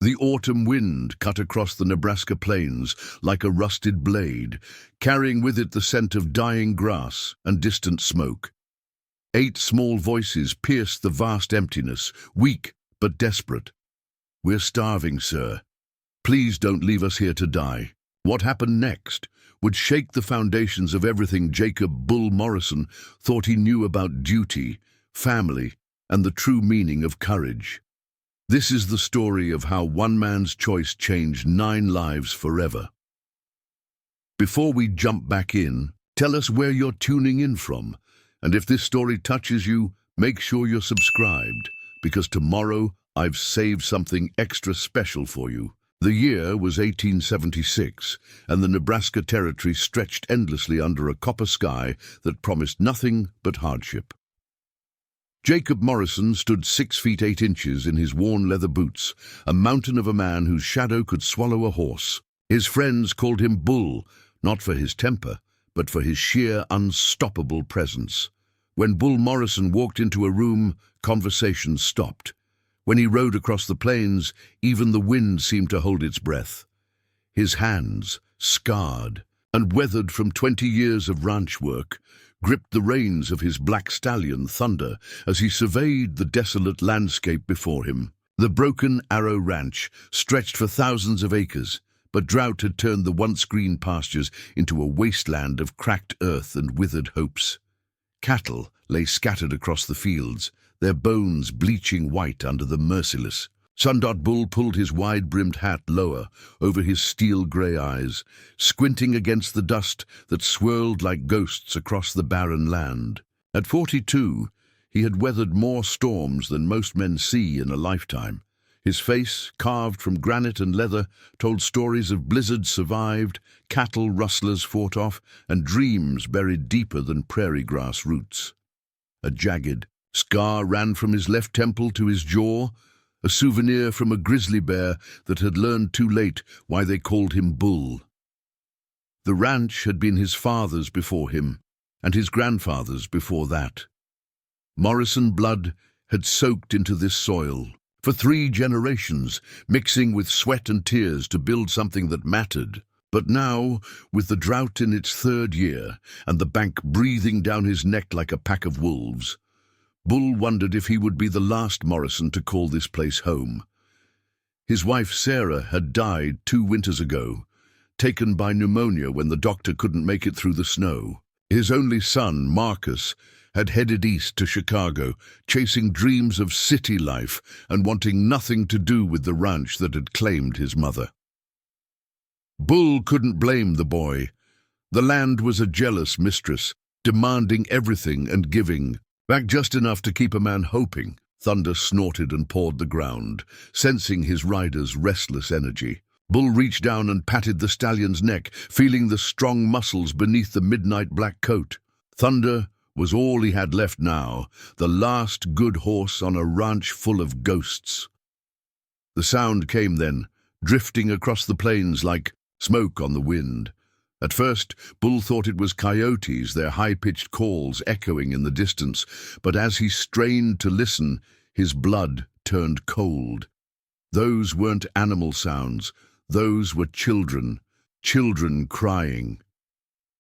The autumn wind cut across the Nebraska plains like a rusted blade, carrying with it the scent of dying grass and distant smoke. 8 small voices pierced the vast emptiness, weak but desperate. "We're starving, sir. Please don't leave us here to die." What happened next would shake the foundations of everything Jacob "Bull" Morrison thought he knew about duty, family, and the true meaning of courage. This is the story of how one man's choice changed 9 lives forever. Before we jump back in, tell us where you're tuning in from. And if this story touches you, make sure you're subscribed, because tomorrow I've saved something extra special for you. The year was 1876, and the Nebraska Territory stretched endlessly under a copper sky that promised nothing but hardship. Jacob Morrison stood 6 feet 8 inches in his worn leather boots, a mountain of a man whose shadow could swallow a horse. His friends called him Bull, not for his temper, but for his sheer, unstoppable presence. When Bull Morrison walked into a room, conversation stopped. When he rode across the plains, even the wind seemed to hold its breath. His hands, scarred and weathered from 20 years of ranch work, gripped the reins of his black stallion, Thunder, as he surveyed the desolate landscape before him. The Broken Arrow Ranch stretched for thousands of acres, but drought had turned the once green pastures into a wasteland of cracked earth and withered hopes. Cattle lay scattered across the fields, their bones bleaching white under the merciless. Bull pulled his wide-brimmed hat lower over his steel-grey eyes, squinting against the dust that swirled like ghosts across the barren land. At 42, he had weathered more storms than most men see in a lifetime. His face, carved from granite and leather, told stories of blizzards survived, cattle rustlers fought off, and dreams buried deeper than prairie grass roots. A jagged scar ran from his left temple to his jaw, a souvenir from a grizzly bear that had learned too late why they called him Bull. The ranch had been his father's before him, and his grandfather's before that. Morrison blood had soaked into this soil for 3 generations, mixing with sweat and tears to build something that mattered. But now, with the drought in its 3rd year and the bank breathing down his neck like a pack of wolves, Bull wondered if he would be the last Morrison to call this place home. His wife Sarah had died 2 winters ago, taken by pneumonia when the doctor couldn't make it through the snow. His only son, Marcus, had headed east to Chicago, chasing dreams of city life and wanting nothing to do with the ranch that had claimed his mother. Bull couldn't blame the boy. The land was a jealous mistress, demanding everything and giving back just enough to keep a man hoping. Thunder snorted and pawed the ground, sensing his rider's restless energy. Bull reached down and patted the stallion's neck, feeling the strong muscles beneath the midnight black coat. Thunder was all he had left now, the last good horse on a ranch full of ghosts. The sound came then, drifting across the plains like smoke on the wind. At first, Bull thought it was coyotes, their high-pitched calls echoing in the distance, but as he strained to listen, his blood turned cold. Those weren't animal sounds, those were children crying.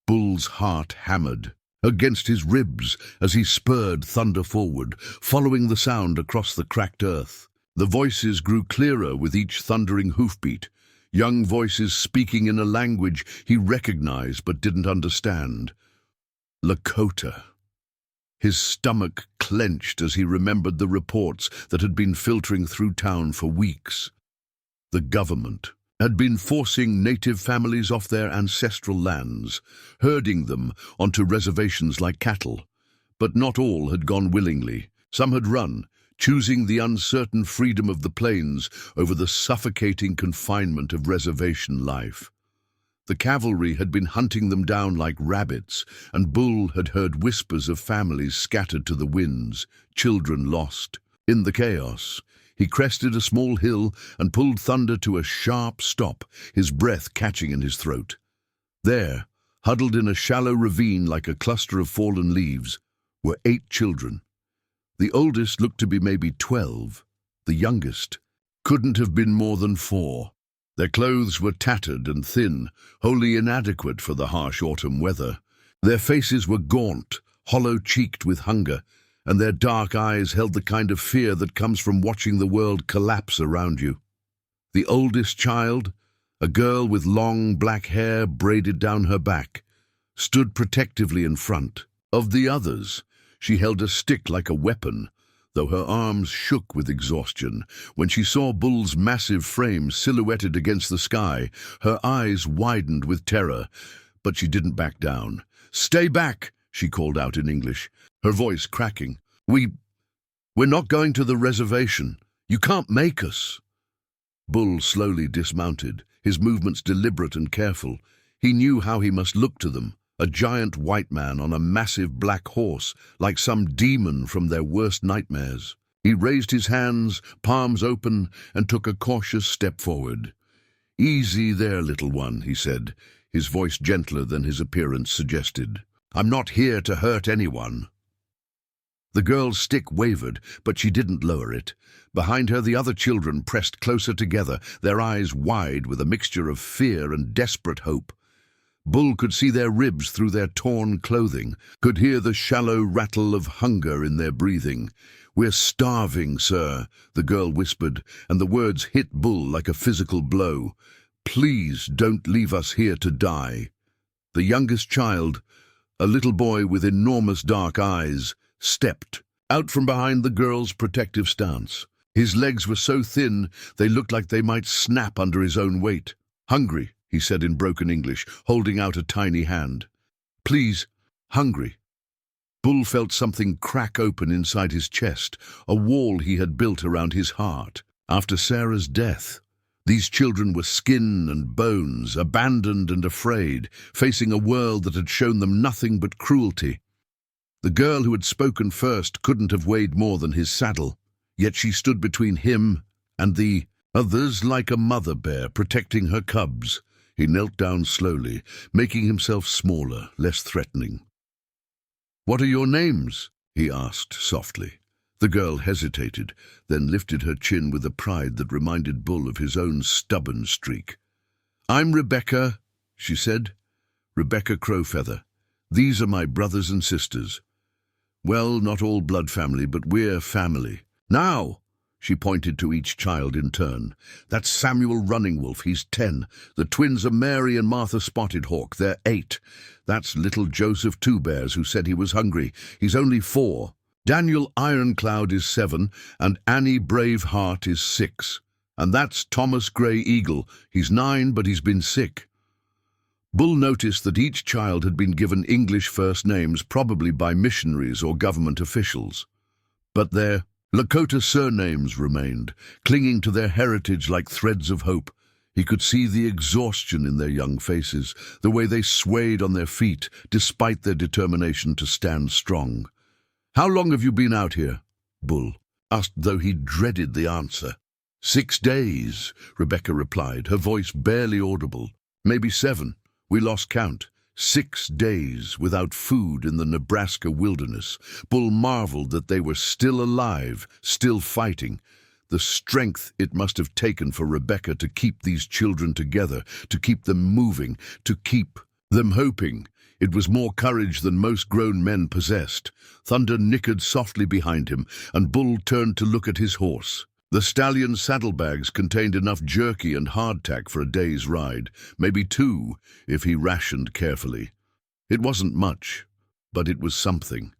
Bull's heart hammered against his ribs as he spurred Thunder forward, following the sound across the cracked earth. The voices grew clearer with each thundering hoofbeat, young voices speaking in a language he recognized but didn't understand. Lakota. His stomach clenched as he remembered the reports that had been filtering through town for weeks. The government had been forcing native families off their ancestral lands, herding them onto reservations like cattle. But not all had gone willingly. Some had run, choosing the uncertain freedom of the plains over the suffocating confinement of reservation life. The cavalry had been hunting them down like rabbits, and Bull had heard whispers of families scattered to the winds, children lost. In the chaos, he crested a small hill and pulled Thunder to a sharp stop, his breath catching in his throat. There, huddled in a shallow ravine like a cluster of fallen leaves, were 8 children. The oldest looked to be maybe 12, the youngest couldn't have been more than 4. Their clothes were tattered and thin, wholly inadequate for the harsh autumn weather. Their faces were gaunt, hollow-cheeked with hunger, and their dark eyes held the kind of fear that comes from watching the world collapse around you. The oldest child, a girl with long black hair braided down her back, stood protectively in front. Of the others, she held a stick like a weapon, though her arms shook with exhaustion. When she saw Bull's massive frame silhouetted against the sky, her eyes widened with terror, but she didn't back down. "Stay back," she called out in English, her voice cracking. We're not going to the reservation. You can't make us." Bull slowly dismounted, his movements deliberate and careful. He knew how he must look to them, a giant white man on a massive black horse, like some demon from their worst nightmares. He raised his hands, palms open, and took a cautious step forward. "Easy there, little one," he said, his voice gentler than his appearance suggested. "I'm not here to hurt anyone." The girl's stick wavered, but she didn't lower it. Behind her, the other children pressed closer together, their eyes wide with a mixture of fear and desperate hope. Bull could see their ribs through their torn clothing, could hear the shallow rattle of hunger in their breathing. "We're starving, sir," the girl whispered, and the words hit Bull like a physical blow. "Please don't leave us here to die." The youngest child, a little boy with enormous dark eyes, stepped out from behind the girl's protective stance. His legs were so thin they looked like they might snap under his own weight. "Hungry," he said in broken English, holding out a tiny hand. "Please, hungry." Bull felt something crack open inside his chest, a wall he had built around his heart. After Sarah's death, these children were skin and bones, abandoned and afraid, facing a world that had shown them nothing but cruelty. The girl who had spoken first couldn't have weighed more than his saddle, yet she stood between him and the others like a mother bear protecting her cubs. He knelt down slowly, making himself smaller, less threatening. "What are your names?" he asked softly. The girl hesitated, then lifted her chin with a pride that reminded Bull of his own stubborn streak. "I'm Rebecca," she said. "Rebecca Crowfeather. These are my brothers and sisters. Well, not all blood family, but we're family. Now," she pointed to each child in turn. "That's Samuel Running Wolf, he's 10. The twins are Mary and Martha Spotted Hawk, they're 8. That's little Joseph Two Bears, who said he was hungry. He's only 4. Daniel Ironcloud is 7, and Annie Brave Heart is 6. And that's Thomas Grey Eagle. He's 9, but he's been sick." Bull noticed that each child had been given English first names, probably by missionaries or government officials. But their Lakota surnames remained, clinging to their heritage like threads of hope. He could see the exhaustion in their young faces, the way they swayed on their feet, despite their determination to stand strong. "How long have you been out here?" Bull asked, though he dreaded the answer. 6 days, Rebecca replied, her voice barely audible. "Maybe 7. We lost count. 6 days without food in the Nebraska wilderness." Bull marveled that they were still alive, still fighting. The strength it must have taken for Rebecca to keep these children together, to keep them moving, to keep them hoping. It was more courage than most grown men possessed. Thunder nickered softly behind him, and Bull turned to look at his horse. The stallion's saddlebags contained enough jerky and hardtack for a day's ride, maybe 2 if he rationed carefully. It wasn't much, but it was something.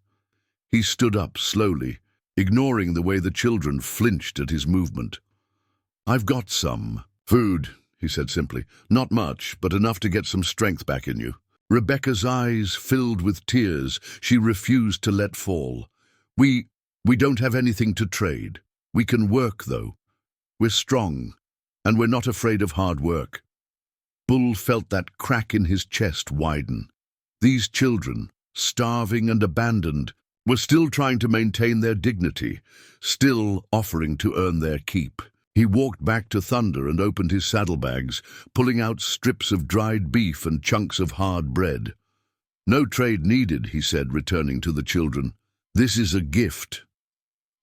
He stood up slowly, ignoring the way the children flinched at his movement. "I've got some food," he said simply. "Not much, but enough to get some strength back in you." Rebecca's eyes filled with tears she refused to let fall. We don't have anything to trade. We can work, though. We're strong, and we're not afraid of hard work." Bull felt that crack in his chest widen. These children, starving and abandoned, were still trying to maintain their dignity, still offering to earn their keep. He walked back to Thunder and opened his saddlebags, pulling out strips of dried beef and chunks of hard bread. "No trade needed," he said, returning to the children. "This is a gift."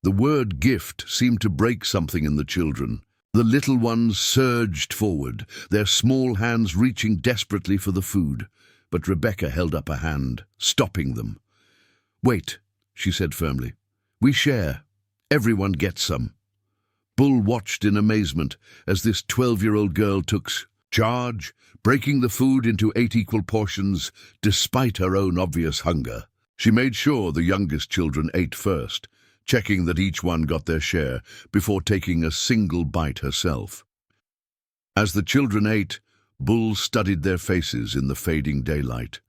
The word gift seemed to break something in the children. The little ones surged forward, their small hands reaching desperately for the food, but Rebecca held up a hand, stopping them. "Wait," she said firmly. "We share. Everyone gets some." Bull watched in amazement as this 12-year-old girl took charge, breaking the food into 8 equal portions, despite her own obvious hunger. She made sure the youngest children ate first, checking that each one got their share before taking a single bite herself. As the children ate, Bull studied their faces in the fading daylight.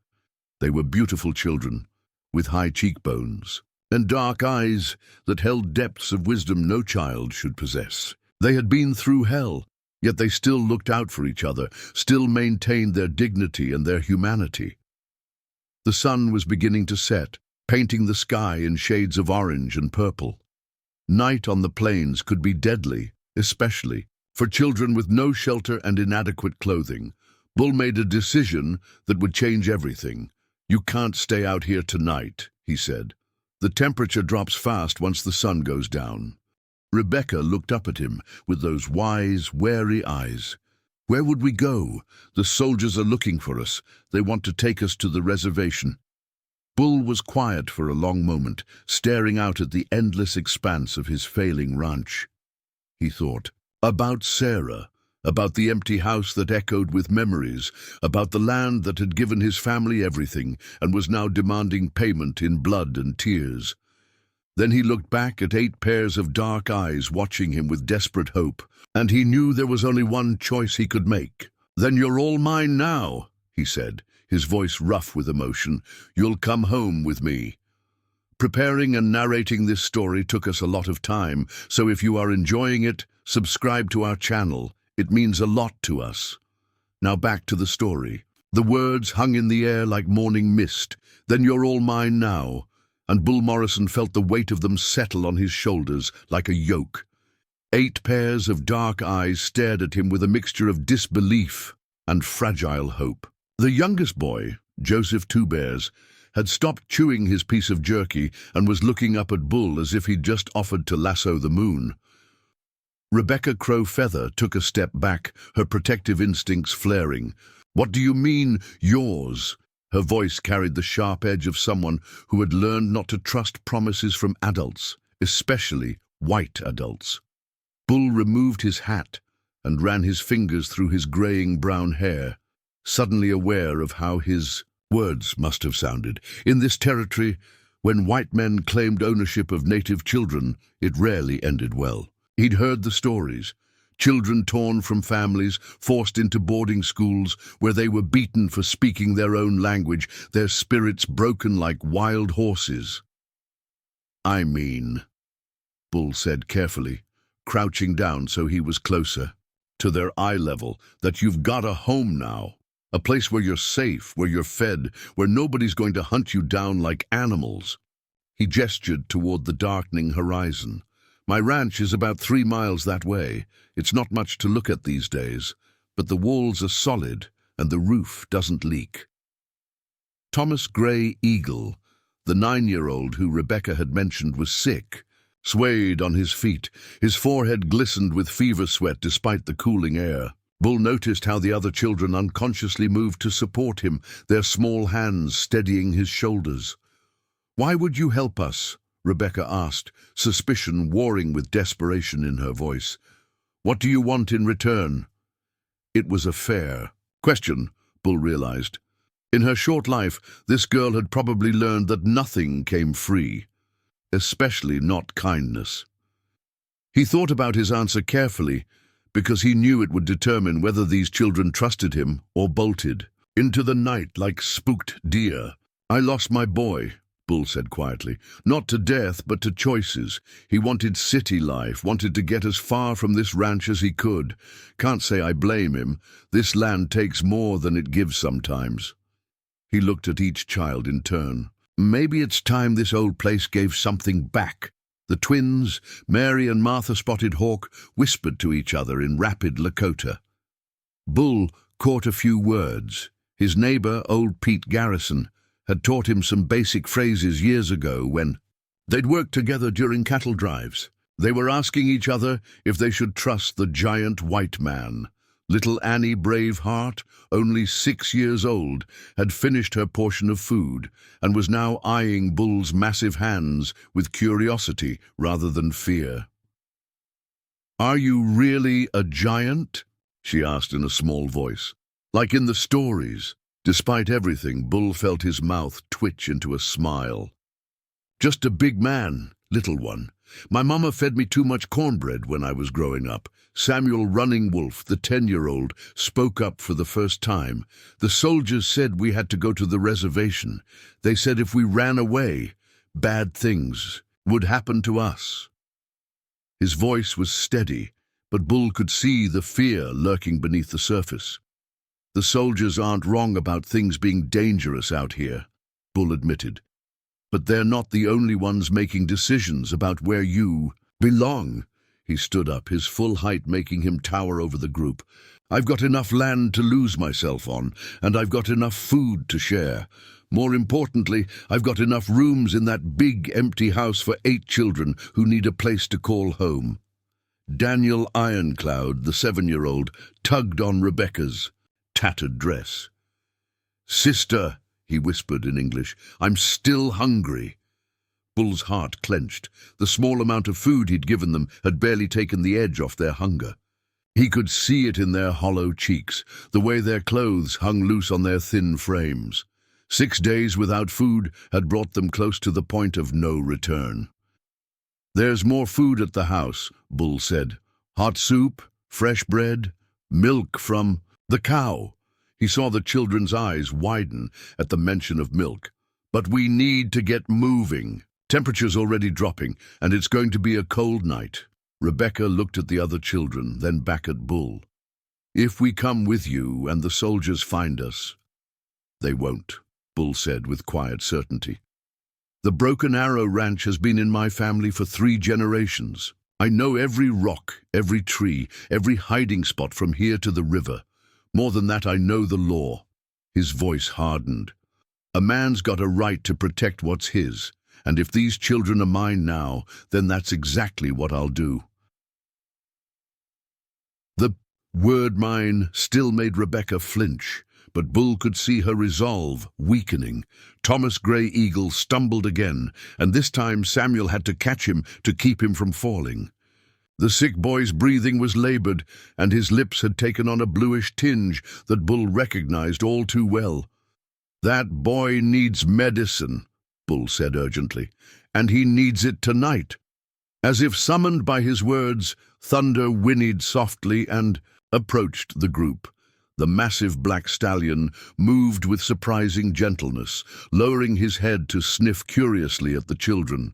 They were beautiful children, with high cheekbones and dark eyes that held depths of wisdom no child should possess. They had been through hell, yet they still looked out for each other, still maintained their dignity and their humanity. The sun was beginning to set, painting the sky in shades of orange and purple. Night on the plains could be deadly, especially for children with no shelter and inadequate clothing. Bull made a decision that would change everything. "You can't stay out here tonight," he said. "The temperature drops fast once the sun goes down." Rebecca looked up at him with those wise, wary eyes. "Where would we go? The soldiers are looking for us. They want to take us to the reservation." Bull was quiet for a long moment, staring out at the endless expanse of his failing ranch. He thought about Sarah, about the empty house that echoed with memories, about the land that had given his family everything and was now demanding payment in blood and tears. Then he looked back at 8 pairs of dark eyes watching him with desperate hope, and he knew there was only one choice he could make. "Then you're all mine now," he said, his voice rough with emotion. "You'll come home with me." Preparing and narrating this story took us a lot of time, so if you are enjoying it, subscribe to our channel. It means a lot to us. Now back to the story. The words hung in the air like morning mist. "Then you're all mine now," and Bull Morrison felt the weight of them settle on his shoulders like a yoke. 8 pairs of dark eyes stared at him with a mixture of disbelief and fragile hope. The youngest boy, Joseph Two Bears, had stopped chewing his piece of jerky and was looking up at Bull as if he'd just offered to lasso the moon. Rebecca Crow Feather took a step back, her protective instincts flaring. "What do you mean, yours?" Her voice carried the sharp edge of someone who had learned not to trust promises from adults, especially white adults. Bull removed his hat and ran his fingers through his graying brown hair, suddenly aware of how his words must have sounded. In this territory, when white men claimed ownership of native children, it rarely ended well. He'd heard the stories. Children torn from families, forced into boarding schools where they were beaten for speaking their own language, their spirits broken like wild horses. "I mean," Bull said carefully, crouching down so he was closer, to their eye level, "that you've got a home now. A place where you're safe, where you're fed, where nobody's going to hunt you down like animals." He gestured toward the darkening horizon. "My ranch is about 3 miles that way. It's not much to look at these days, but the walls are solid and the roof doesn't leak." Thomas Gray Eagle, the 9-year-old who Rebecca had mentioned was sick, swayed on his feet. His forehead glistened with fever sweat despite the cooling air. Bull noticed how the other children unconsciously moved to support him, their small hands steadying his shoulders. "Why would you help us?" Rebecca asked, suspicion warring with desperation in her voice. "What do you want in return?" It was a fair question, Bull realized. In her short life, this girl had probably learned that nothing came free, especially not kindness. He thought about his answer carefully, because he knew it would determine whether these children trusted him or bolted into the night like spooked deer. "I lost my boy," Bull said quietly. "Not to death, but to choices. He wanted city life, wanted to get as far from this ranch as he could. Can't say I blame him. This land takes more than it gives sometimes." He looked at each child in turn. "Maybe it's time this old place gave something back." The twins, Mary and Martha Spotted Hawk, whispered to each other in rapid Lakota. Bull caught a few words. His neighbor, old Pete Garrison, had taught him some basic phrases years ago when they'd worked together during cattle drives. They were asking each other if they should trust the giant white man. Little Annie Braveheart, only 6 years old, had finished her portion of food and was now eyeing Bull's massive hands with curiosity rather than fear. "Are you really a giant?" she asked in a small voice. Like in the stories. Despite everything, Bull felt his mouth twitch into a smile. "Just a big man, little one. My mama fed me too much cornbread when I was growing up." Samuel Running Wolf, the 10-year-old, spoke up for the first time. "The soldiers said we had to go to the reservation. They said if we ran away, bad things would happen to us." His voice was steady, but Bull could see the fear lurking beneath the surface. "The soldiers aren't wrong about things being dangerous out here," Bull admitted. "But they're not the only ones making decisions about where you belong." He stood up, his full height making him tower over the group. "I've got enough land to lose myself on, and I've got enough food to share. More importantly, I've got enough rooms in that big empty house for 8 children who need a place to call home." Daniel Ironcloud, the 7-year-old, tugged on Rebecca's tattered dress. "Sister," he whispered in English, "I'm still hungry." Bull's heart clenched. The small amount of food he'd given them had barely taken the edge off their hunger. He could see it in their hollow cheeks, the way their clothes hung loose on their thin frames. 6 days without food had brought them close to the point of no return. "There's more food at the house," Bull said. "Hot soup, fresh bread, milk from the cow." He saw the children's eyes widen at the mention of milk. "But we need to get moving. Temperature's already dropping, and it's going to be a cold night." Rebecca looked at the other children, then back at Bull. "If we come with you and the soldiers find us—" "They won't," Bull said with quiet certainty. "The Broken Arrow Ranch has been in my family for 3 generations. I know every rock, every tree, every hiding spot from here to the river. More than that, I know the law." His voice hardened. "A man's got a right to protect what's his, and if these children are mine now, then that's exactly what I'll do." The word "mine" still made Rebecca flinch, but Bull could see her resolve weakening. Thomas Grey Eagle stumbled again, and this time Samuel had to catch him to keep him from falling. The sick boy's breathing was labored, and his lips had taken on a bluish tinge that Bull recognized all too well. "That boy needs medicine," Bull said urgently, "and he needs it tonight." As if summoned by his words, Thunder whinnied softly and approached the group. The massive black stallion moved with surprising gentleness, lowering his head to sniff curiously at the children.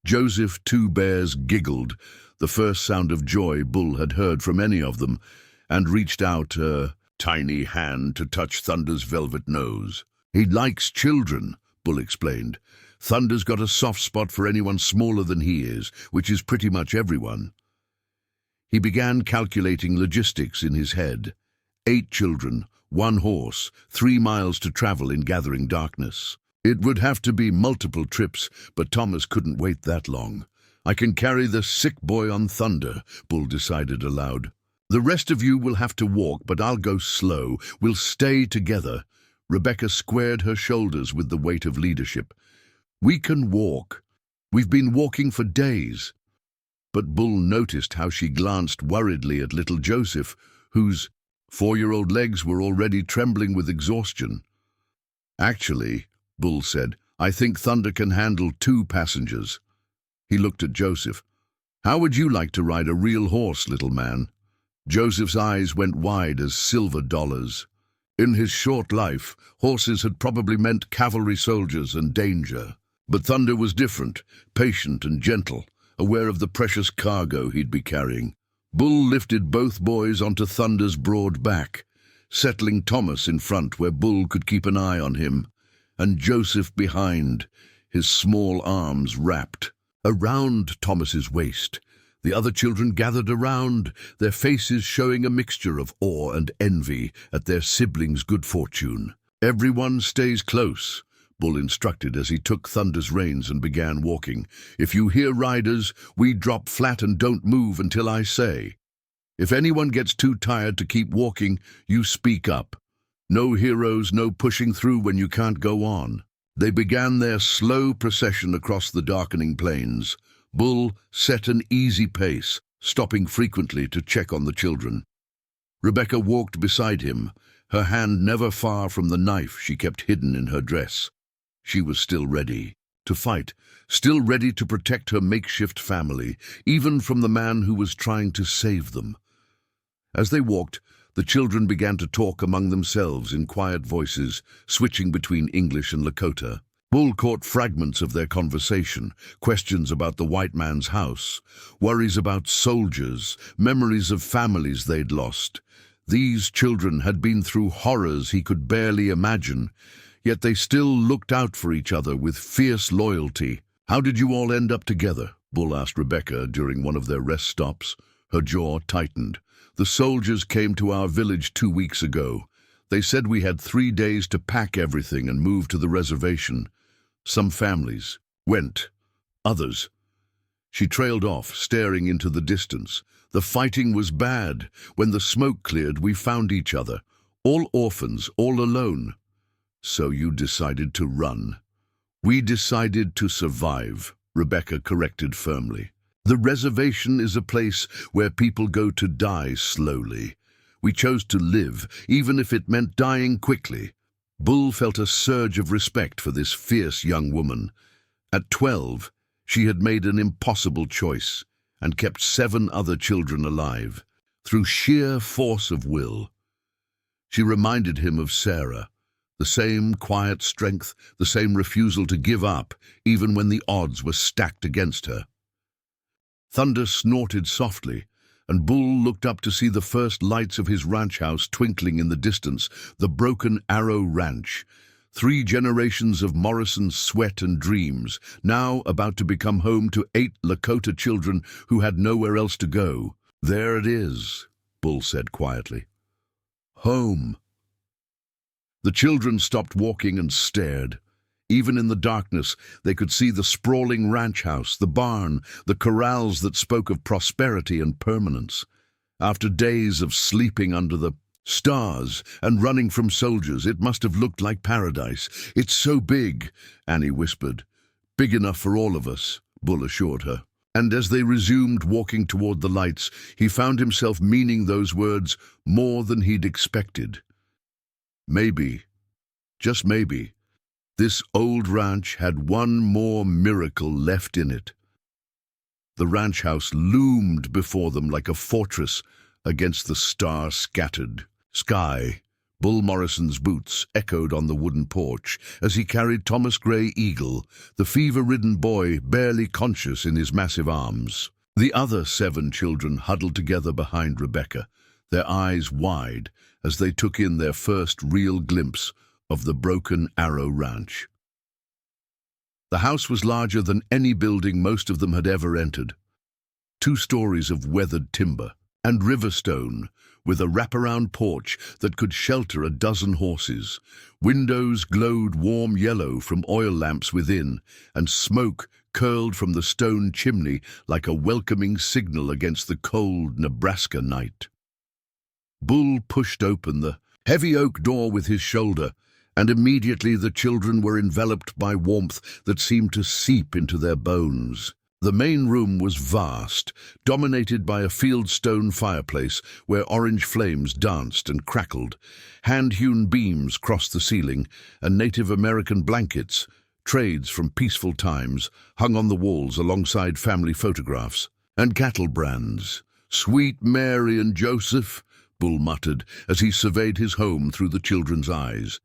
Joseph Two Bears giggled, the first sound of joy Bull had heard from any of them, and reached out a tiny hand to touch Thunder's velvet nose. "He likes children," Bull explained. "Thunder's got a soft spot for anyone smaller than he is, which is pretty much everyone." He began calculating logistics in his head. 8 children, 1 horse, 3 miles to travel in gathering darkness. It would have to be multiple trips, but Thomas couldn't wait that long. "I can carry the sick boy on Thunder," Bull decided aloud. "The rest of you will have to walk, but I'll go slow. We'll stay together." Rebecca squared her shoulders with the weight of leadership. "We can walk. We've been walking for days." But Bull noticed how she glanced worriedly at little Joseph, whose 4-year-old legs were already trembling with exhaustion. "Actually," Bull said, "I think Thunder can handle 2 passengers." He looked at Joseph. "How would you like to ride a real horse, little man?" Joseph's eyes went wide as silver dollars. In his short life, horses had probably meant cavalry soldiers and danger. But Thunder was different, patient and gentle, aware of the precious cargo he'd be carrying. Bull lifted both boys onto Thunder's broad back, settling Thomas in front where Bull could keep an eye on him, and Joseph behind, his small arms wrapped around Thomas's waist. The other children gathered around, their faces showing a mixture of awe and envy at their siblings' good fortune. "Everyone stays close," Bull instructed as he took Thunder's reins and began walking. "If you hear riders, we drop flat and don't move until I say. If anyone gets too tired to keep walking, you speak up. No heroes, no pushing through when you can't go on." They began their slow procession across the darkening plains. Bull set an easy pace, stopping frequently to check on the children. Rebecca walked beside him, her hand never far from the knife she kept hidden in her dress. She was still ready to fight, still ready to protect her makeshift family, even from the man who was trying to save them. As they walked, the children began to talk among themselves in quiet voices, switching between English and Lakota. Bull caught fragments of their conversation, questions about the white man's house, worries about soldiers, memories of families they'd lost. These children had been through horrors he could barely imagine, yet they still looked out for each other with fierce loyalty. "How did you all end up together?" Bull asked Rebecca during one of their rest stops. Her jaw tightened. "The soldiers came to our village 2 weeks ago. They said we had 3 days to pack everything and move to the reservation. Some families went, others." She trailed off, staring into the distance. "The fighting was bad. When the smoke cleared, we found each other. All orphans, all alone." "So you decided to run." "We decided to survive," Rebecca corrected firmly. "The reservation is a place where people go to die slowly. We chose to live, even if it meant dying quickly." Bull felt a surge of respect for this fierce young woman. At 12, she had made an impossible choice and kept 7 other children alive, through sheer force of will. She reminded him of Sarah, the same quiet strength, the same refusal to give up, even when the odds were stacked against her. Thunder snorted softly, and Bull looked up to see the first lights of his ranch house twinkling in the distance, the Broken Arrow Ranch. 3 generations of Morrison's sweat and dreams, now about to become home to 8 Lakota children who had nowhere else to go. "There it is," Bull said quietly. "Home." The children stopped walking and stared. Even in the darkness, they could see the sprawling ranch house, the barn, the corrals that spoke of prosperity and permanence. After days of sleeping under the stars and running from soldiers, it must have looked like paradise. "It's so big," Annie whispered. "Big enough for all of us," Bull assured her. And as they resumed walking toward the lights, he found himself meaning those words more than he'd expected. Maybe, just maybe, this old ranch had one more miracle left in it. The ranch house loomed before them like a fortress against the star-scattered sky. Bull Morrison's boots echoed on the wooden porch as he carried Thomas Gray Eagle, the fever-ridden boy barely conscious in his massive arms. The other 7 children huddled together behind Rebecca, their eyes wide as they took in their first real glimpse of the Broken Arrow Ranch. The house was larger than any building most of them had ever entered. 2 stories of weathered timber and river stone, with a wraparound porch that could shelter a dozen horses. Windows glowed warm yellow from oil lamps within, and smoke curled from the stone chimney like a welcoming signal against the cold Nebraska night. Bull pushed open the heavy oak door with his shoulder, and immediately the children were enveloped by warmth that seemed to seep into their bones. The main room was vast, dominated by a fieldstone fireplace where orange flames danced and crackled. Hand-hewn beams crossed the ceiling, and Native American blankets, trades from peaceful times, hung on the walls alongside family photographs. And cattle brands. "Sweet Mary and Joseph," Bull muttered as he surveyed his home through the children's eyes.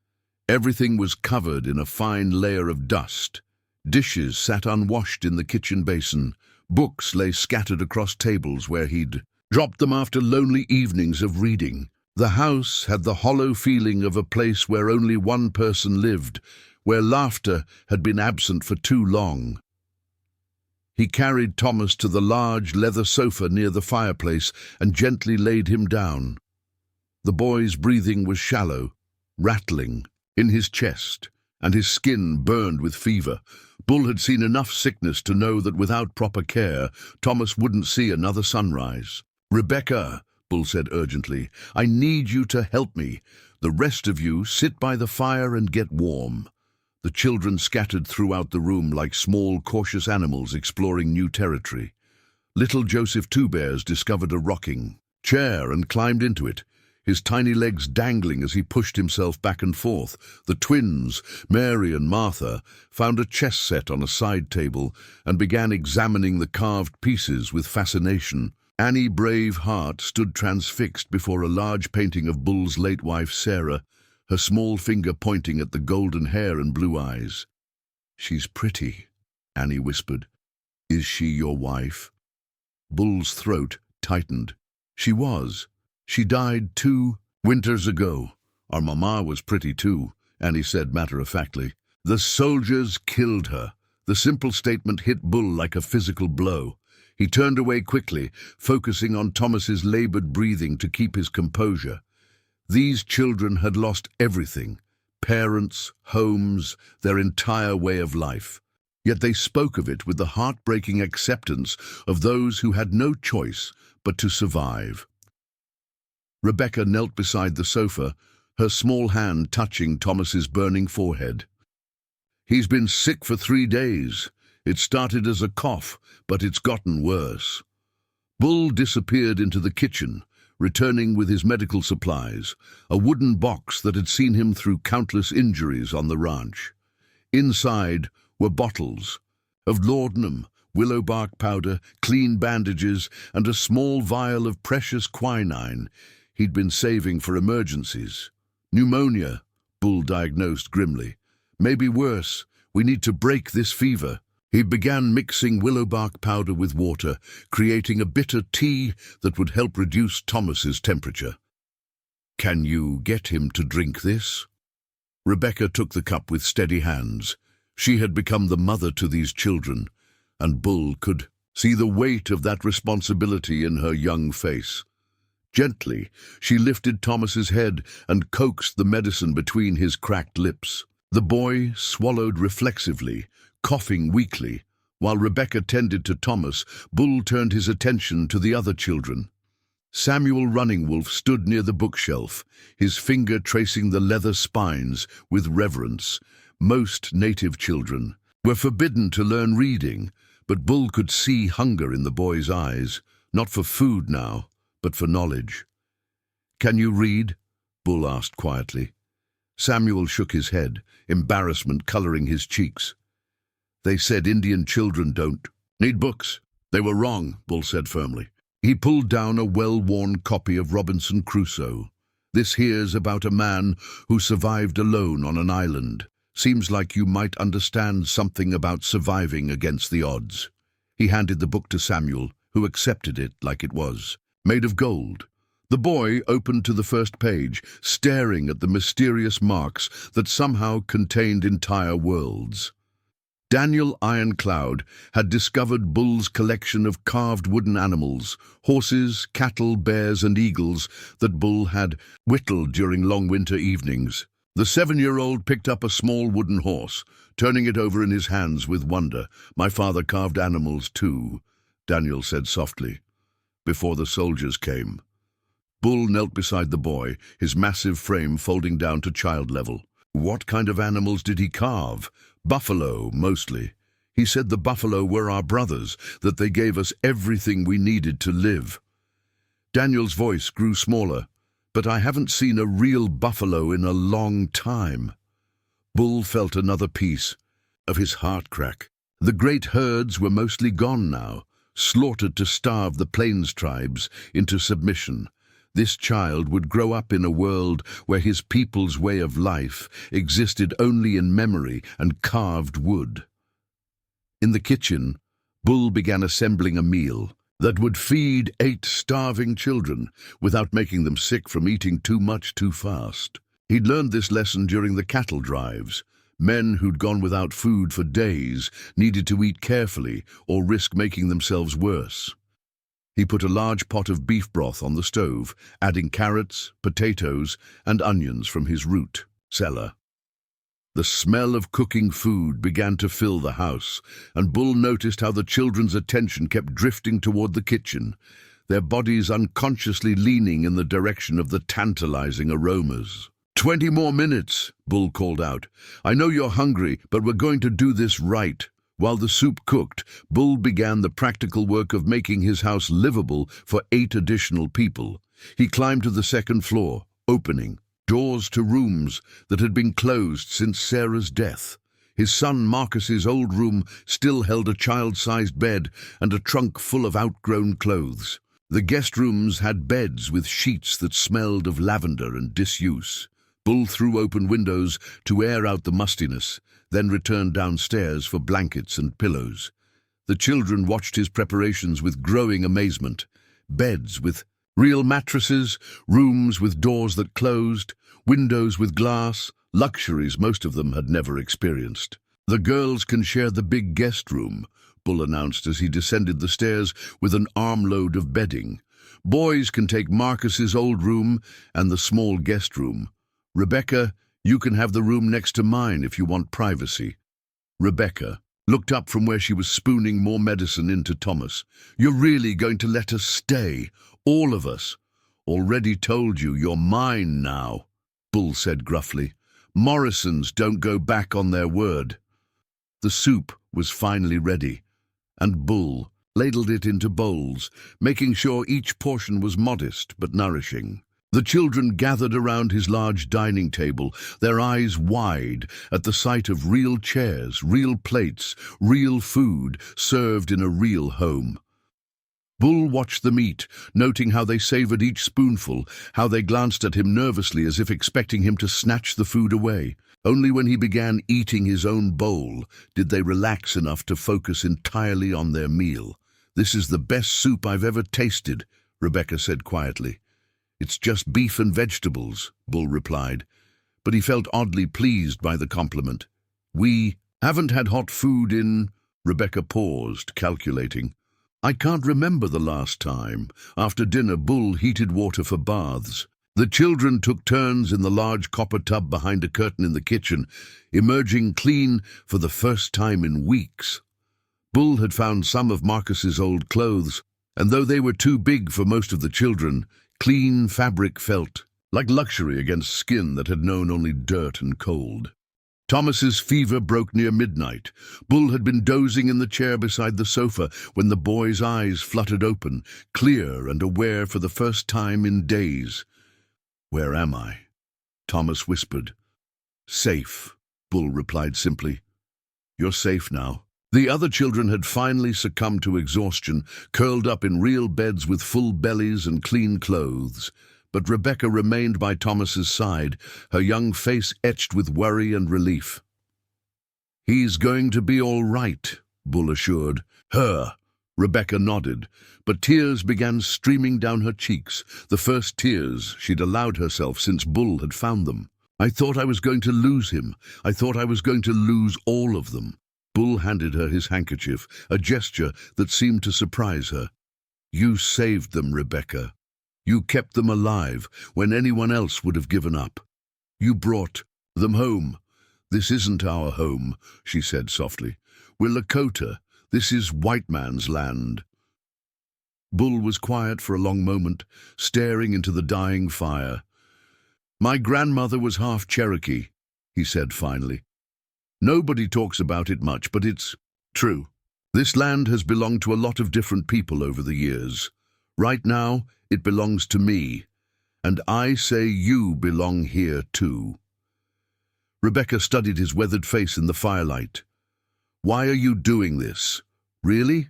Everything was covered in a fine layer of dust. Dishes sat unwashed in the kitchen basin. Books lay scattered across tables where he'd dropped them after lonely evenings of reading. The house had the hollow feeling of a place where only one person lived, where laughter had been absent for too long. He carried Thomas to the large leather sofa near the fireplace and gently laid him down. The boy's breathing was shallow, rattling in his chest, and his skin burned with fever. Bull had seen enough sickness to know that without proper care, Thomas wouldn't see another sunrise. "Rebecca," Bull said urgently, "I need you to help me. The rest of you sit by the fire and get warm." The children scattered throughout the room like small, cautious animals exploring new territory. Little Joseph Two Bears discovered a rocking chair and climbed into it, his tiny legs dangling as he pushed himself back and forth. The twins, Mary and Martha, found a chess set on a side table and began examining the carved pieces with fascination. Annie Braveheart stood transfixed before a large painting of Bull's late wife Sarah, her small finger pointing at the golden hair and blue eyes. "She's pretty," Annie whispered. "Is she your wife?" Bull's throat tightened. "She was. She died 2 winters ago. Our mama was pretty too," Annie said matter-of-factly. "The soldiers killed her." The simple statement hit Bull like a physical blow. He turned away quickly, focusing on Thomas's labored breathing to keep his composure. These children had lost everything: parents, homes, their entire way of life. Yet they spoke of it with the heartbreaking acceptance of those who had no choice but to survive. Rebecca knelt beside the sofa, her small hand touching Thomas's burning forehead. "He's been sick for 3 days. It started as a cough, but it's gotten worse." Bull disappeared into the kitchen, returning with his medical supplies, a wooden box that had seen him through countless injuries on the ranch. Inside were bottles of laudanum, willow bark powder, clean bandages, and a small vial of precious quinine he'd been saving for emergencies. "Pneumonia," Bull diagnosed grimly. "Maybe worse. We need to break this fever." He began mixing willow bark powder with water, creating a bitter tea that would help reduce Thomas's temperature. "Can you get him to drink this?" Rebecca took the cup with steady hands. She had become the mother to these children, and Bull could see the weight of that responsibility in her young face. Gently, she lifted Thomas's head and coaxed the medicine between his cracked lips. The boy swallowed reflexively, coughing weakly. While Rebecca tended to Thomas, Bull turned his attention to the other children. Samuel Running Wolf stood near the bookshelf, his finger tracing the leather spines with reverence. Most native children were forbidden to learn reading, but Bull could see hunger in the boy's eyes, not for food now, but for knowledge. "Can you read?" Bull asked quietly. Samuel shook his head, embarrassment coloring his cheeks. "They said Indian children don't need books." "They were wrong," Bull said firmly. He pulled down a well-worn copy of Robinson Crusoe. "This here's about a man who survived alone on an island. Seems like you might understand something about surviving against the odds." He handed the book to Samuel, who accepted it like it was. Made of gold. The boy opened to the first page, staring at the mysterious marks that somehow contained entire worlds. Daniel Ironcloud had discovered Bull's collection of carved wooden animals, horses, cattle, bears, and eagles that Bull had whittled during long winter evenings. The 7-year-old picked up a small wooden horse, turning it over in his hands with wonder. "My father carved animals too," Daniel said softly, "before the soldiers came." Bull knelt beside the boy, his massive frame folding down to child level. "What kind of animals did he carve?" "Buffalo, mostly. He said the buffalo were our brothers, that they gave us everything we needed to live." Daniel's voice grew smaller. "But I haven't seen a real buffalo in a long time." Bull felt another piece of his heart crack. The great herds were mostly gone now, slaughtered to starve the plains tribes into submission. This child would grow up in a world where his people's way of life existed only in memory and carved wood. In the kitchen, Bull began assembling a meal that would feed 8 starving children without making them sick from eating too much too fast. He'd learned this lesson during the cattle drives. Men who'd gone without food for days needed to eat carefully or risk making themselves worse. He put a large pot of beef broth on the stove, adding carrots, potatoes, and onions from his root cellar. The smell of cooking food began to fill the house, and Bull noticed how the children's attention kept drifting toward the kitchen, their bodies unconsciously leaning in the direction of the tantalizing aromas. 20 more minutes, Bull called out. I know you're hungry, but we're going to do this right. While the soup cooked, Bull began the practical work of making his house livable for 8 additional people. He climbed to the second floor, opening doors to rooms that had been closed since Sarah's death. His son Marcus's old room still held a child-sized bed and a trunk full of outgrown clothes. The guest rooms had beds with sheets that smelled of lavender and disuse. Bull threw open windows to air out the mustiness, then returned downstairs for blankets and pillows. The children watched his preparations with growing amazement. Beds with real mattresses, rooms with doors that closed, windows with glass, luxuries most of them had never experienced. The girls can share the big guest room, Bull announced as he descended the stairs with an armload of bedding. Boys can take Marcus's old room and the small guest room. Rebecca, you can have the room next to mine if you want privacy. Rebecca looked up from where she was spooning more medicine into Thomas. You're really going to let us stay? All of us? Already told you, you're mine now, Bull said gruffly. Morrisons don't go back on their word. The soup was finally ready, and Bull ladled it into bowls, making sure each portion was modest but nourishing. The children gathered around his large dining table, their eyes wide at the sight of real chairs, real plates, real food served in a real home. Bull watched them eat, noting how they savored each spoonful, how they glanced at him nervously as if expecting him to snatch the food away. Only when he began eating his own bowl did they relax enough to focus entirely on their meal. This is the best soup I've ever tasted, Rebecca said quietly. It's just beef and vegetables, Bull replied, but he felt oddly pleased by the compliment. We haven't had hot food in... Rebecca paused, calculating. I can't remember the last time. After dinner, Bull heated water for baths. The children took turns in the large copper tub behind a curtain in the kitchen, emerging clean for the first time in weeks. Bull had found some of Marcus's old clothes, and though they were too big for most of the children, clean fabric felt like luxury against skin that had known only dirt and cold. Thomas's fever broke near midnight. Bull had been dozing in the chair beside the sofa when the boy's eyes fluttered open, clear and aware for the first time in days. Where am I? Thomas whispered. Safe, Bull replied simply. You're safe now. The other children had finally succumbed to exhaustion, curled up in real beds with full bellies and clean clothes. But Rebecca remained by Thomas's side, her young face etched with worry and relief. He's going to be all right, Bull assured. Her. Rebecca nodded, but tears began streaming down her cheeks, the first tears she'd allowed herself since Bull had found them. I thought I was going to lose him. I thought I was going to lose all of them. Bull handed her his handkerchief, a gesture that seemed to surprise her. You saved them, Rebecca. You kept them alive when anyone else would have given up. You brought them home. This isn't our home, she said softly. We're Lakota. This is white man's land. Bull was quiet for a long moment, staring into the dying fire. My grandmother was half Cherokee, he said finally. Nobody talks about it much, but it's true. This land has belonged to a lot of different people over the years. Right now, it belongs to me, and I say you belong here too. Rebecca studied his weathered face in the firelight. Why are you doing this? Really?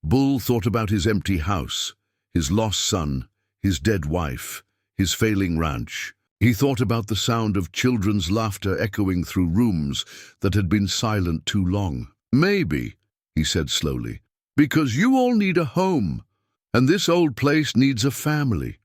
Bull thought about his empty house, his lost son, his dead wife, his failing ranch. He thought about the sound of children's laughter echoing through rooms that had been silent too long. Maybe, he said slowly, because you all need a home, and this old place needs a family.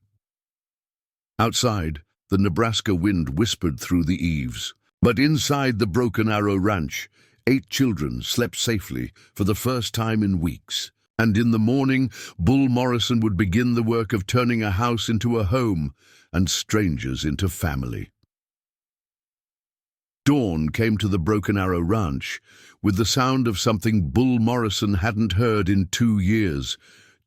Outside, the Nebraska wind whispered through the eaves. But inside the Broken Arrow Ranch, 8 children slept safely for the first time in weeks. And in the morning, Bull Morrison would begin the work of turning a house into a home and strangers into family. Dawn came to the Broken Arrow Ranch with the sound of something Bull Morrison hadn't heard in 2 years,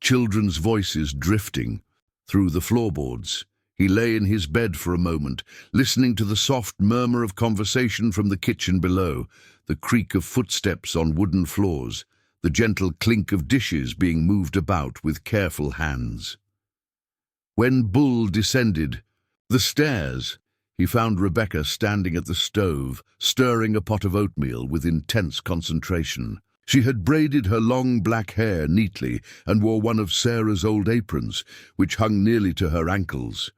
children's voices drifting through the floorboards. He lay in his bed for a moment, listening to the soft murmur of conversation from the kitchen below, the creak of footsteps on wooden floors, the gentle clink of dishes being moved about with careful hands. When Bull descended the stairs, he found Rebecca standing at the stove, stirring a pot of oatmeal with intense concentration. She had braided her long black hair neatly and wore one of Sarah's old aprons, which hung nearly to her ankles.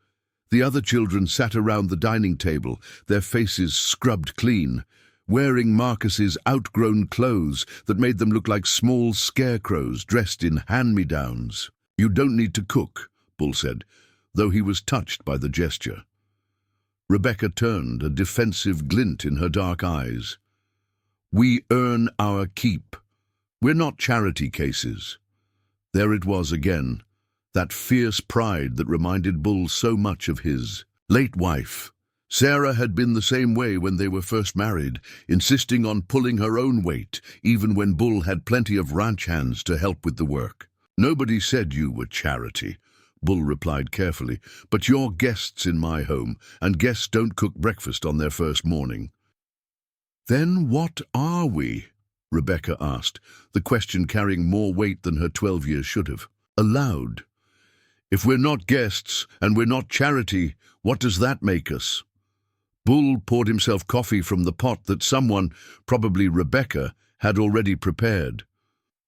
The other children sat around the dining table, their faces scrubbed clean, wearing Marcus's outgrown clothes that made them look like small scarecrows dressed in hand-me-downs. "You don't need to cook," Bull said, though he was touched by the gesture. Rebecca turned, a defensive glint in her dark eyes. "We earn our keep. We're not charity cases." There it was again, that fierce pride that reminded Bull so much of his late wife. Sarah had been the same way when they were first married, insisting on pulling her own weight, even when Bull had plenty of ranch hands to help with the work. "Nobody said you were charity," Bull replied carefully, "but you're guests in my home, and guests don't cook breakfast on their first morning." "Then what are we?" Rebecca asked, the question carrying more weight than her 12 years should have. Aloud. "If we're not guests, and we're not charity, what does that make us?" Bull poured himself coffee from the pot that someone, probably Rebecca, had already prepared.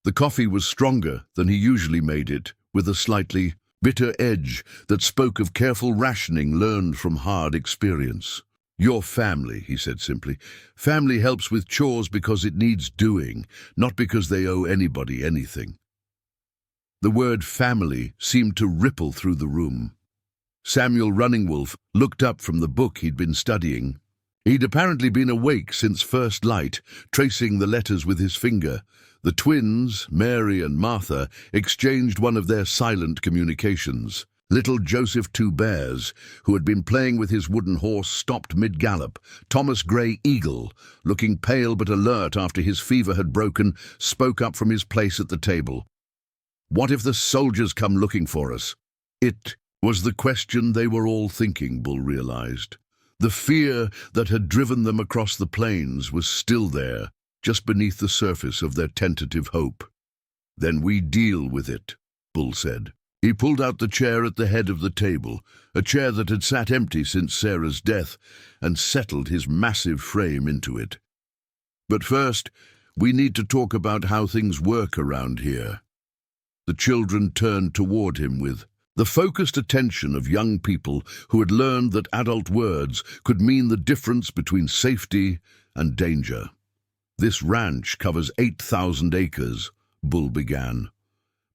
The coffee was stronger than he usually made it, with a slightly bitter edge that spoke of careful rationing learned from hard experience. "Your family," he said simply. "Family helps with chores because it needs doing, not because they owe anybody anything." The word family seemed to ripple through the room. Samuel Runningwolf looked up from the book he'd been studying. He'd apparently been awake since first light, tracing the letters with his finger. The twins, Mary and Martha, exchanged one of their silent communications. Little Joseph Two Bears, who had been playing with his wooden horse, stopped mid-gallop. Thomas Grey Eagle, looking pale but alert after his fever had broken, spoke up from his place at the table. "What if the soldiers come looking for us?" It was the question they were all thinking, Bull realized. The fear that had driven them across the plains was still there, just beneath the surface of their tentative hope. "Then we deal with it," Bull said. He pulled out the chair at the head of the table, a chair that had sat empty since Sarah's death, and settled his massive frame into it. "But first, we need to talk about how things work around here." The children turned toward him with the focused attention of young people who had learned that adult words could mean the difference between safety and danger. "This ranch covers 8,000 acres, Bull began.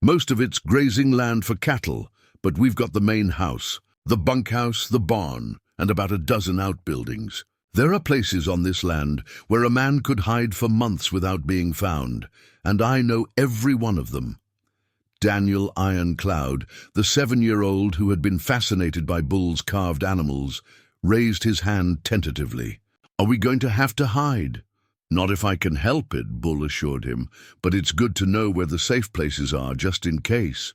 "Most of it's grazing land for cattle, but we've got the main house, the bunkhouse, the barn, and about a dozen outbuildings. There are places on this land where a man could hide for months without being found, and I know every one of them." Daniel Ironcloud, the 7-year-old who had been fascinated by Bull's carved animals, raised his hand tentatively. "Are we going to have to hide?" "Not if I can help it," Bull assured him, "but it's good to know where the safe places are, just in case."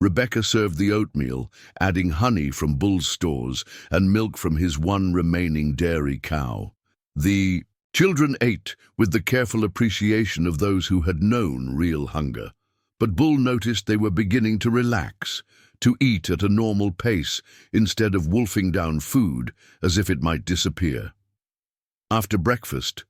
Rebecca served the oatmeal, adding honey from Bull's stores and milk from his one remaining dairy cow. The children ate with the careful appreciation of those who had known real hunger. But Bull noticed they were beginning to relax, to eat at a normal pace instead of wolfing down food as if it might disappear. After breakfast,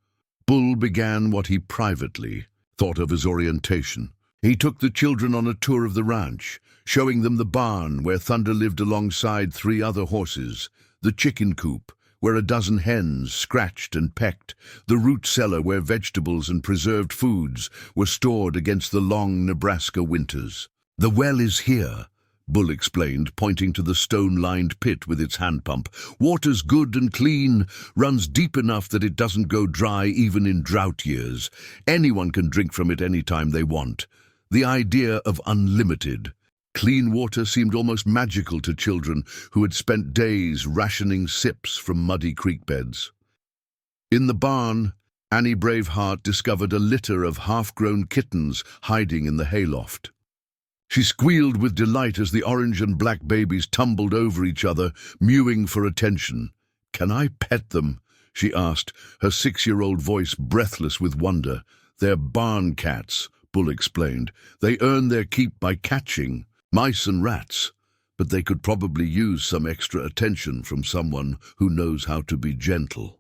Bull began what he privately thought of as orientation. He took the children on a tour of the ranch, showing them the barn where Thunder lived alongside 3 other horses, the chicken coop where a dozen hens scratched and pecked, the root cellar where vegetables and preserved foods were stored against the long Nebraska winters. "The well is here," Bull explained, pointing to the stone-lined pit with its hand pump. "Water's good and clean, runs deep enough that it doesn't go dry even in drought years. Anyone can drink from it any time they want." The idea of unlimited clean water seemed almost magical to children who had spent days rationing sips from muddy creek beds. In the barn, Annie Braveheart discovered a litter of half-grown kittens hiding in the hayloft. She squealed with delight as the orange and black babies tumbled over each other, mewing for attention. "Can I pet them?" she asked, her 6-year-old voice breathless with wonder. "They're barn cats," Bull explained. "They earn their keep by catching mice and rats, but they could probably use some extra attention from someone who knows how to be gentle."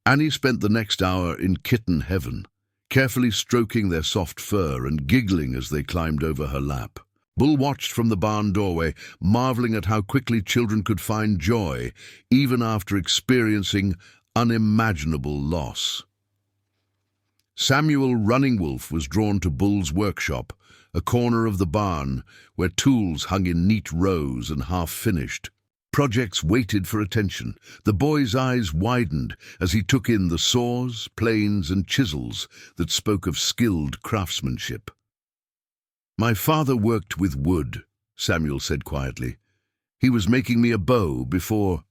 Annie spent the next hour in kitten heaven, carefully stroking their soft fur and giggling as they climbed over her lap. Bull watched from the barn doorway, marveling at how quickly children could find joy, even after experiencing unimaginable loss. Samuel Running Wolf was drawn to Bull's workshop, a corner of the barn where tools hung in neat rows and half-finished. Projects waited for attention. The boy's eyes widened as he took in the saws, planes, and chisels that spoke of skilled craftsmanship. "My father worked with wood," Samuel said quietly. "He was making me a bow before—"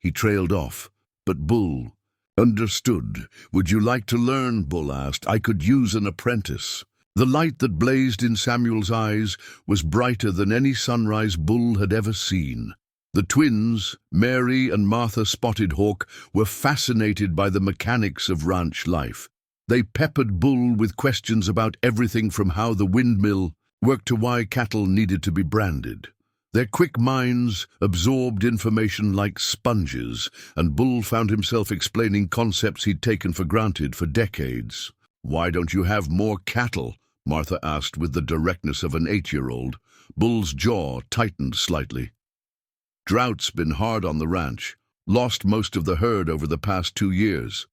He trailed off, but Bull understood. "Would you like to learn?" Bull asked. "I could use an apprentice." The light that blazed in Samuel's eyes was brighter than any sunrise Bull had ever seen. The twins, Mary and Martha Spotted Hawk, were fascinated by the mechanics of ranch life. They peppered Bull with questions about everything from how the windmill worked to why cattle needed to be branded. Their quick minds absorbed information like sponges, and Bull found himself explaining concepts he'd taken for granted for decades. "Why don't you have more cattle?" Martha asked with the directness of an 8-year-old. Bull's jaw tightened slightly. "Drought's been hard on the ranch. Lost most of the herd over the past 2 years."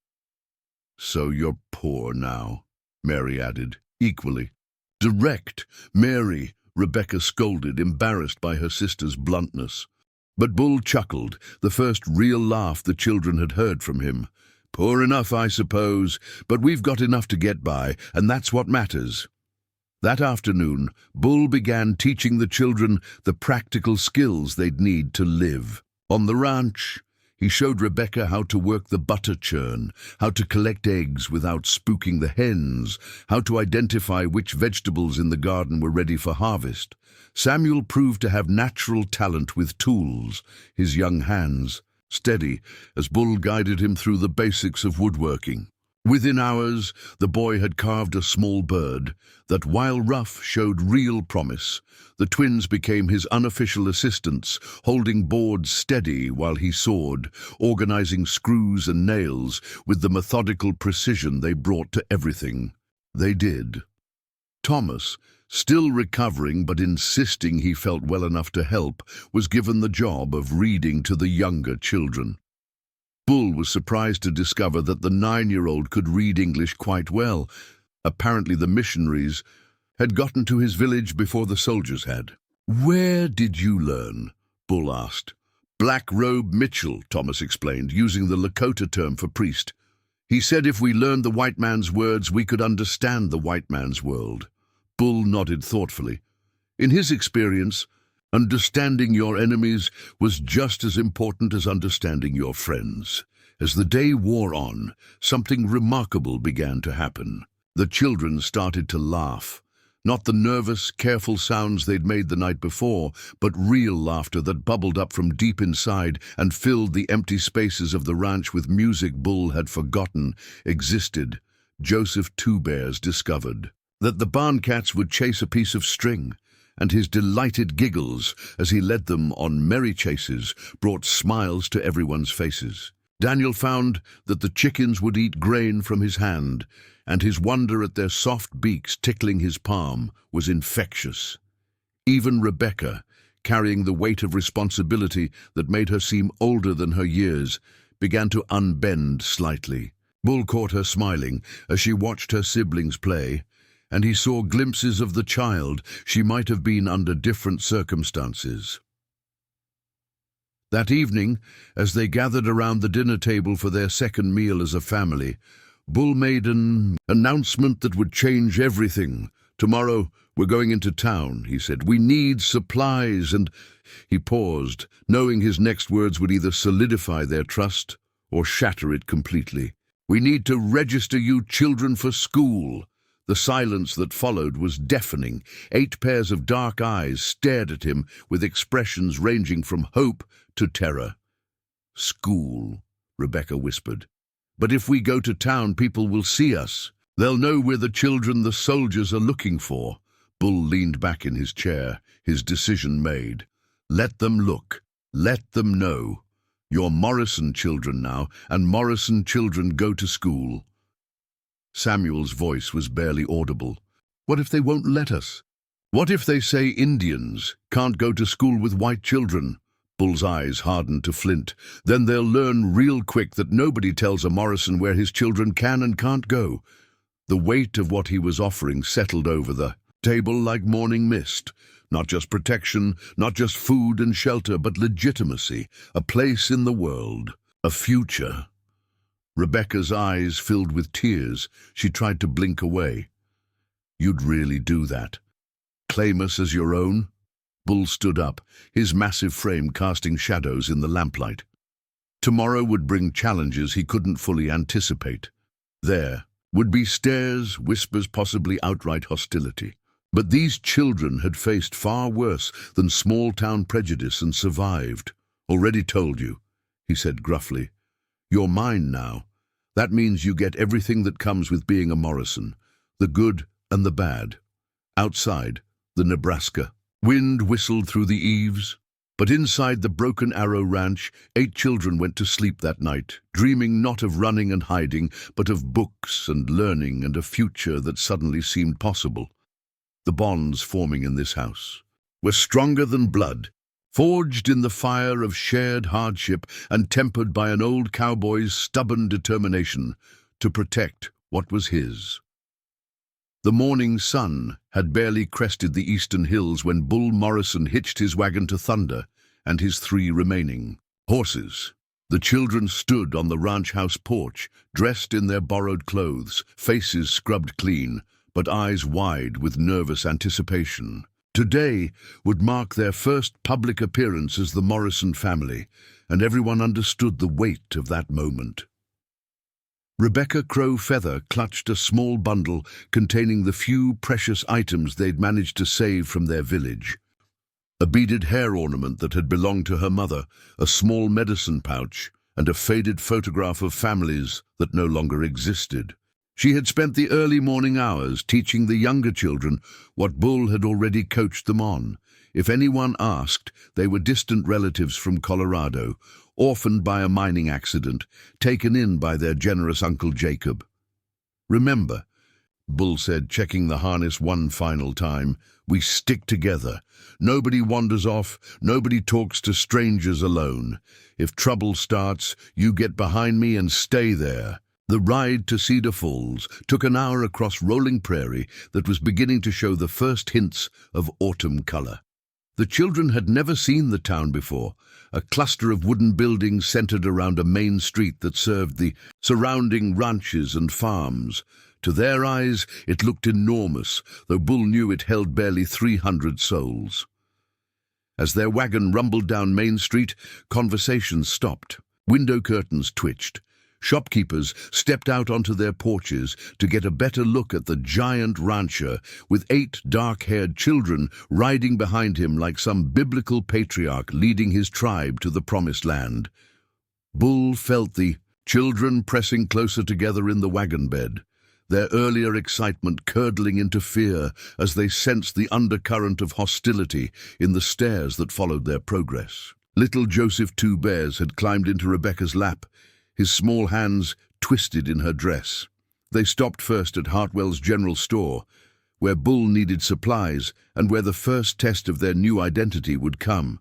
"So you're poor now," Mary added, equally. "Direct, Mary," Rebecca scolded, embarrassed by her sister's bluntness. But Bull chuckled, the first real laugh the children had heard from him. "Poor enough, I suppose, but we've got enough to get by, and that's what matters." That afternoon, Bull began teaching the children the practical skills they'd need to live. On the ranch, he showed Rebecca how to work the butter churn, how to collect eggs without spooking the hens, how to identify which vegetables in the garden were ready for harvest. Samuel proved to have natural talent with tools, his young hands steady as Bull guided him through the basics of woodworking. Within hours, the boy had carved a small bird that, while rough, showed real promise. The twins became his unofficial assistants, holding boards steady while he sawed, organizing screws and nails with the methodical precision they brought to everything they did. Thomas, still recovering but insisting he felt well enough to help, was given the job of reading to the younger children. Bull was surprised to discover that the 9-year-old could read English quite well. Apparently the missionaries had gotten to his village before the soldiers had. "Where did you learn?" Bull asked. "Black Robe Mitchell," Thomas explained, using the Lakota term for priest. "He said if we learned the white man's words, we could understand the white man's world." Bull nodded thoughtfully. In his experience, understanding your enemies was just as important as understanding your friends. As the day wore on, something remarkable began to happen. The children started to laugh. Not the nervous, careful sounds they'd made the night before, but real laughter that bubbled up from deep inside and filled the empty spaces of the ranch with music Bull had forgotten existed. Joseph Two Bears discovered that the barn cats would chase a piece of string, and his delighted giggles as he led them on merry chases brought smiles to everyone's faces. Daniel found that the chickens would eat grain from his hand, and his wonder at their soft beaks tickling his palm was infectious. Even Rebecca, carrying the weight of responsibility that made her seem older than her years, began to unbend slightly. Bull caught her smiling as she watched her siblings play, and he saw glimpses of the child she might have been under different circumstances. That evening, as they gathered around the dinner table for their second meal as a family, Bull made an announcement that would change everything. "Tomorrow, we're going into town," he said. "We need supplies," and he paused, knowing his next words would either solidify their trust or shatter it completely. We need to register you children for school. The silence that followed was deafening. 8 pairs of dark eyes stared at him with expressions ranging from hope to terror. School, Rebecca whispered. But if we go to town, people will see us. They'll know we're the children the soldiers are looking for. Bull leaned back in his chair, his decision made. Let them look. Let them know. You're Morrison children now, and Morrison children go to school. Samuel's voice was barely audible. What if they won't let us? What if they say Indians can't go to school with white children? Bull's eyes hardened to flint. Then they'll learn real quick that nobody tells a Morrison where his children can and can't go. The weight of what he was offering settled over the table like morning mist. Not just protection, not just food and shelter, but legitimacy, a place in the world, a future. Rebecca's eyes filled with tears. She tried to blink away. You'd really do that? Claim us as your own? Bull stood up, his massive frame casting shadows in the lamplight. Tomorrow would bring challenges he couldn't fully anticipate. There would be stares, whispers, possibly outright hostility. But these children had faced far worse than small-town prejudice and survived. Already told you, he said gruffly. You're mine now. That means you get everything that comes with being a Morrison, the good and the bad. Outside, the Nebraska. Wind whistled through the eaves. But inside the Broken Arrow Ranch, 8 children went to sleep that night, dreaming not of running and hiding, but of books and learning and a future that suddenly seemed possible. The bonds forming in this house were stronger than blood, forged in the fire of shared hardship and tempered by an old cowboy's stubborn determination to protect what was his. The morning sun had barely crested the eastern hills when Bull Morrison hitched his wagon to Thunder and his 3 remaining horses. The children stood on the ranch house porch, dressed in their borrowed clothes, faces scrubbed clean, but eyes wide with nervous anticipation. Today would mark their first public appearance as the Morrison family, and everyone understood the weight of that moment. Rebecca Crow Feather clutched a small bundle containing the few precious items they'd managed to save from their village. A beaded hair ornament that had belonged to her mother, a small medicine pouch, and a faded photograph of families that no longer existed. She had spent the early morning hours teaching the younger children what Bull had already coached them on. If anyone asked, they were distant relatives from Colorado, orphaned by a mining accident, taken in by their generous Uncle Jacob. Remember, Bull said, checking the harness one final time, we stick together. Nobody wanders off, nobody talks to strangers alone. If trouble starts, you get behind me and stay there. The ride to Cedar Falls took an hour across rolling prairie that was beginning to show the first hints of autumn color. The children had never seen the town before, a cluster of wooden buildings centered around a main street that served the surrounding ranches and farms. To their eyes, it looked enormous, though Bull knew it held barely 300 souls. As their wagon rumbled down Main Street, conversations stopped. Window curtains twitched. Shopkeepers stepped out onto their porches to get a better look at the giant rancher with 8 dark-haired children riding behind him like some biblical patriarch leading his tribe to the promised land. Bull felt the children pressing closer together in the wagon bed, their earlier excitement curdling into fear as they sensed the undercurrent of hostility in the stares that followed their progress. Little Joseph Two Bears had climbed into Rebecca's lap, his small hands twisted in her dress. They stopped first at Hartwell's general store, where Bull needed supplies and where the first test of their new identity would come.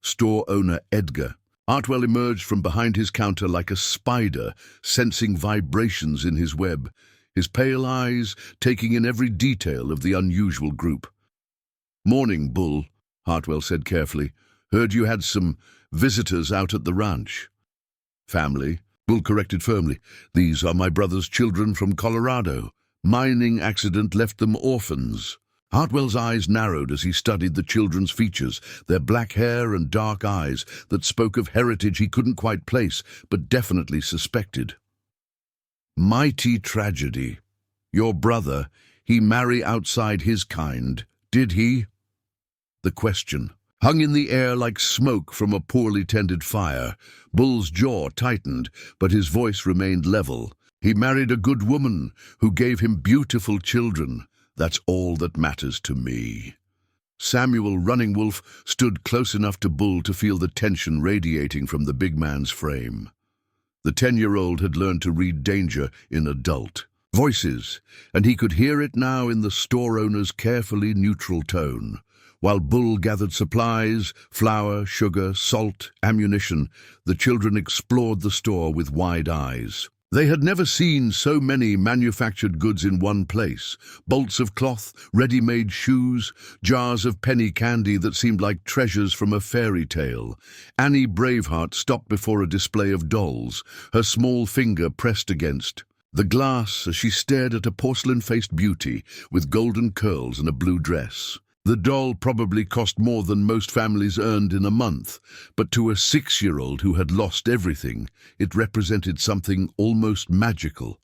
Store owner Edgar. Hartwell emerged from behind his counter like a spider, sensing vibrations in his web, his pale eyes taking in every detail of the unusual group. Morning, Bull, Hartwell said carefully. Heard you had some visitors out at the ranch. Family, Bull corrected firmly. These are my brother's children from Colorado. Mining accident left them orphans. Hartwell's eyes narrowed as he studied the children's features, their black hair and dark eyes that spoke of heritage he couldn't quite place, but definitely suspected. Mighty tragedy. Your brother, he marry outside his kind, did he? The question hung in the air like smoke from a poorly tended fire. Bull's jaw tightened, but his voice remained level. He married a good woman who gave him beautiful children. That's all that matters to me. Samuel Running Wolf stood close enough to Bull to feel the tension radiating from the big man's frame. The 10-year-old had learned to read danger in adult voices, and he could hear it now in the store owner's carefully neutral tone. While Bull gathered supplies, flour, sugar, salt, ammunition, the children explored the store with wide eyes. They had never seen so many manufactured goods in one place. Bolts of cloth, ready-made shoes, jars of penny candy that seemed like treasures from a fairy tale. Annie Braveheart stopped before a display of dolls, her small finger pressed against the glass as she stared at a porcelain-faced beauty with golden curls and a blue dress. The doll probably cost more than most families earned in a month, but to a 6-year-old who had lost everything, it represented something almost magical.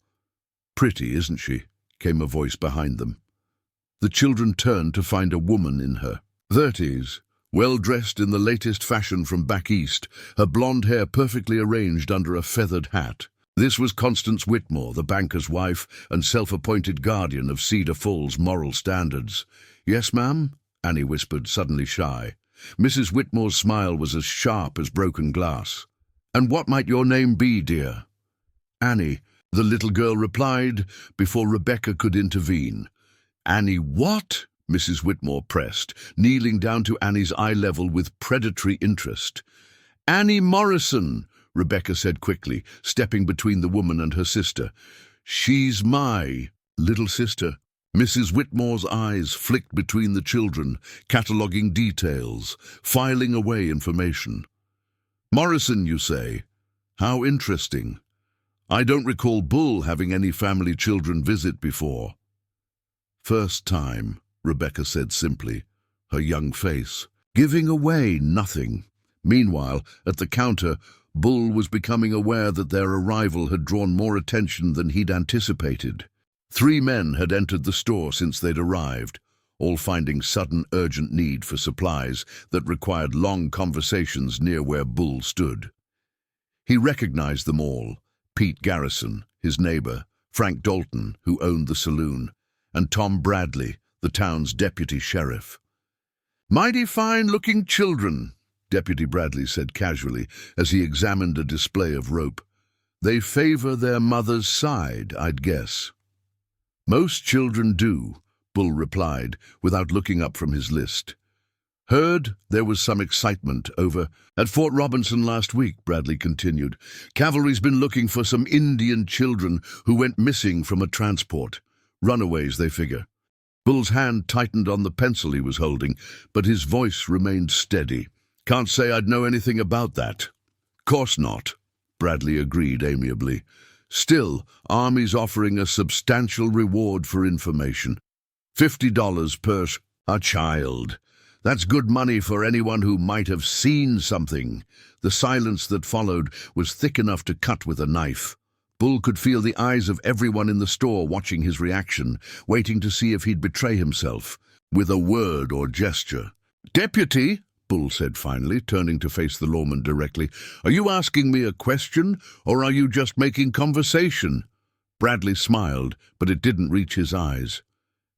"Pretty, isn't she?" came a voice behind them. The children turned to find a woman in her 30s, well-dressed in the latest fashion from back east, her blonde hair perfectly arranged under a feathered hat. This was Constance Whitmore, the banker's wife and self-appointed guardian of Cedar Falls moral standards. "Yes, ma'am?" Annie whispered, suddenly shy. Mrs. Whitmore's smile was as sharp as broken glass. "And what might your name be, dear?" "Annie," the little girl replied, before Rebecca could intervene. "Annie what?" Mrs. Whitmore pressed, kneeling down to Annie's eye level with predatory interest. "Annie Morrison," Rebecca said quickly, stepping between the woman and her sister. "She's my little sister." Mrs. Whitmore's eyes flicked between the children, cataloguing details, filing away information. "Morrison, you say? How interesting. I don't recall Bull having any family children visit before." "First time," Rebecca said simply, her young face giving away nothing. Meanwhile, at the counter, Bull was becoming aware that their arrival had drawn more attention than he'd anticipated. 3 men had entered the store since they'd arrived, all finding sudden urgent need for supplies that required long conversations near where Bull stood. He recognized them all: Pete Garrison, his neighbor, Frank Dalton, who owned the saloon, and Tom Bradley, the town's deputy sheriff. "Mighty fine-looking children," Deputy Bradley said casually as he examined a display of rope. "They favor their mother's side, I'd guess." "Most children do," Bull replied, without looking up from his list. "Heard there was some excitement over at Fort Robinson last week," Bradley continued. "Cavalry's been looking for some Indian children who went missing from a transport. Runaways, they figure." Bull's hand tightened on the pencil he was holding, but his voice remained steady. "Can't say I'd know anything about that." "Course not," Bradley agreed amiably. "Still, Army's offering a substantial reward for information. $50 per a child. That's good money for anyone who might have seen something." The silence that followed was thick enough to cut with a knife. Bull could feel the eyes of everyone in the store watching his reaction, waiting to see if he'd betray himself, with a word or gesture. "Deputy," Bull said finally, turning to face the lawman directly, "are you asking me a question, or are you just making conversation?" Bradley smiled, but it didn't reach his eyes.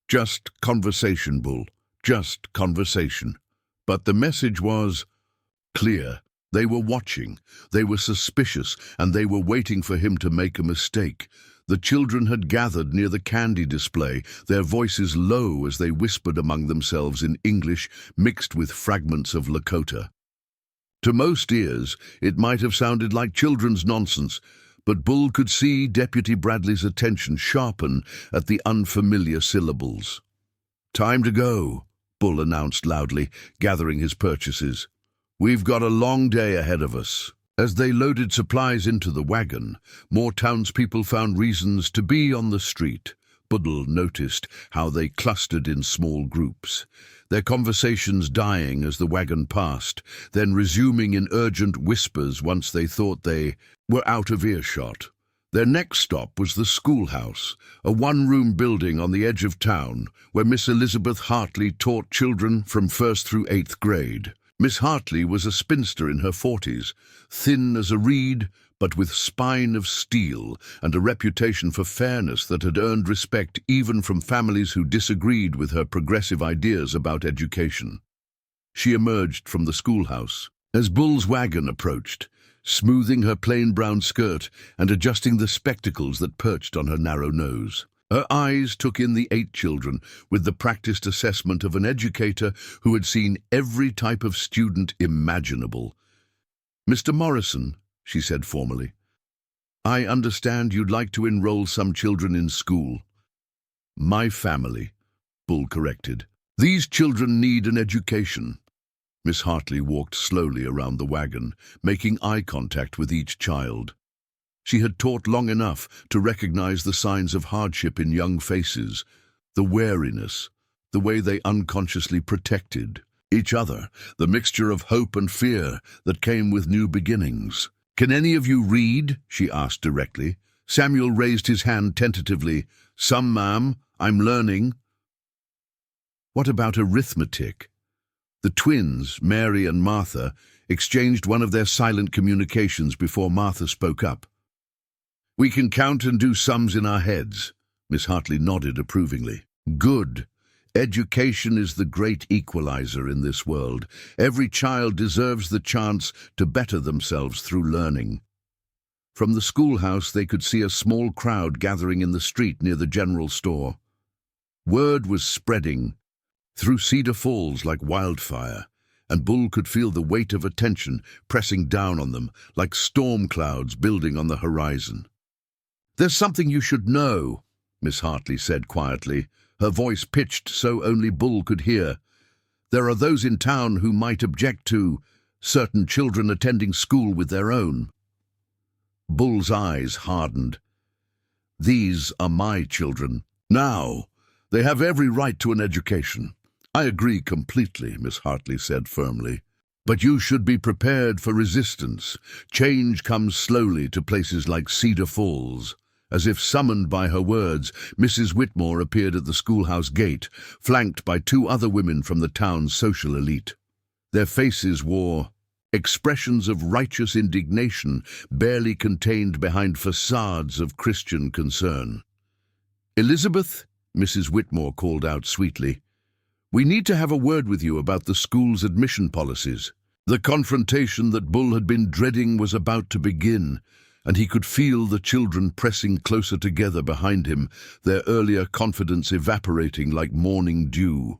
"Just conversation, Bull. Just conversation." But the message was clear. They were watching, they were suspicious, and they were waiting for him to make a mistake. The children had gathered near the candy display, their voices low as they whispered among themselves in English mixed with fragments of Lakota. To most ears, it might have sounded like children's nonsense, but Bull could see Deputy Bradley's attention sharpen at the unfamiliar syllables. "Time to go," Bull announced loudly, gathering his purchases. "We've got a long day ahead of us." As they loaded supplies into the wagon, more townspeople found reasons to be on the street. Bull noticed how they clustered in small groups, their conversations dying as the wagon passed, then resuming in urgent whispers once they thought they were out of earshot. Their next stop was the schoolhouse, a one-room building on the edge of town, where Miss Elizabeth Hartley taught children from 1st through 8th grade. Miss Hartley was a spinster in her 40s, thin as a reed, but with spine of steel and a reputation for fairness that had earned respect even from families who disagreed with her progressive ideas about education. She emerged from the schoolhouse as Bull's wagon approached, smoothing her plain brown skirt and adjusting the spectacles that perched on her narrow nose. Her eyes took in the 8 children with the practiced assessment of an educator who had seen every type of student imaginable. "Mr. Morrison," she said formally, "I understand you'd like to enroll some children in school." "My family," Bull corrected. "These children need an education." Miss Hartley walked slowly around the wagon, making eye contact with each child. She had taught long enough to recognize the signs of hardship in young faces, the wariness, the way they unconsciously protected each other, the mixture of hope and fear that came with new beginnings. "Can any of you read?" she asked directly. Samuel raised his hand tentatively. "Some, ma'am. I'm learning." "What about arithmetic?" The twins, Mary and Martha, exchanged one of their silent communications before Martha spoke up. "We can count and do sums in our heads." Miss Hartley nodded approvingly. "Good. Education is the great equalizer in this world. Every child deserves the chance to better themselves through learning." From the schoolhouse they could see a small crowd gathering in the street near the general store. Word was spreading through Cedar Falls like wildfire, and Bull could feel the weight of attention pressing down on them like storm clouds building on the horizon. "There's something you should know," Miss Hartley said quietly, her voice pitched so only Bull could hear. "There are those in town who might object to certain children attending school with their own." Bull's eyes hardened. "These are my children. Now, they have every right to an education." "I agree completely," Miss Hartley said firmly. "But you should be prepared for resistance. Change comes slowly to places like Cedar Falls." As if summoned by her words, Mrs. Whitmore appeared at the schoolhouse gate, flanked by 2 other women from the town's social elite. Their faces wore expressions of righteous indignation, barely contained behind facades of Christian concern. "Elizabeth," Mrs. Whitmore called out sweetly, "we need to have a word with you about the school's admission policies." The confrontation that Bull had been dreading was about to begin, and he could feel the children pressing closer together behind him, their earlier confidence evaporating like morning dew.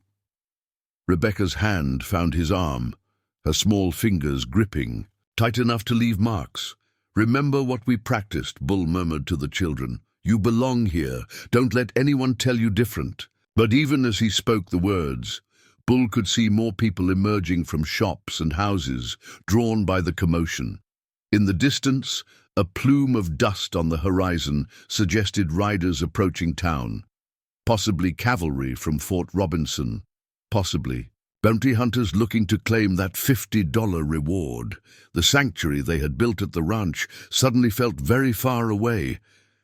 Rebecca's hand found his arm, her small fingers gripping, tight enough to leave marks. "Remember what we practiced," Bull murmured to the children. "You belong here. Don't let anyone tell you different." But even as he spoke the words, Bull could see more people emerging from shops and houses, drawn by the commotion. In the distance, a plume of dust on the horizon suggested riders approaching town. Possibly cavalry from Fort Robinson. Possibly bounty hunters looking to claim that $50 reward. The sanctuary they had built at the ranch suddenly felt very far away,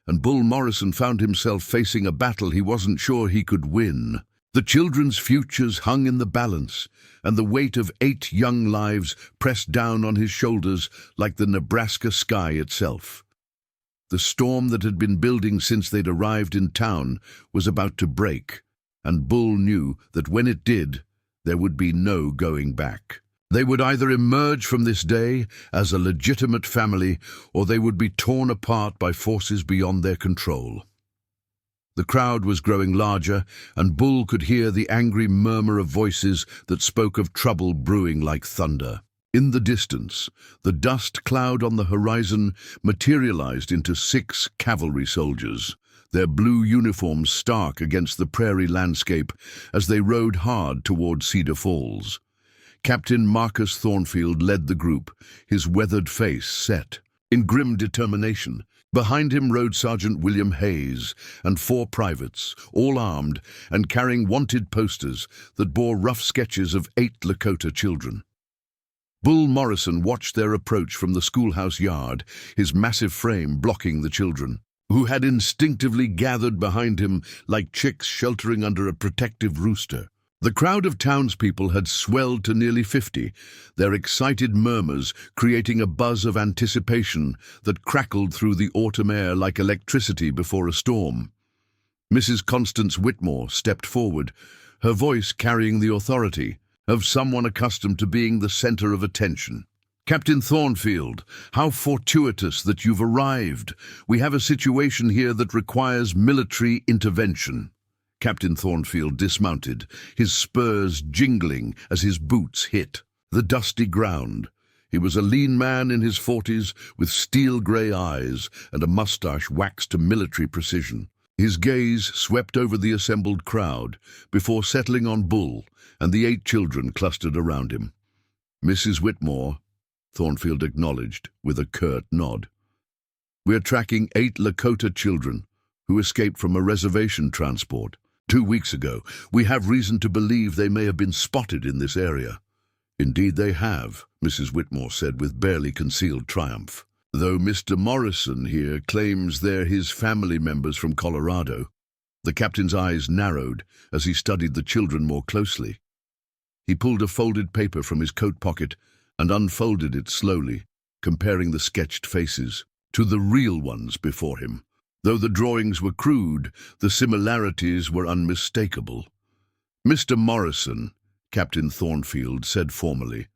and Bull Morrison found himself facing a battle he wasn't sure he could win. The children's futures hung in the balance, and the weight of 8 young lives pressed down on his shoulders like the Nebraska sky itself. The storm that had been building since they'd arrived in town was about to break, and Bull knew that when it did, there would be no going back. They would either emerge from this day as a legitimate family, or they would be torn apart by forces beyond their control. The crowd was growing larger, and Bull could hear the angry murmur of voices that spoke of trouble brewing like thunder. In the distance, the dust cloud on the horizon materialized into 6 cavalry soldiers, their blue uniforms stark against the prairie landscape as they rode hard toward Cedar Falls. Captain Marcus Thornfield led the group, his weathered face set. in grim determination. Behind him rode Sergeant William Hayes and 4 privates, all armed and carrying wanted posters that bore rough sketches of 8 Lakota children. Bull Morrison watched their approach from the schoolhouse yard, his massive frame blocking the children, who had instinctively gathered behind him like chicks sheltering under a protective rooster. The crowd of townspeople had swelled to nearly 50, their excited murmurs creating a buzz of anticipation that crackled through the autumn air like electricity before a storm. Mrs. Constance Whitmore stepped forward, her voice carrying the authority of someone accustomed to being the center of attention. "Captain Thornfield, how fortuitous that you've arrived. We have a situation here that requires military intervention." Captain Thornfield dismounted, his spurs jingling as his boots hit the dusty ground. He was a lean man in his 40s with steel-grey eyes and a mustache waxed to military precision. His gaze swept over the assembled crowd before settling on Bull and the 8 children clustered around him. "Mrs. Whitmore," Thornfield acknowledged with a curt nod. "We're tracking 8 Lakota children who escaped from a reservation transport 2 weeks ago. We have reason to believe they may have been spotted in this area." "Indeed they have," Mrs. Whitmore said with barely concealed triumph. "Though Mr. Morrison here claims they're his family members from Colorado." The captain's eyes narrowed as he studied the children more closely. He pulled a folded paper from his coat pocket and unfolded it slowly, comparing the sketched faces to the real ones before him. Though the drawings were crude, the similarities were unmistakable. "Mr. Morrison," Captain Thornfield said formally,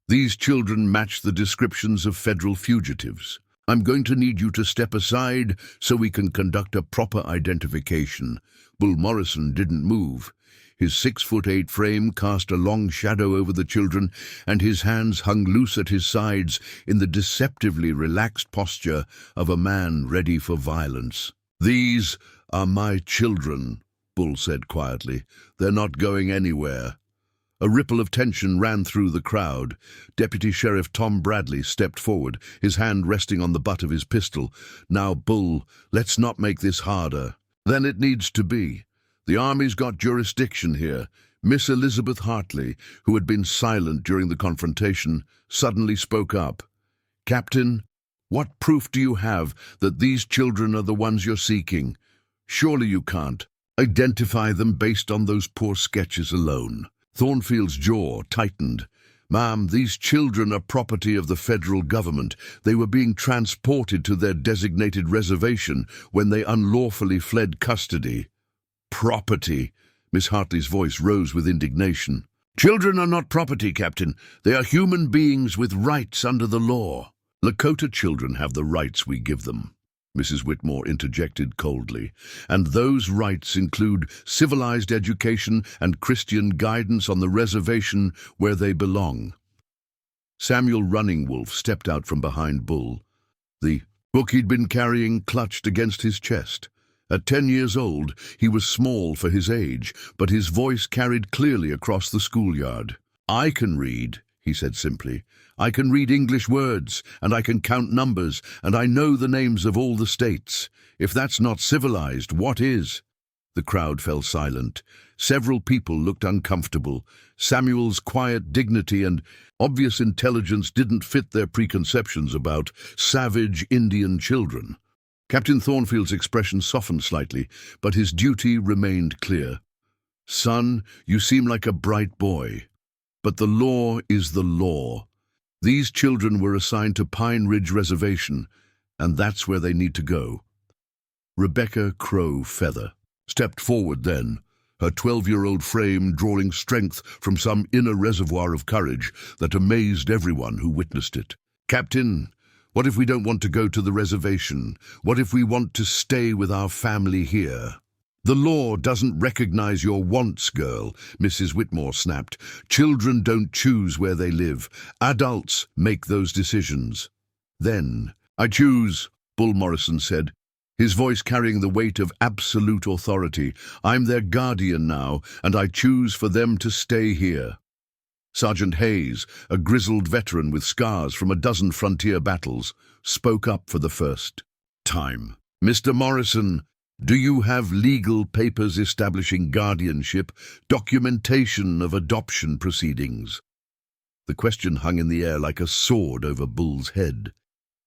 "these children match the descriptions of federal fugitives. I'm going to need you to step aside so we can conduct a proper identification." Bull Morrison didn't move. His 6'8" frame cast a long shadow over the children, and his hands hung loose at his sides in the deceptively relaxed posture of a man ready for violence. "These are my children," Bull said quietly. "They're not going anywhere." A ripple of tension ran through the crowd. Deputy Sheriff Tom Bradley stepped forward, his hand resting on the butt of his pistol. "Now, Bull, let's not make this harder than it needs to be. The Army's got jurisdiction here." Miss Elizabeth Hartley, who had been silent during the confrontation, suddenly spoke up. "Captain, what proof do you have that these children are the ones you're seeking? Surely you can't identify them based on those poor sketches alone." Thornfield's jaw tightened. "Ma'am, these children are property of the federal government. They were being transported to their designated reservation when they unlawfully fled custody." "Property?" Miss Hartley's voice rose with indignation. "Children are not property, Captain. They are human beings with rights under the law." "Lakota children have the rights we give them," Mrs. Whitmore interjected coldly, "and those rights include civilized education and Christian guidance on the reservation where they belong." Samuel Running Wolf stepped out from behind Bull, the book he'd been carrying clutched against his chest. At 10 years old, he was small for his age, but his voice carried clearly across the schoolyard. "I can read," he said simply. "I can read English words, and I can count numbers, and I know the names of all the states. If that's not civilized, what is?" The crowd fell silent. Several people looked uncomfortable. Samuel's quiet dignity and obvious intelligence didn't fit their preconceptions about savage Indian children. Captain Thornfield's expression softened slightly, but his duty remained clear. "Son, you seem like a bright boy, but the law is the law. These children were assigned to Pine Ridge Reservation, and that's where they need to go." Rebecca Crow Feather stepped forward then, her 12-year-old frame drawing strength from some inner reservoir of courage that amazed everyone who witnessed it. "Captain, what if we don't want to go to the reservation? What if we want to stay with our family here?" "The law doesn't recognize your wants, girl," Mrs. Whitmore snapped. "Children don't choose where they live. Adults make those decisions." "Then, I choose," Bull Morrison said, his voice carrying the weight of absolute authority. "I'm their guardian now, and I choose for them to stay here." Sergeant Hayes, a grizzled veteran with scars from a dozen frontier battles, spoke up for the first time. "Mr. Morrison, do you have legal papers establishing guardianship, documentation of adoption proceedings?" The question hung in the air like a sword over Bull's head.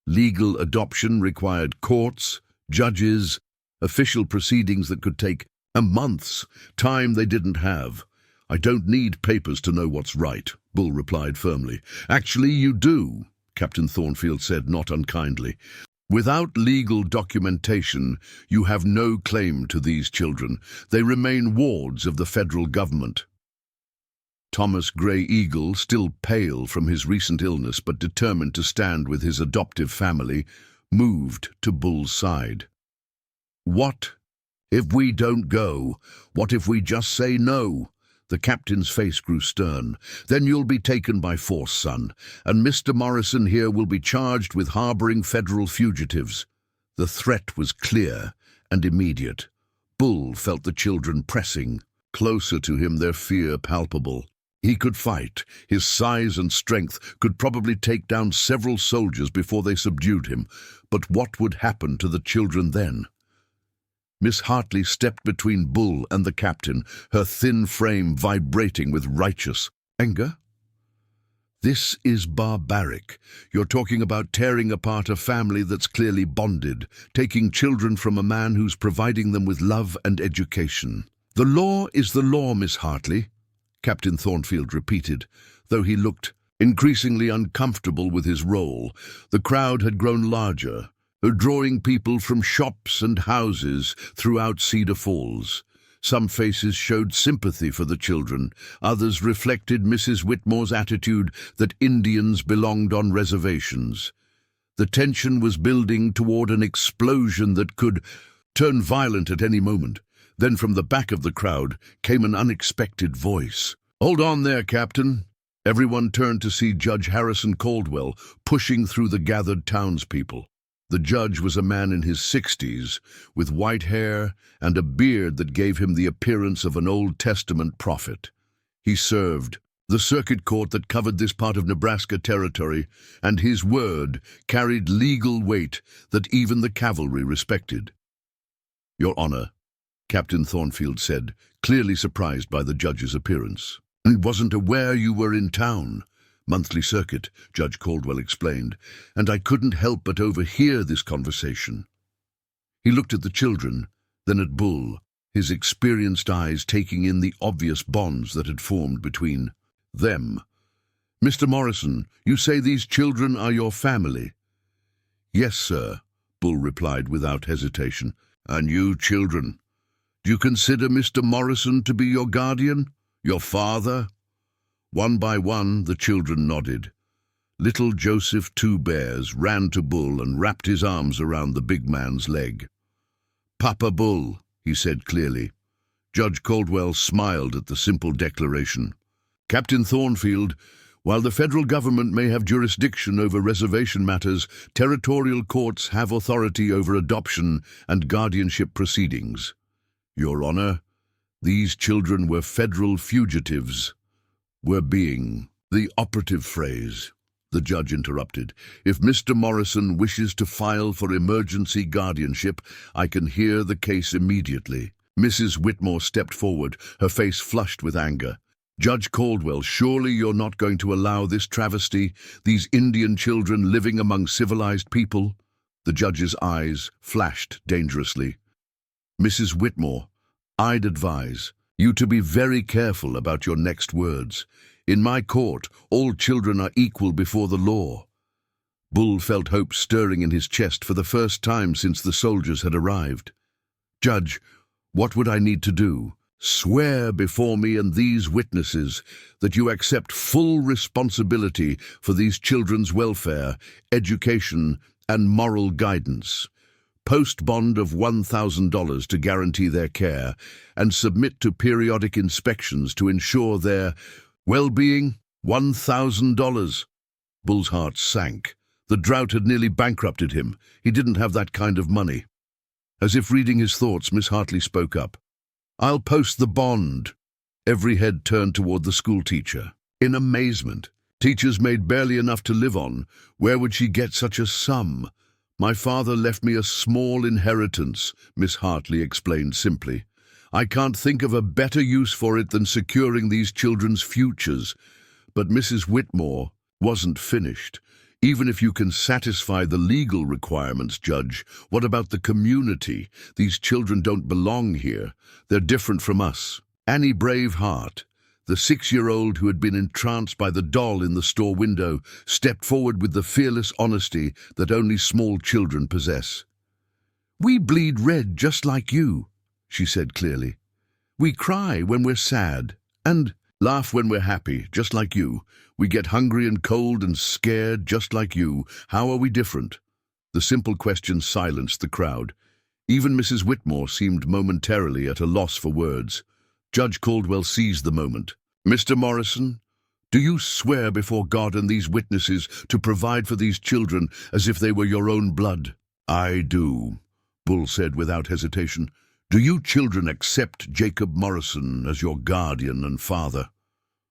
Legal adoption required courts, judges, official proceedings that could take months, time they didn't have. "I don't need papers to know what's right," Bull replied firmly. "Actually, you do," Captain Thornfield said, not unkindly. "Without legal documentation, you have no claim to these children. They remain wards of the federal government." Thomas Grey Eagle, still pale from his recent illness but determined to stand with his adoptive family, moved to Bull's side. "What if we don't go? What if we just say no?" The captain's face grew stern. "Then you'll be taken by force, son, and Mr. Morrison here will be charged with harboring federal fugitives." The threat was clear and immediate. Bull felt the children pressing closer to him, their fear palpable. He could fight. His size and strength could probably take down several soldiers before they subdued him. But what would happen to the children then? Miss Hartley stepped between Bull and the captain, her thin frame vibrating with righteous anger. "This is barbaric. You're talking about tearing apart a family that's clearly bonded, taking children from a man who's providing them with love and education." "The law is the law, Miss Hartley," Captain Thornfield repeated, though he looked increasingly uncomfortable with his role. The crowd had grown larger, drawing people from shops and houses throughout Cedar Falls. Some faces showed sympathy for the children. Others reflected Mrs. Whitmore's attitude that Indians belonged on reservations. The tension was building toward an explosion that could turn violent at any moment. Then from the back of the crowd came an unexpected voice. "Hold on there, Captain." Everyone turned to see Judge Harrison Caldwell pushing through the gathered townspeople. The judge was a man in his 60s, with white hair and a beard that gave him the appearance of an Old Testament prophet. He served the circuit court that covered this part of Nebraska territory, and his word carried legal weight that even the cavalry respected. "Your Honor," Captain Thornfield said, clearly surprised by the judge's appearance. "I wasn't aware you were in town." "Monthly circuit," Judge Caldwell explained, "and I couldn't help but overhear this conversation." He looked at the children, then at Bull, his experienced eyes taking in the obvious bonds that had formed between them. "Mr. Morrison, you say these children are your family?" "Yes, sir," Bull replied without hesitation. "And you children, do you consider Mr. Morrison to be your guardian, your father?" One by one, the children nodded. Little Joseph Two Bears ran to Bull and wrapped his arms around the big man's leg. "Papa Bull," he said clearly. Judge Caldwell smiled at the simple declaration. "Captain Thornfield, while the federal government may have jurisdiction over reservation matters, territorial courts have authority over adoption and guardianship proceedings. Your Honor, these children were federal fugitives." "Were being the operative phrase," the judge interrupted. "If Mr. Morrison wishes to file for emergency guardianship, I can hear the case immediately." Mrs. Whitmore stepped forward, her face flushed with anger. "Judge Caldwell, surely you're not going to allow this travesty, these Indian children living among civilized people?" The judge's eyes flashed dangerously. "Mrs. Whitmore, I'd advise you to be very careful about your next words. In my court, all children are equal before the law." Bull felt hope stirring in his chest for the first time since the soldiers had arrived. "Judge, what would I need to do?" "Swear before me and these witnesses that you accept full responsibility for these children's welfare, education, and moral guidance. Post bond of $1,000 to guarantee their care, and submit to periodic inspections to ensure their well-being. $1,000. Bull's heart sank. The drought had nearly bankrupted him. He didn't have that kind of money. As if reading his thoughts, Miss Hartley spoke up. "I'll post the bond." Every head turned toward the schoolteacher. In amazement. Teachers made barely enough to live on. Where would she get such a sum? My father left me a small inheritance, Miss Hartley explained simply. I can't think of a better use for it than securing these children's futures. But Mrs. Whitmore wasn't finished. Even if you can satisfy the legal requirements, Judge, what about the community? These children don't belong here. They're different from us. Annie Braveheart, the 6-year-old who had been entranced by the doll in the store window, stepped forward with the fearless honesty that only small children possess. "We bleed red just like you," she said clearly. "We cry when we're sad and laugh when we're happy, just like you. We get hungry and cold and scared, just like you. How are we different?" The simple question silenced the crowd. Even Mrs. Whitmore seemed momentarily at a loss for words. Judge Caldwell seized the moment. "Mr. Morrison, do you swear before God and these witnesses to provide for these children as if they were your own blood?" "I do," Bull said without hesitation. "Do you children accept Jacob Morrison as your guardian and father?"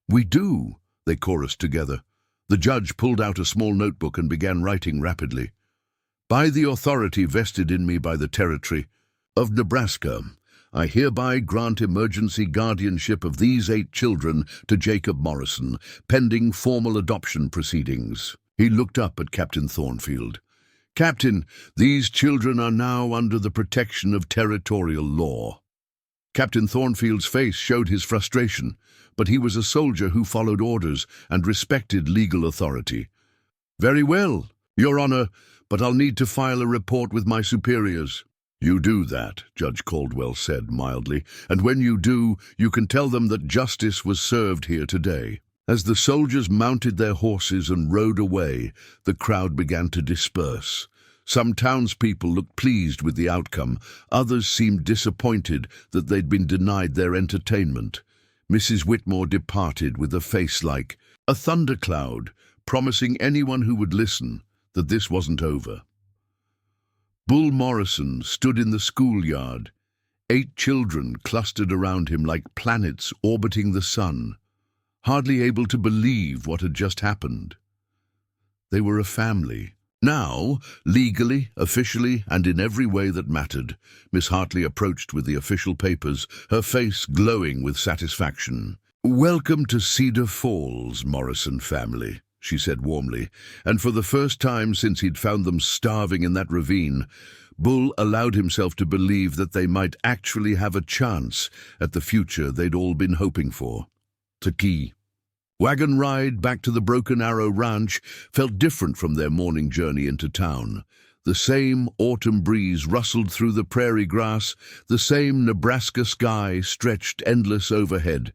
"We do," they chorused together. The judge pulled out a small notebook and began writing rapidly. "By the authority vested in me by the Territory of Nebraska, I hereby grant emergency guardianship of these 8 children to Jacob Morrison, pending formal adoption proceedings." He looked up at Captain Thornfield. "Captain, these children are now under the protection of territorial law." Captain Thornfield's face showed his frustration, but he was a soldier who followed orders and respected legal authority. "Very well, Your Honor, but I'll need to file a report with my superiors." "You do that," Judge Caldwell said mildly, "and when you do, you can tell them that justice was served here today." As the soldiers mounted their horses and rode away, the crowd began to disperse. Some townspeople looked pleased with the outcome. Others seemed disappointed that they'd been denied their entertainment. Mrs. Whitmore departed with a face like a thundercloud, promising anyone who would listen that this wasn't over. Bull Morrison stood in the schoolyard. 8 children clustered around him like planets orbiting the sun, hardly able to believe what had just happened. They were a family. Now, legally, officially, and in every way that mattered, Miss Hartley approached with the official papers, her face glowing with satisfaction. "Welcome to Cedar Falls, Morrison family," she said warmly, and for the first time since he'd found them starving in that ravine, Bull allowed himself to believe that they might actually have a chance at the future they'd all been hoping for. Taki. Wagon ride back to the Broken Arrow Ranch felt different from their morning journey into town. The same autumn breeze rustled through the prairie grass, the same Nebraska sky stretched endless overhead.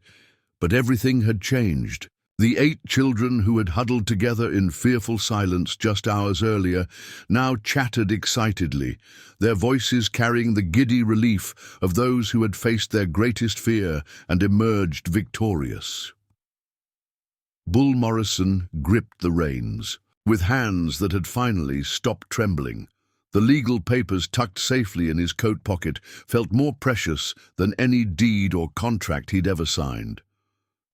But everything had changed. The 8 children who had huddled together in fearful silence just hours earlier now chattered excitedly, their voices carrying the giddy relief of those who had faced their greatest fear and emerged victorious. Bull Morrison gripped the reins, with hands that had finally stopped trembling. The legal papers tucked safely in his coat pocket felt more precious than any deed or contract he'd ever signed.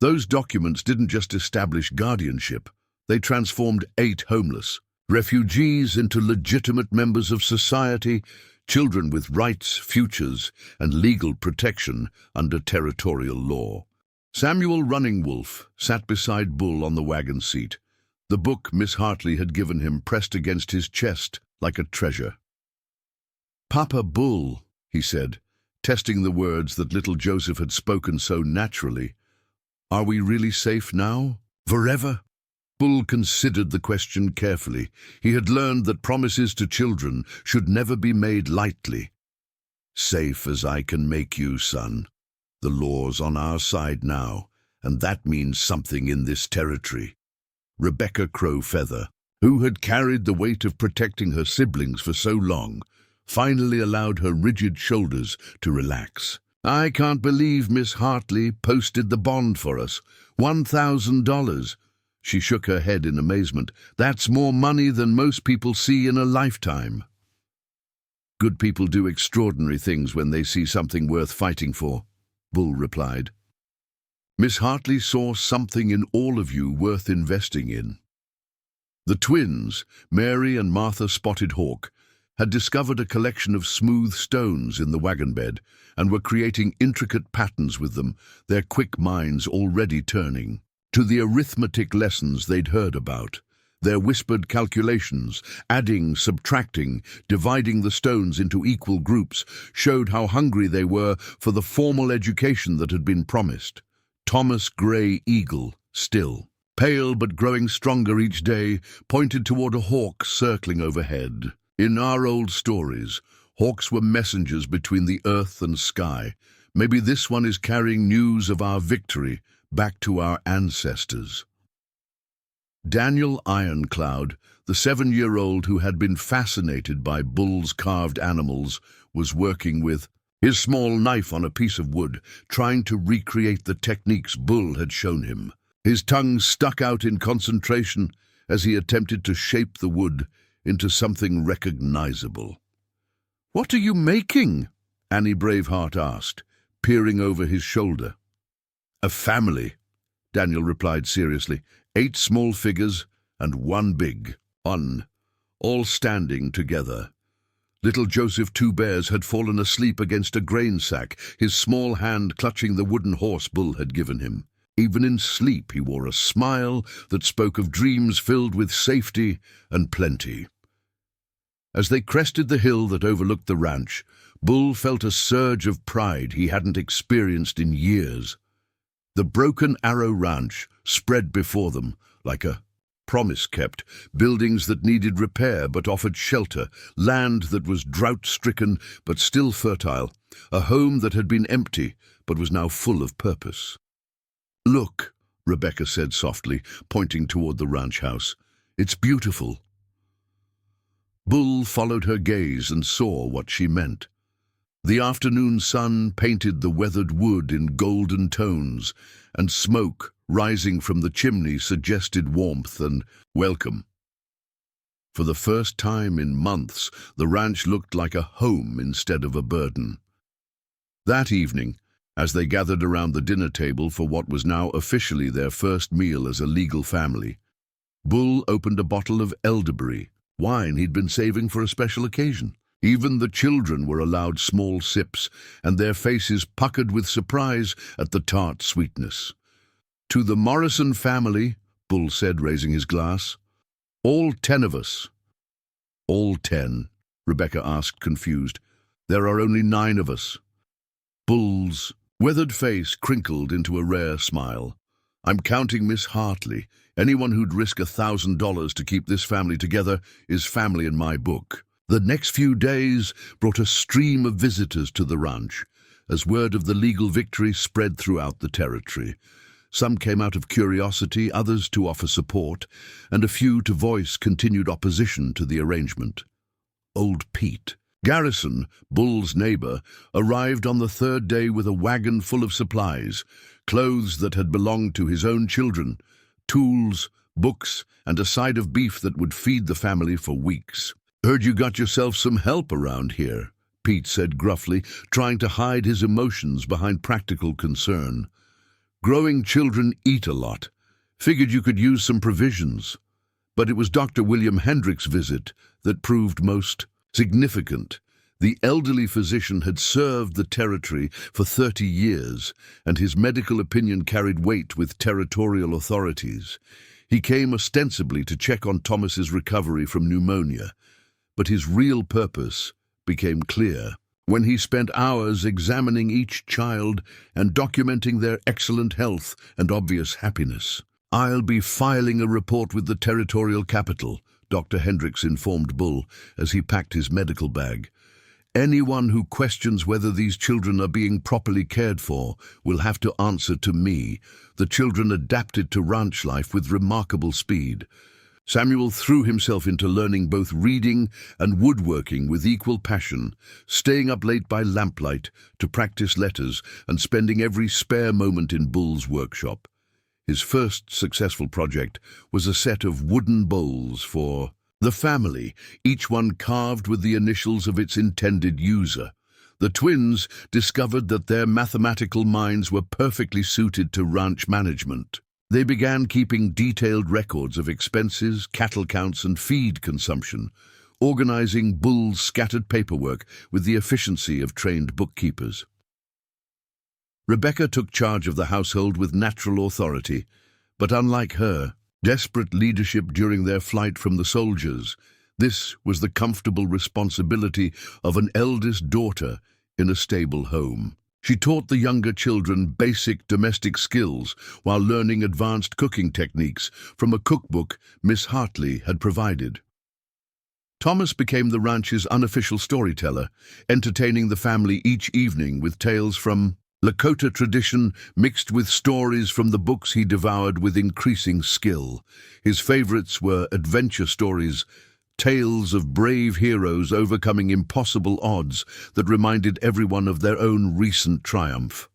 Those documents didn't just establish guardianship, they transformed 8 homeless refugees into legitimate members of society, children with rights, futures, and legal protection under territorial law. Samuel Running Wolf sat beside Bull on the wagon seat, the book Miss Hartley had given him pressed against his chest like a treasure. "Papa Bull," he said, testing the words that little Joseph had spoken so naturally, "are we really safe now? Forever?" Bull considered the question carefully. He had learned that promises to children should never be made lightly. "Safe as I can make you, son. The law's on our side now, and that means something in this territory." Rebecca Crowfeather, who had carried the weight of protecting her siblings for so long, finally allowed her rigid shoulders to relax. "I can't believe Miss Hartley posted the bond for us. $1,000. She shook her head in amazement. "That's more money than most people see in a lifetime." "Good people do extraordinary things when they see something worth fighting for," Bull replied. Miss Hartley saw something in all of you worth investing in. The twins, Mary and Martha Spotted Hawk, had discovered a collection of smooth stones in the wagon bed and were creating intricate patterns with them, their quick minds already turning to the arithmetic lessons they'd heard about. Their whispered calculations, adding, subtracting, dividing the stones into equal groups, showed how hungry they were for the formal education that had been promised. Thomas Gray Eagle, still, pale but growing stronger each day, pointed toward a hawk circling overhead. In our old stories, hawks were messengers between the earth and sky. Maybe this one is carrying news of our victory back to our ancestors. Daniel Ironcloud, the 7-year-old who had been fascinated by Bull's carved animals, was working with his small knife on a piece of wood, trying to recreate the techniques Bull had shown him. His tongue stuck out in concentration as he attempted to shape the wood into something recognizable. "What are you making?" Annie Braveheart asked, peering over his shoulder. "A family," Daniel replied seriously. 8 small figures and 1 big one, all standing together. Little Joseph Two Bears had fallen asleep against a grain sack, his small hand clutching the wooden horse Bull had given him. Even in sleep he wore a smile that spoke of dreams filled with safety and plenty. As they crested the hill that overlooked the ranch, Bull felt a surge of pride he hadn't experienced in years. The Broken Arrow Ranch spread before them like a promise kept, buildings that needed repair but offered shelter, land that was drought-stricken but still fertile, a home that had been empty but was now full of purpose. "Look," Rebecca said softly, pointing toward the ranch house. "It's beautiful." Bull followed her gaze and saw what she meant. The afternoon sun painted the weathered wood in golden tones, and smoke rising from the chimney suggested warmth and welcome. For the first time in months, the ranch looked like a home instead of a burden. That evening, as they gathered around the dinner table for what was now officially their first meal as a legal family, Bull opened a bottle of elderberry, wine he'd been saving for a special occasion. Even the children were allowed small sips, and their faces puckered with surprise at the tart sweetness. "To the Morrison family," Bull said, raising his glass. "All 10 of us." "All 10?" Rebecca asked, confused. "There are only 9 of us." Bull's weathered face crinkled into a rare smile. "I'm counting Miss Hartley. Anyone who'd risk $1,000 to keep this family together is family in my book." The next few days brought a stream of visitors to the ranch, as word of the legal victory spread throughout the territory. Some came out of curiosity, others to offer support, and a few to voice continued opposition to the arrangement. Old Pete Garrison, Bull's neighbor, arrived on the 3rd day with a wagon full of supplies, clothes that had belonged to his own children, tools, books, and a side of beef that would feed the family for weeks. "Heard you got yourself some help around here," Pete said gruffly, trying to hide his emotions behind practical concern. "Growing children eat a lot. Figured you could use some provisions." But it was Dr. William Hendrick's visit that proved most significant. The elderly physician had served the territory for 30 years, and his medical opinion carried weight with territorial authorities. He came ostensibly to check on Thomas's recovery from pneumonia, but his real purpose became clear when he spent hours examining each child and documenting their excellent health and obvious happiness. "I'll be filing a report with the territorial capital," Dr. Hendricks informed Bull as he packed his medical bag. "Anyone who questions whether these children are being properly cared for will have to answer to me." The children adapted to ranch life with remarkable speed. Samuel threw himself into learning both reading and woodworking with equal passion, staying up late by lamplight to practice letters and spending every spare moment in Bull's workshop. His first successful project was a set of wooden bowls for the family, each one carved with the initials of its intended user. The twins discovered that their mathematical minds were perfectly suited to ranch management. They began keeping detailed records of expenses, cattle counts, and feed consumption, organizing Bull's scattered paperwork with the efficiency of trained bookkeepers. Rebecca took charge of the household with natural authority, but unlike her, desperate leadership during their flight from the soldiers, this was the comfortable responsibility of an eldest daughter in a stable home. She taught the younger children basic domestic skills while learning advanced cooking techniques from a cookbook Miss Hartley had provided. Thomas became the ranch's unofficial storyteller, entertaining the family each evening with tales from Lakota tradition mixed with stories from the books he devoured with increasing skill. His favorites were adventure stories, tales of brave heroes overcoming impossible odds that reminded everyone of their own recent triumph.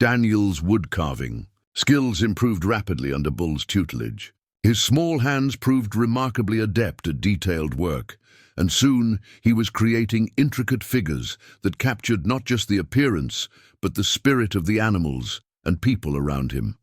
Daniel's wood carving skills improved rapidly under Bull's tutelage. His small hands proved remarkably adept at detailed work, and soon he was creating intricate figures that captured not just the appearance, but the spirit of the animals and people around him.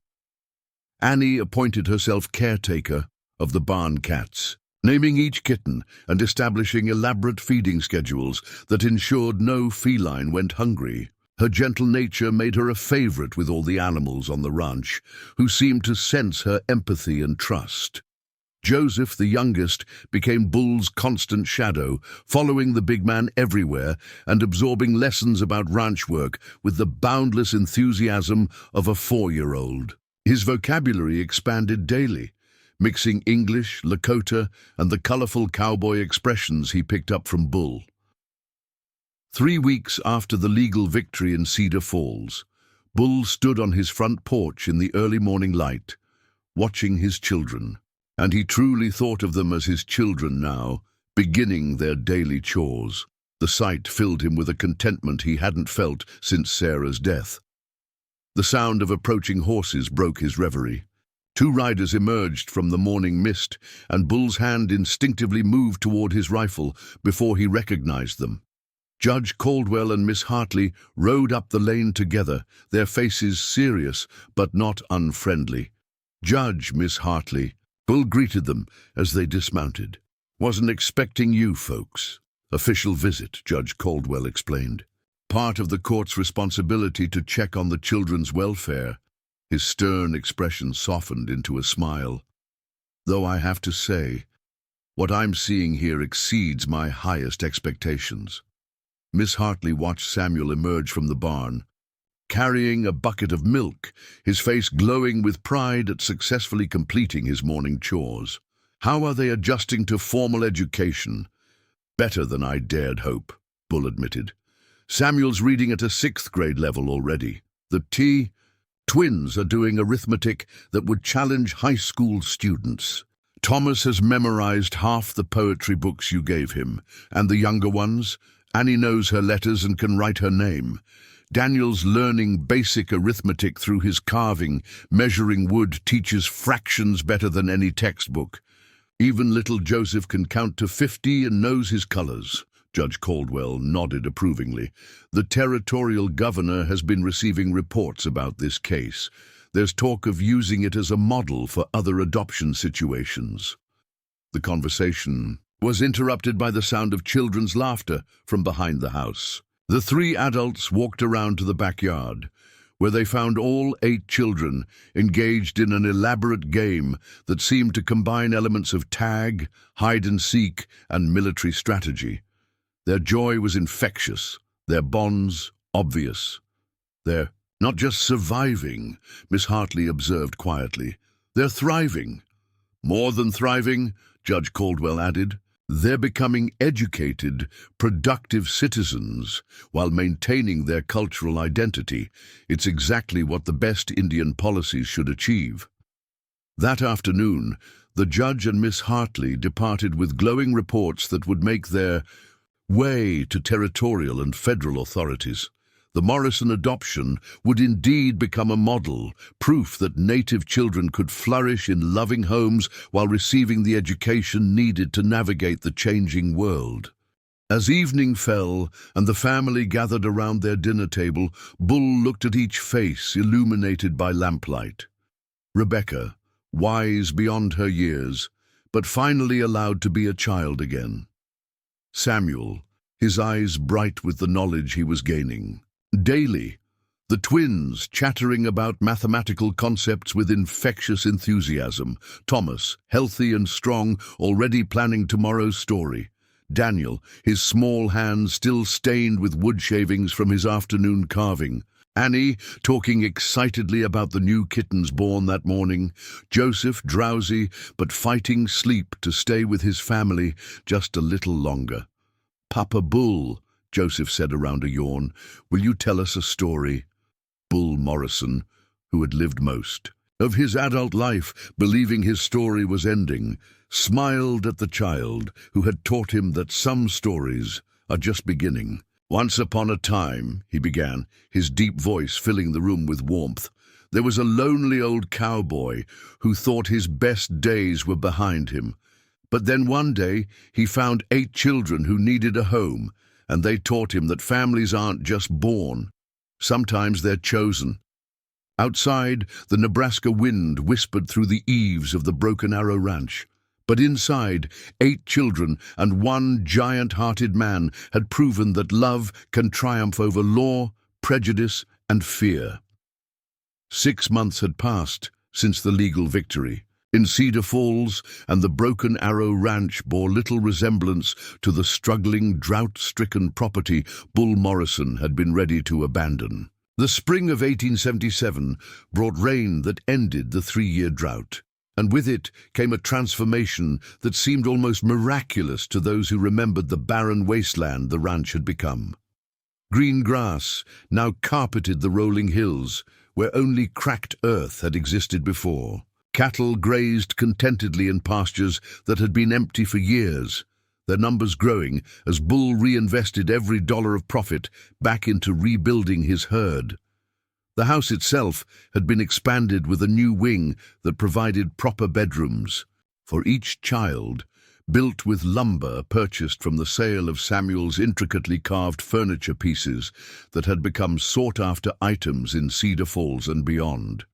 Annie appointed herself caretaker of the barn cats, naming each kitten and establishing elaborate feeding schedules that ensured no feline went hungry. Her gentle nature made her a favorite with all the animals on the ranch, who seemed to sense her empathy and trust. Joseph, the youngest, became Bull's constant shadow, following the big man everywhere and absorbing lessons about ranch work with the boundless enthusiasm of a 4-year-old. His vocabulary expanded daily, mixing English, Lakota, and the colorful cowboy expressions he picked up from Bull. 3 weeks after the legal victory in Cedar Falls, Bull stood on his front porch in the early morning light, watching his children, and he truly thought of them as his children now, beginning their daily chores. The sight filled him with a contentment he hadn't felt since Sarah's death. The sound of approaching horses broke his reverie. 2 riders emerged from the morning mist, and Bull's hand instinctively moved toward his rifle before he recognized them. Judge Caldwell and Miss Hartley rode up the lane together, their faces serious but not unfriendly. "Judge, Miss Hartley," Bull greeted them as they dismounted. "Wasn't expecting you folks." "Official visit," Judge Caldwell explained. "Part of the court's responsibility to check on the children's welfare." His stern expression softened into a smile. "Though I have to say, what I'm seeing here exceeds my highest expectations." Miss Hartley watched Samuel emerge from the barn, carrying a bucket of milk, his face glowing with pride at successfully completing his morning chores. "How are they adjusting to formal education?" "Better than I dared hope," Bull admitted. "Samuel's reading at a 6th grade level already. The twins are doing arithmetic that would challenge high school students. Thomas has memorized half the poetry books you gave him, and the younger ones, Annie knows her letters and can write her name. Daniel's learning basic arithmetic through his carving. Measuring wood teaches fractions better than any textbook. Even little Joseph can count to 50 and knows his colors." Judge Caldwell nodded approvingly. "The territorial governor has been receiving reports about this case. There's talk of using it as a model for other adoption situations." The conversation was interrupted by the sound of children's laughter from behind the house. The 3 adults walked around to the backyard, where they found all 8 children engaged in an elaborate game that seemed to combine elements of tag, hide-and-seek, and military strategy. Their joy was infectious, their bonds obvious. "They're not just surviving," Miss Hartley observed quietly. "They're thriving." "More than thriving," Judge Caldwell added. "They're becoming educated, productive citizens while maintaining their cultural identity. It's exactly what the best Indian policies should achieve." That afternoon, the judge and Miss Hartley departed with glowing reports that would make their way to territorial and federal authorities. The Morrison adoption would indeed become a model, proof that native children could flourish in loving homes while receiving the education needed to navigate the changing world. As evening fell and the family gathered around their dinner table, Bull looked at each face illuminated by lamplight. Rebecca, wise beyond her years, but finally allowed to be a child again. Samuel, his eyes bright with the knowledge he was gaining. Daily, the twins chattering about mathematical concepts with infectious enthusiasm. Thomas, healthy and strong, already planning tomorrow's story. Daniel, his small hands still stained with wood shavings from his afternoon carving. Annie, talking excitedly about the new kittens born that morning. Joseph, drowsy, but fighting sleep to stay with his family just a little longer. "Papa Bull," Joseph said around a yawn, "will you tell us a story?" Bull Morrison, who had lived most of his adult life believing his story was ending, smiled at the child who had taught him that some stories are just beginning. "Once upon a time," he began, his deep voice filling the room with warmth, "there was a lonely old cowboy who thought his best days were behind him. But then one day he found 8 children who needed a home, and they taught him that families aren't just born. Sometimes they're chosen." Outside, the Nebraska wind whispered through the eaves of the Broken Arrow Ranch. But inside, 8 children and one giant-hearted man had proven that love can triumph over law, prejudice, and fear. 6 months had passed since the legal victory. In Cedar Falls and the Broken Arrow Ranch bore little resemblance to the struggling, drought-stricken property Bull Morrison had been ready to abandon. The spring of 1877 brought rain that ended the 3-year drought, and with it came a transformation that seemed almost miraculous to those who remembered the barren wasteland the ranch had become. Green grass now carpeted the rolling hills, where only cracked earth had existed before. Cattle grazed contentedly in pastures that had been empty for years, their numbers growing as Bull reinvested every dollar of profit back into rebuilding his herd. The house itself had been expanded with a new wing that provided proper bedrooms for each child, built with lumber purchased from the sale of Samuel's intricately carved furniture pieces that had become sought-after items in Cedar Falls and beyond.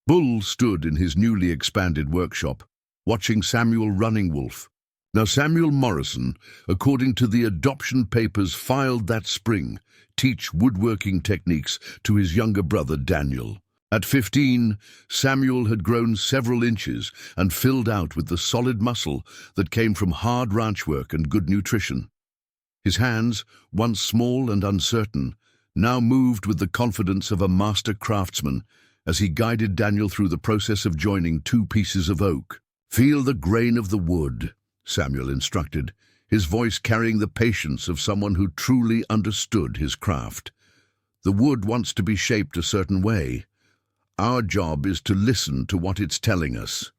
Bull stood in his newly expanded workshop, watching Samuel running wolf. Now Samuel Morrison, according to the adoption papers filed that spring, teach woodworking techniques to his younger brother Daniel. At 15, Samuel had grown several inches and filled out with the solid muscle that came from hard ranch work and good nutrition. His hands, once small and uncertain, now moved with the confidence of a master craftsman as he guided Daniel through the process of joining 2 pieces of oak. "Feel the grain of the wood," Samuel instructed, his voice carrying the patience of someone who truly understood his craft. "The wood wants to be shaped a certain way. Our job is to listen to what it's telling us."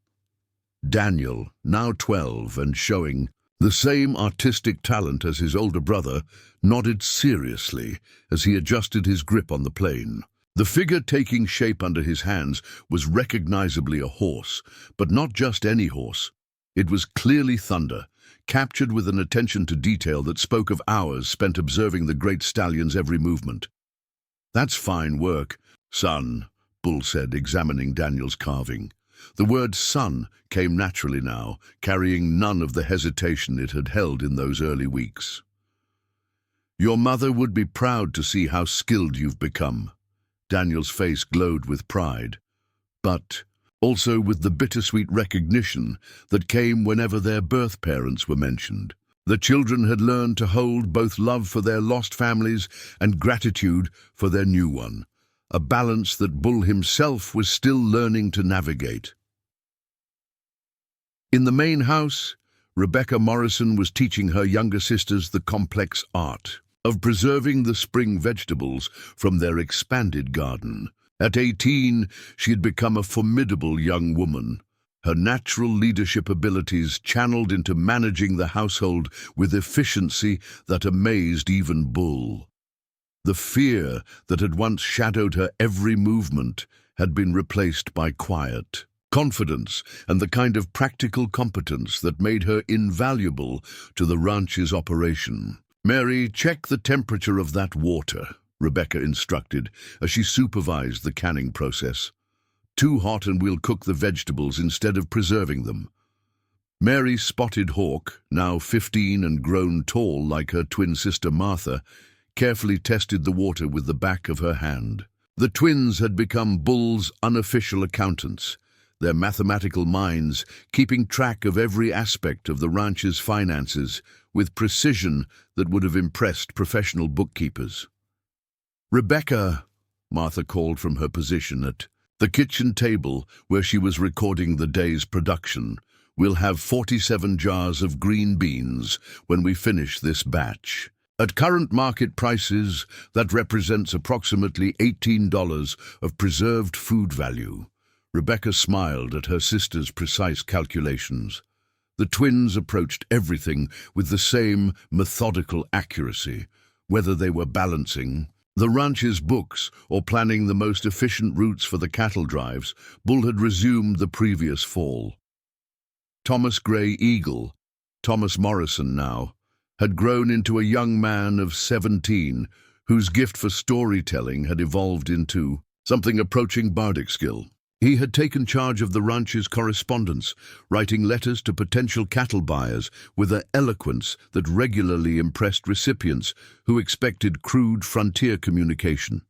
Daniel, now 12 and showing the same artistic talent as his older brother, nodded seriously as he adjusted his grip on the plane. The figure taking shape under his hands was recognizably a horse, but not just any horse. It was clearly Thunder, captured with an attention to detail that spoke of hours spent observing the great stallion's every movement. "That's fine work, son," Bull said, examining Daniel's carving. The word son came naturally now, carrying none of the hesitation it had held in those early weeks. "Your mother would be proud to see how skilled you've become." Daniel's face glowed with pride, but also with the bittersweet recognition that came whenever their birth parents were mentioned. The children had learned to hold both love for their lost families and gratitude for their new one, a balance that Bull himself was still learning to navigate. In the main house, Rebecca Morrison was teaching her younger sisters the complex art of preserving the spring vegetables from their expanded garden. At 18, she had become a formidable young woman, her natural leadership abilities channeled into managing the household with efficiency that amazed even Bull. The fear that had once shadowed her every movement had been replaced by quiet. confidence, and the kind of practical competence that made her invaluable to the ranch's operation. "Mary, check the temperature of that water," Rebecca instructed as she supervised the canning process. "Too hot and we'll cook the vegetables instead of preserving them." Mary Spotted Hawk, now 15 and grown tall like her twin sister Martha, carefully tested the water with the back of her hand. The twins had become Bull's unofficial accountants, their mathematical minds keeping track of every aspect of the ranch's finances with precision that would have impressed professional bookkeepers. "Rebecca," Martha called from her position at the kitchen table where she was recording the day's production, "we'll have 47 jars of green beans when we finish this batch. At current market prices, that represents approximately $18 of preserved food value." Rebecca smiled at her sister's precise calculations. The twins approached everything with the same methodical accuracy, whether they were balancing the ranch's books or planning the most efficient routes for the cattle drives. Bull had resumed the previous fall. Thomas Gray Eagle, Thomas Morrison now, had grown into a young man of 17 whose gift for storytelling had evolved into something approaching bardic skill. He had taken charge of the ranch's correspondence, writing letters to potential cattle buyers with an eloquence that regularly impressed recipients who expected crude frontier communication.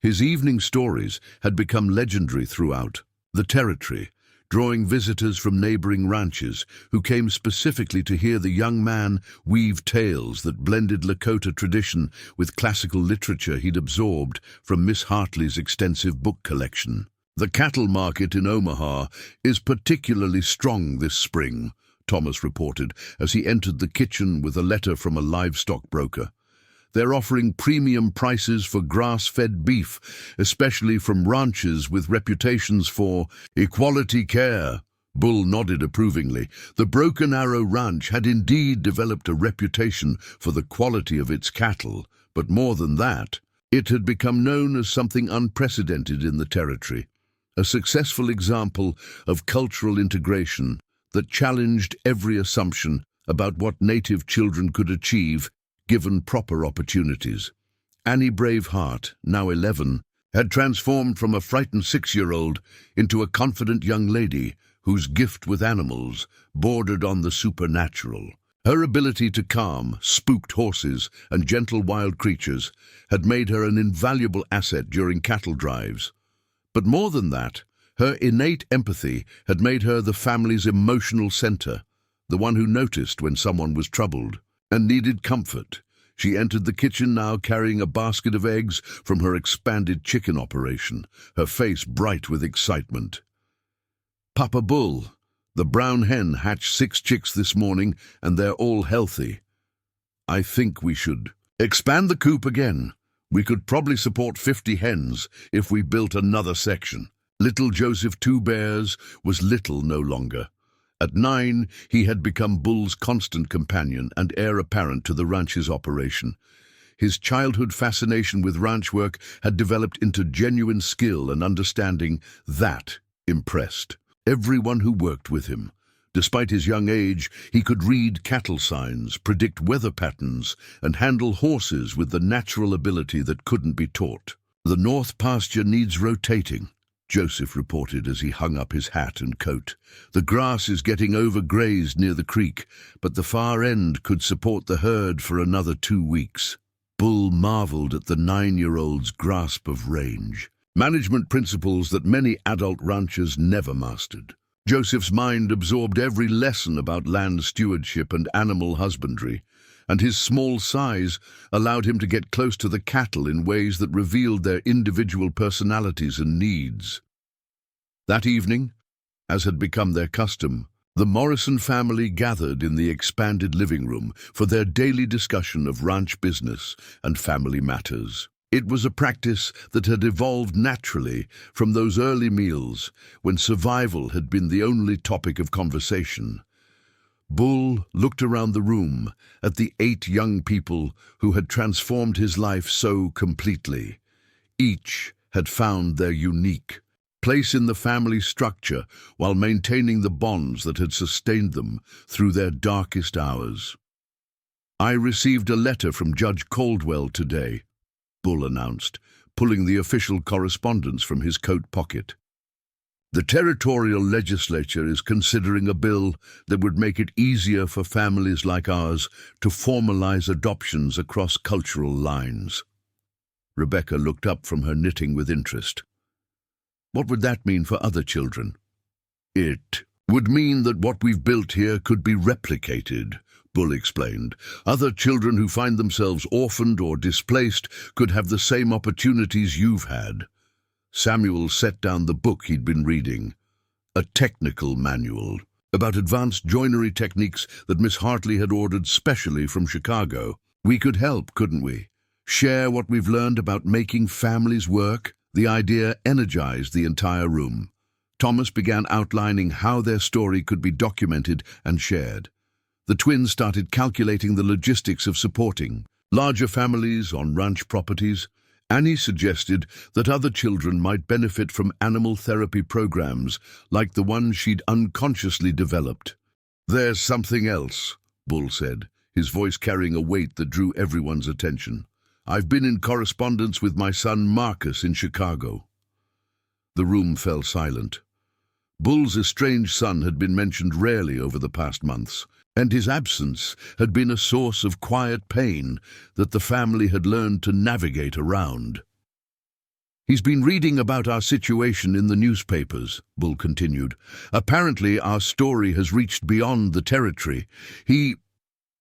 His evening stories had become legendary throughout the territory, drawing visitors from neighboring ranches who came specifically to hear the young man weave tales that blended Lakota tradition with classical literature he'd absorbed from Miss Hartley's extensive book collection. "The cattle market in Omaha is particularly strong this spring," Thomas reported as he entered the kitchen with a letter from a livestock broker. "They're offering premium prices for grass-fed beef, especially from ranches with reputations for equality care." Bull nodded approvingly. The Broken Arrow Ranch had indeed developed a reputation for the quality of its cattle, but more than that, it had become known as something unprecedented in the territory. A successful example of cultural integration that challenged every assumption about what native children could achieve given proper opportunities. Annie Braveheart, now 11, had transformed from a frightened 6-year-old into a confident young lady whose gift with animals bordered on the supernatural. Her ability to calm spooked horses and gentle wild creatures had made her an invaluable asset during cattle drives. But more than that, her innate empathy had made her the family's emotional center, the one who noticed when someone was troubled and needed comfort. She entered the kitchen now carrying a basket of eggs from her expanded chicken operation, her face bright with excitement. "Papa Bull, the brown hen hatched 6 chicks this morning and they're all healthy. I think we should expand the coop again. We could probably support 50 hens if we built another section." Little Joseph Two Bears was little no longer. At 9, he had become Bull's constant companion and heir apparent to the ranch's operation. His childhood fascination with ranch work had developed into genuine skill and understanding that impressed everyone who worked with him. Despite his young age, he could read cattle signs, predict weather patterns, and handle horses with the natural ability that couldn't be taught. "The north pasture needs rotating," Joseph reported as he hung up his hat and coat. "The grass is getting overgrazed near the creek, but the far end could support the herd for another 2 weeks. Bull marveled at the 9-year-old's grasp of range, management principles that many adult ranchers never mastered. Joseph's mind absorbed every lesson about land stewardship and animal husbandry, and his small size allowed him to get close to the cattle in ways that revealed their individual personalities and needs. That evening, as had become their custom, the Morrison family gathered in the expanded living room for their daily discussion of ranch business and family matters. It was a practice that had evolved naturally from those early meals when survival had been the only topic of conversation. Bull looked around the room at the 8 young people who had transformed his life so completely. Each had found their unique place in the family structure while maintaining the bonds that had sustained them through their darkest hours. "I received a letter from Judge Caldwell today," Bull announced, pulling the official correspondence from his coat pocket. "The territorial legislature is considering a bill that would make it easier for families like ours to formalize adoptions across cultural lines." Rebecca looked up from her knitting with interest. "What would that mean for other children?" "It would mean that what we've built here could be replicated," Bull explained. "Other children who find themselves orphaned or displaced could have the same opportunities you've had." Samuel set down the book he'd been reading, a technical manual about advanced joinery techniques that Miss Hartley had ordered specially from Chicago. "We could help, couldn't we? Share what we've learned about making families work." The idea energized the entire room. Thomas began outlining how their story could be documented and shared. The twins started calculating the logistics of supporting larger families on ranch properties. Annie suggested that other children might benefit from animal therapy programs like the one she'd unconsciously developed. "There's something else," Bull said, his voice carrying a weight that drew everyone's attention. "I've been in correspondence with my son Marcus in Chicago." The room fell silent. Bull's estranged son had been mentioned rarely over the past months, and his absence had been a source of quiet pain that the family had learned to navigate around. "He's been reading about our situation in the newspapers," Bull continued. "Apparently our story has reached beyond the territory. He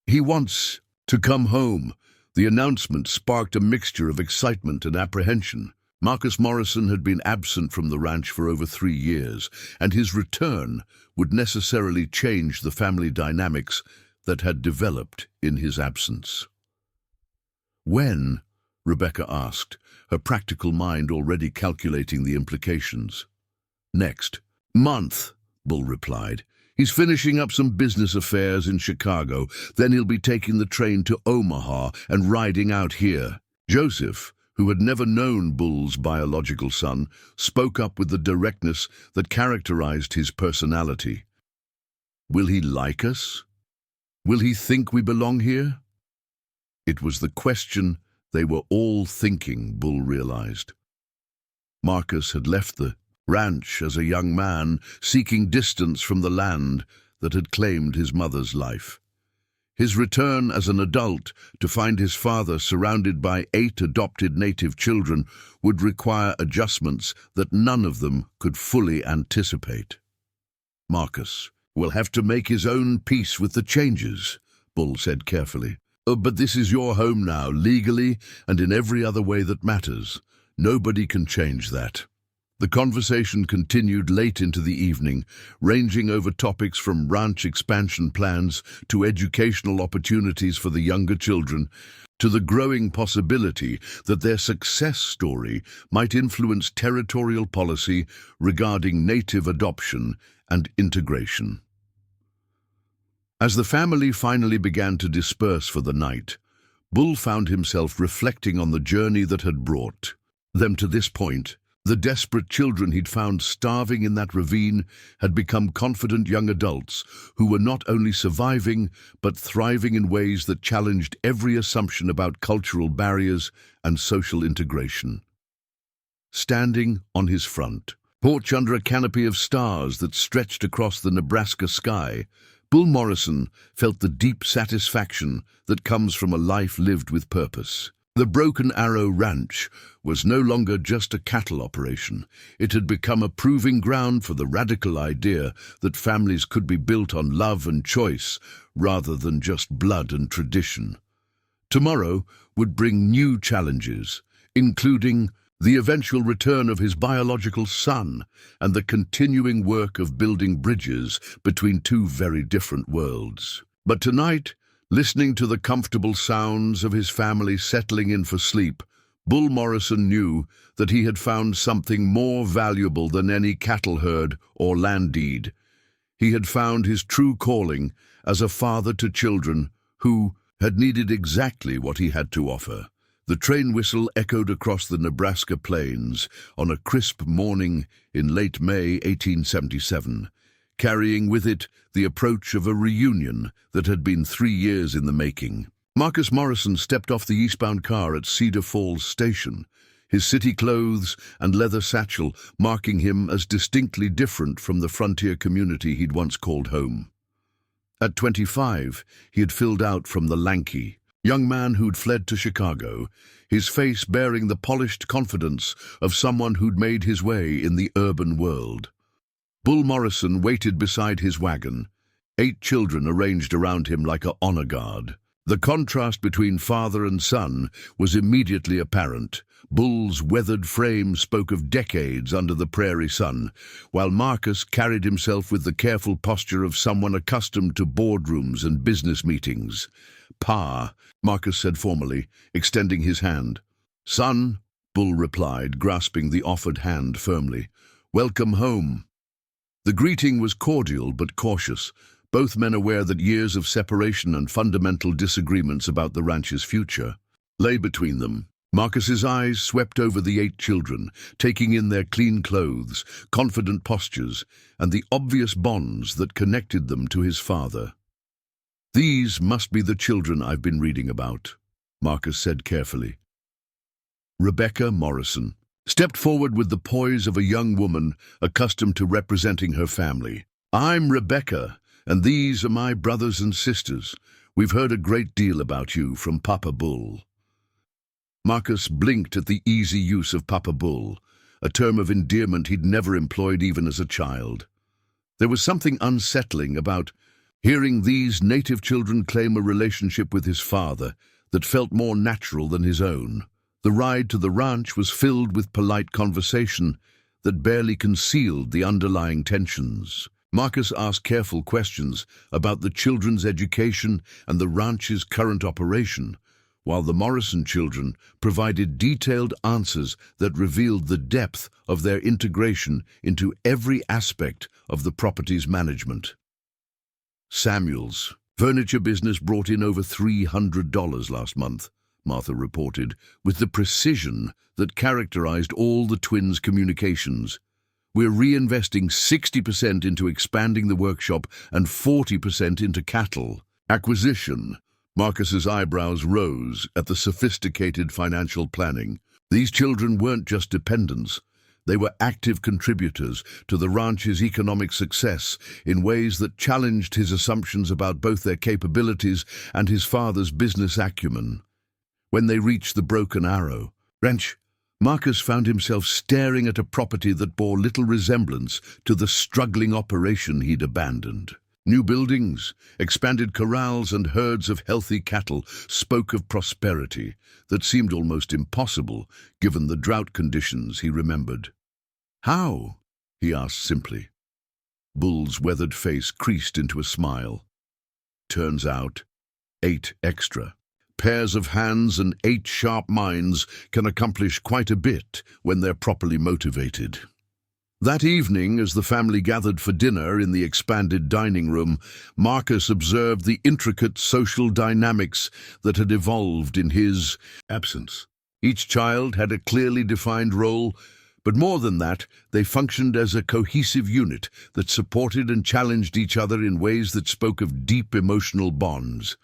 wants to come home." The announcement sparked a mixture of excitement and apprehension. Marcus Morrison had been absent from the ranch for over 3 years, and his return would necessarily change the family dynamics that had developed in his absence. "When?" Rebecca asked, her practical mind already calculating the implications. "Next month," Bull replied. "He's finishing up some business affairs in Chicago, then he'll be taking the train to Omaha and riding out here." Joseph, who had never known Bull's biological son, spoke up with the directness that characterized his personality. "Will he like us? Will he think we belong here?" It was the question they were all thinking, Bull realized. Marcus had left the ranch as a young man, seeking distance from the land that had claimed his mother's life. His return as an adult to find his father surrounded by 8 adopted native children would require adjustments that none of them could fully anticipate. "Marcus will have to make his own peace with the changes," Bull said carefully. "But this is your home now, legally and in every other way that matters. Nobody can change that." The conversation continued late into the evening, ranging over topics from ranch expansion plans to educational opportunities for the younger children, to the growing possibility that their success story might influence territorial policy regarding native adoption and integration. As the family finally began to disperse for the night, Bull found himself reflecting on the journey that had brought them to this point. The desperate children he'd found starving in that ravine had become confident young adults who were not only surviving but thriving in ways that challenged every assumption about cultural barriers and social integration. Standing on his front porch under a canopy of stars that stretched across the Nebraska sky, Bull Morrison felt the deep satisfaction that comes from a life lived with purpose. The Broken Arrow Ranch was no longer just a cattle operation. It had become a proving ground for the radical idea that families could be built on love and choice rather than just blood and tradition. Tomorrow would bring new challenges, including the eventual return of his biological son and the continuing work of building bridges between 2 very different worlds. But tonight, listening to the comfortable sounds of his family settling in for sleep, Bull Morrison knew that he had found something more valuable than any cattle herd or land deed. He had found his true calling as a father to children who had needed exactly what he had to offer: The train whistle echoed across the Nebraska plains on a crisp morning in late May 1877, carrying with it the approach of a reunion that had been 3 years in the making. Marcus Morrison stepped off the eastbound car at Cedar Falls Station, his city clothes and leather satchel marking him as distinctly different from the frontier community he'd once called home. At 25, he had filled out from the lanky, young man who'd fled to Chicago, his face bearing the polished confidence of someone who'd made his way in the urban world. Bull Morrison waited beside his wagon, 8 children arranged around him like an honor guard. The contrast between father and son was immediately apparent. Bull's weathered frame spoke of decades under the prairie sun, while Marcus carried himself with the careful posture of someone accustomed to boardrooms and business meetings. "Pa," Marcus said formally, extending his hand. "Son," Bull replied, grasping the offered hand firmly. "Welcome home." The greeting was cordial but cautious, both men aware that years of separation and fundamental disagreements about the ranch's future lay between them. Marcus's eyes swept over the 8 children, taking in their clean clothes, confident postures, and the obvious bonds that connected them to his father. "These must be the children I've been reading about," Marcus said carefully. Rebecca Morrison stepped forward with the poise of a young woman accustomed to representing her family. "I'm Rebecca, and these are my brothers and sisters. We've heard a great deal about you from Papa Bull." Marcus blinked at the easy use of Papa Bull, a term of endearment he'd never employed even as a child. There was something unsettling about hearing these native children claim a relationship with his father that felt more natural than his own. The ride to the ranch was filled with polite conversation that barely concealed the underlying tensions. Marcus asked careful questions about the children's education and the ranch's current operation, while the Morrison children provided detailed answers that revealed the depth of their integration into every aspect of the property's management. Samuel's furniture business brought in over $300 last month, Martha reported, with the precision that characterized all the twins' communications. "We're reinvesting 60% into expanding the workshop and 40% into cattle acquisition." Marcus's eyebrows rose at the sophisticated financial planning. These children weren't just dependents. They were active contributors to the ranch's economic success in ways that challenged his assumptions about both their capabilities and his father's business acumen. When they reached the Broken Arrow ranch, Marcus found himself staring at a property that bore little resemblance to the struggling operation he'd abandoned. New buildings, expanded corrals, and herds of healthy cattle spoke of prosperity that seemed almost impossible given the drought conditions he remembered. "How?" he asked simply. Bull's weathered face creased into a smile. "Turns out, 8 extra. Pairs of hands and 8 sharp minds can accomplish quite a bit when they're properly motivated." That evening, as the family gathered for dinner in the expanded dining room, Marcus observed the intricate social dynamics that had evolved in his absence. Each child had a clearly defined role, but more than that, they functioned as a cohesive unit that supported and challenged each other in ways that spoke of deep emotional bonds.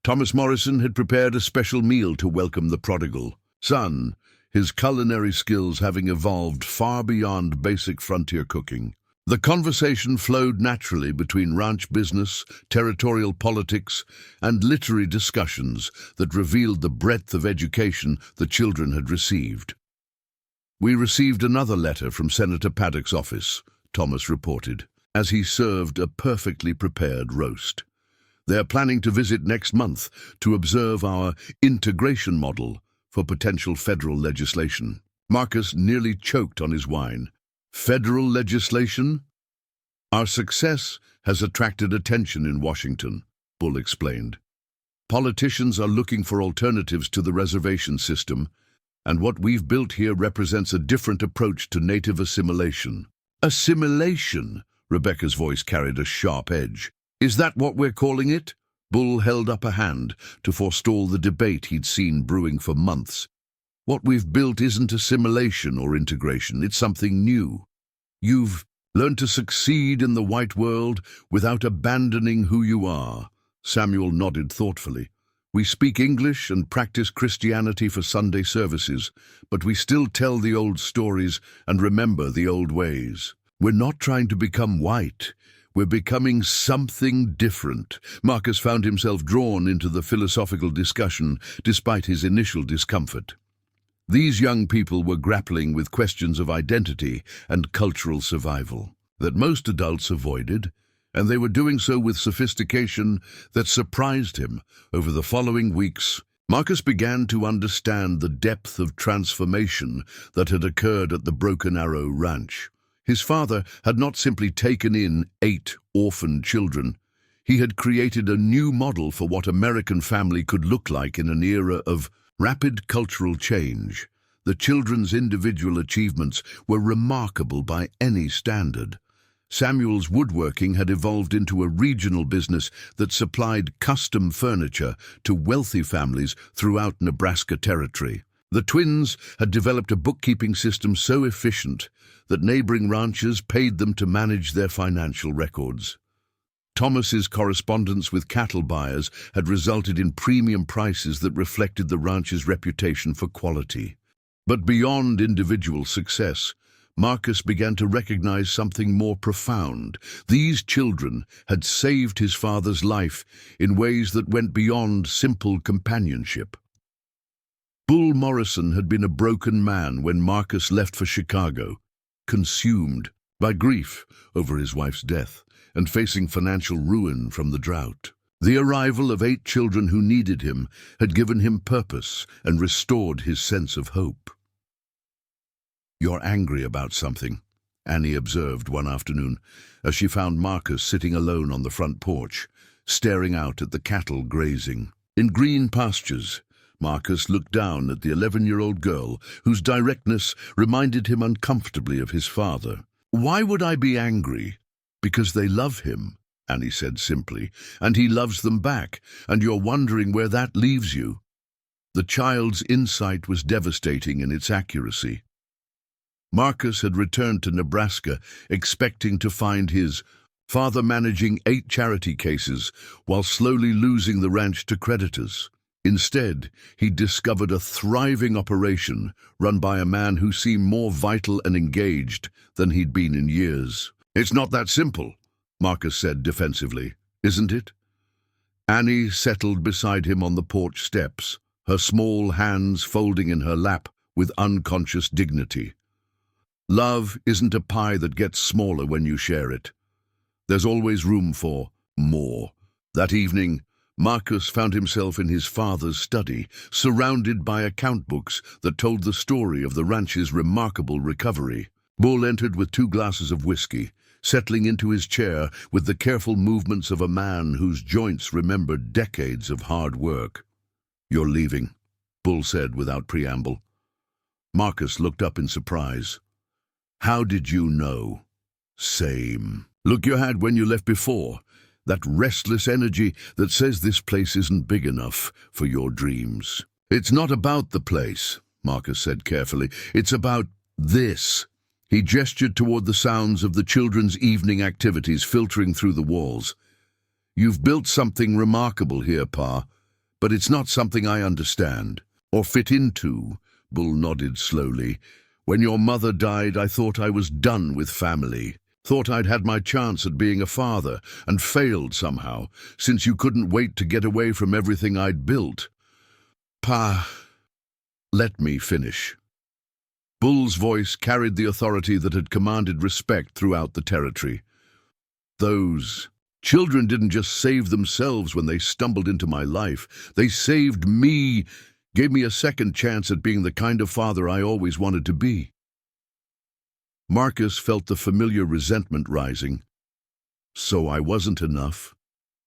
Thomas Morrison had prepared a special meal to welcome the prodigal son, his culinary skills having evolved far beyond basic frontier cooking. The conversation flowed naturally between ranch business, territorial politics, and literary discussions that revealed the breadth of education the children had received. "We received another letter from Senator Paddock's office," Thomas reported, as he served a perfectly prepared roast. "They're planning to visit next month to observe our integration model for potential federal legislation." Marcus nearly choked on his wine. "Federal legislation?" "Our success has attracted attention in Washington," Bull explained. "Politicians are looking for alternatives to the reservation system, and what we've built here represents a different approach to native assimilation." "Assimilation?" Rebecca's voice carried a sharp edge. "Is that what we're calling it?" Bull held up a hand to forestall the debate he'd seen brewing for months. What we've built isn't assimilation or integration, it's something new. You've learned to succeed in the white world without abandoning who you are. Samuel nodded thoughtfully. We speak English and practice Christianity for Sunday services, but we still tell the old stories and remember the old ways. We're not trying to become white. We're becoming something different. Marcus found himself drawn into the philosophical discussion despite his initial discomfort. These young people were grappling with questions of identity and cultural survival that most adults avoided, and they were doing so with sophistication that surprised him. Over the following weeks, Marcus began to understand the depth of transformation that had occurred at the Broken Arrow Ranch. His father had not simply taken in 8 orphan children. He had created a new model for what American family could look like in an era of rapid cultural change. The children's individual achievements were remarkable by any standard. Samuel's woodworking had evolved into a regional business that supplied custom furniture to wealthy families throughout Nebraska territory. The twins had developed a bookkeeping system so efficient that neighboring ranchers paid them to manage their financial records. Thomas's correspondence with cattle buyers had resulted in premium prices that reflected the ranch's reputation for quality. But beyond individual success, Marcus began to recognize something more profound. These children had saved his father's life in ways that went beyond simple companionship. Bull Morrison had been a broken man when Marcus left for Chicago, consumed by grief over his wife's death and facing financial ruin from the drought. The arrival of 8 children who needed him had given him purpose and restored his sense of hope. "You're angry about something," Annie observed one afternoon as she found Marcus sitting alone on the front porch, staring out at the cattle grazing. In green pastures, Marcus looked down at the 11-year-old girl whose directness reminded him uncomfortably of his father. "Why would I be angry?" "Because they love him," Annie said simply, "and he loves them back, and you're wondering where that leaves you." The child's insight was devastating in its accuracy. Marcus had returned to Nebraska expecting to find his father managing 8 charity cases while slowly losing the ranch to creditors. Instead, he discovered a thriving operation run by a man who seemed more vital and engaged than he'd been in years. "It's not that simple," Marcus said defensively, "isn't it?" Annie settled beside him on the porch steps, her small hands folding in her lap with unconscious dignity. "Love isn't a pie that gets smaller when you share it. There's always room for more." That evening, Marcus found himself in his father's study, surrounded by account books that told the story of the ranch's remarkable recovery. Bull entered with 2 glasses of whiskey, settling into his chair with the careful movements of a man whose joints remembered decades of hard work. "You're leaving," Bull said without preamble. Marcus looked up in surprise. "How did you know?" "Same look you had when you left before. That restless energy that says this place isn't big enough for your dreams." "It's not about the place," Marcus said carefully. "It's about this." He gestured toward the sounds of the children's evening activities filtering through the walls. "You've built something remarkable here, Pa, but it's not something I understand or fit into." Bull nodded slowly. "When your mother died, I thought I was done with family. Thought I'd had my chance at being a father, and failed somehow, since you couldn't wait to get away from everything I'd built." "Pa, let me finish." Bull's voice carried the authority that had commanded respect throughout the territory. "Those children didn't just save themselves when they stumbled into my life. They saved me, gave me a second chance at being the kind of father I always wanted to be." Marcus felt the familiar resentment rising. "So I wasn't enough?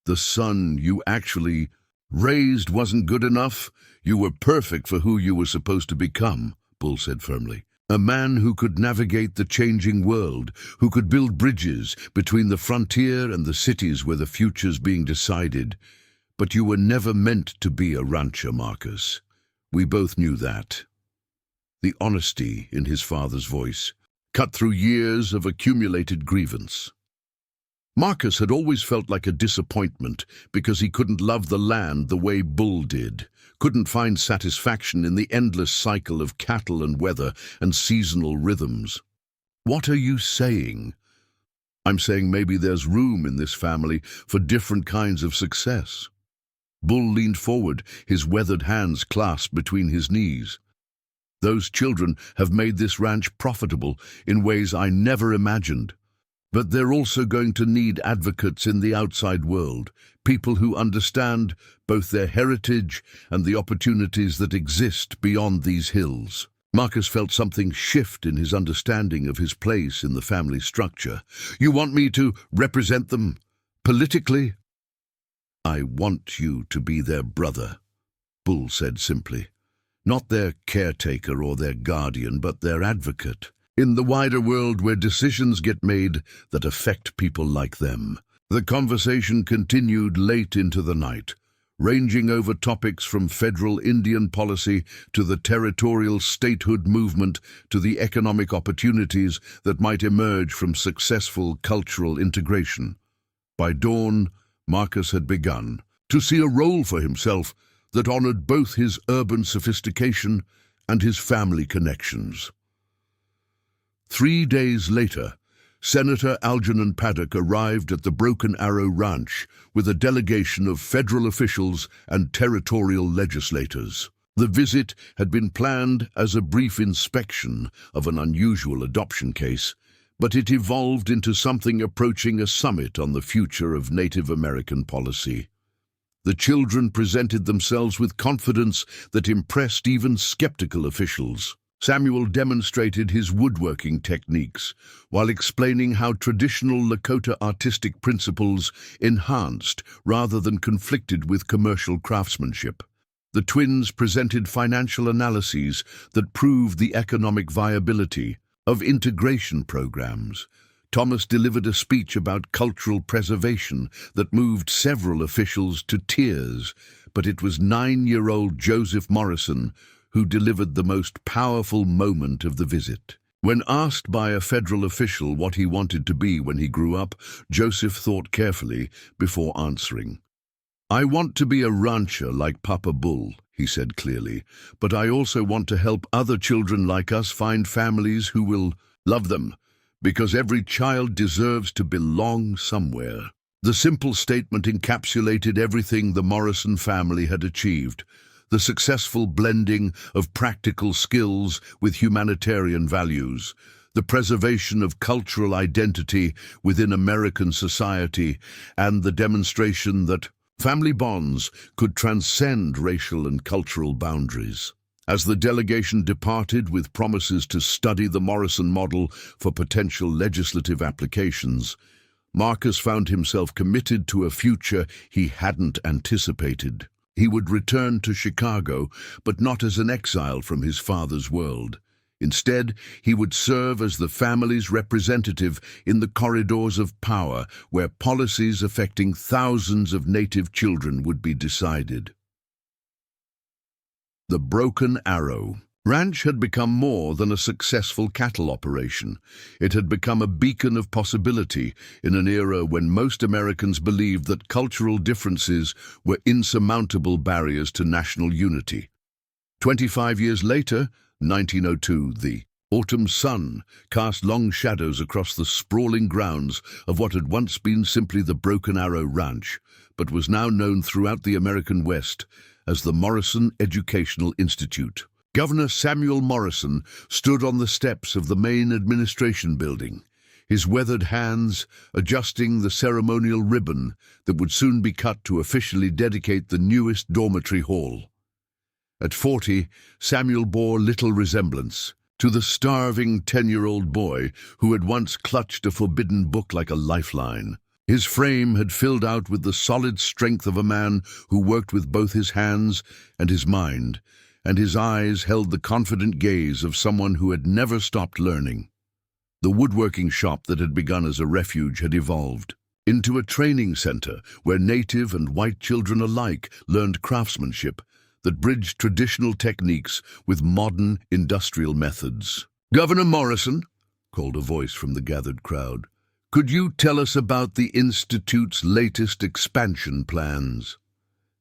The son you actually raised wasn't good enough? You were perfect for who you were supposed to become," Bull said firmly. "A man who could navigate the changing world, who could build bridges between the frontier and the cities where the future's being decided. But you were never meant to be a rancher, Marcus. We both knew that. The honesty in his father's voice cut through years of accumulated grievance. Marcus had always felt like a disappointment because he couldn't love the land the way Bull did, couldn't find satisfaction in the endless cycle of cattle and weather and seasonal rhythms. What are you saying? I'm saying maybe there's room in this family for different kinds of success. Bull leaned forward, his weathered hands clasped between his knees. Those children have made this ranch profitable in ways I never imagined. But they're also going to need advocates in the outside world, people who understand both their heritage and the opportunities that exist beyond these hills. Marcus felt something shift in his understanding of his place in the family structure. You want me to represent them politically? I want you to be their brother, Bull said simply. Not their caretaker or their guardian, but their advocate. In the wider world where decisions get made that affect people like them. The conversation continued late into the night, ranging over topics from federal Indian policy to the territorial statehood movement to the economic opportunities that might emerge from successful cultural integration. By dawn, Marcus had begun to see a role for himself that honored both his urban sophistication and his family connections. 3 days later, Senator Algernon Paddock arrived at the Broken Arrow Ranch with a delegation of federal officials and territorial legislators. The visit had been planned as a brief inspection of an unusual adoption case, but it evolved into something approaching a summit on the future of Native American policy. The children presented themselves with confidence that impressed even skeptical officials. Samuel demonstrated his woodworking techniques while explaining how traditional Lakota artistic principles enhanced rather than conflicted with commercial craftsmanship. The twins presented financial analyses that proved the economic viability of integration programs. Thomas delivered a speech about cultural preservation that moved several officials to tears, but it was 9-year-old Joseph Morrison who delivered the most powerful moment of the visit. When asked by a federal official what he wanted to be when he grew up, Joseph thought carefully before answering. I want to be a rancher like Papa Bull, he said clearly, but I also want to help other children like us find families who will love them, because every child deserves to belong somewhere. The simple statement encapsulated everything the Morrison family had achieved. The successful blending of practical skills with humanitarian values, the preservation of cultural identity within American society, and the demonstration that family bonds could transcend racial and cultural boundaries. As the delegation departed with promises to study the Morrison model for potential legislative applications, Marcus found himself committed to a future he hadn't anticipated. He would return to Chicago, but not as an exile from his father's world. Instead, he would serve as the family's representative in the corridors of power, where policies affecting thousands of Native children would be decided. The Broken Arrow Ranch had become more than a successful cattle operation. It had become a beacon of possibility in an era when most Americans believed that cultural differences were insurmountable barriers to national unity. 25 years later, 1902, the autumn sun cast long shadows across the sprawling grounds of what had once been simply the Broken Arrow Ranch, but was now known throughout the American West as the Morrison Educational Institute. Governor Samuel Morrison stood on the steps of the main administration building, his weathered hands adjusting the ceremonial ribbon that would soon be cut to officially dedicate the newest dormitory hall. At 40, Samuel bore little resemblance to the starving 10-year-old boy who had once clutched a forbidden book like a lifeline. His frame had filled out with the solid strength of a man who worked with both his hands and his mind, and his eyes held the confident gaze of someone who had never stopped learning. The woodworking shop that had begun as a refuge had evolved. into a training center where native and white children alike learned craftsmanship that bridged traditional techniques with modern industrial methods. "Governor Morrison," called a voice from the gathered crowd, "could you tell us about the Institute's latest expansion plans?"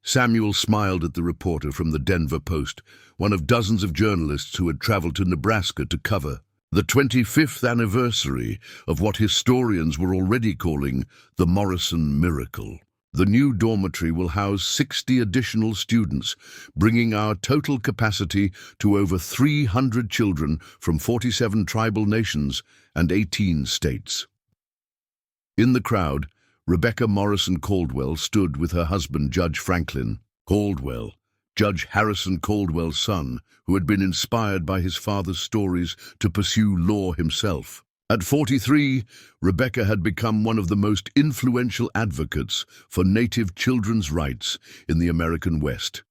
Samuel smiled at the reporter from the Denver Post, one of dozens of journalists who had traveled to Nebraska to cover the 25th anniversary of what historians were already calling the Morrison Miracle. The new dormitory will house 60 additional students, bringing our total capacity to over 300 children from 47 tribal nations and 18 states. In the crowd, Rebecca Morrison Caldwell stood with her husband, Judge Franklin Caldwell, Judge Harrison Caldwell's son, who had been inspired by his father's stories to pursue law himself. At 43, Rebecca had become one of the most influential advocates for Native children's rights in the American West.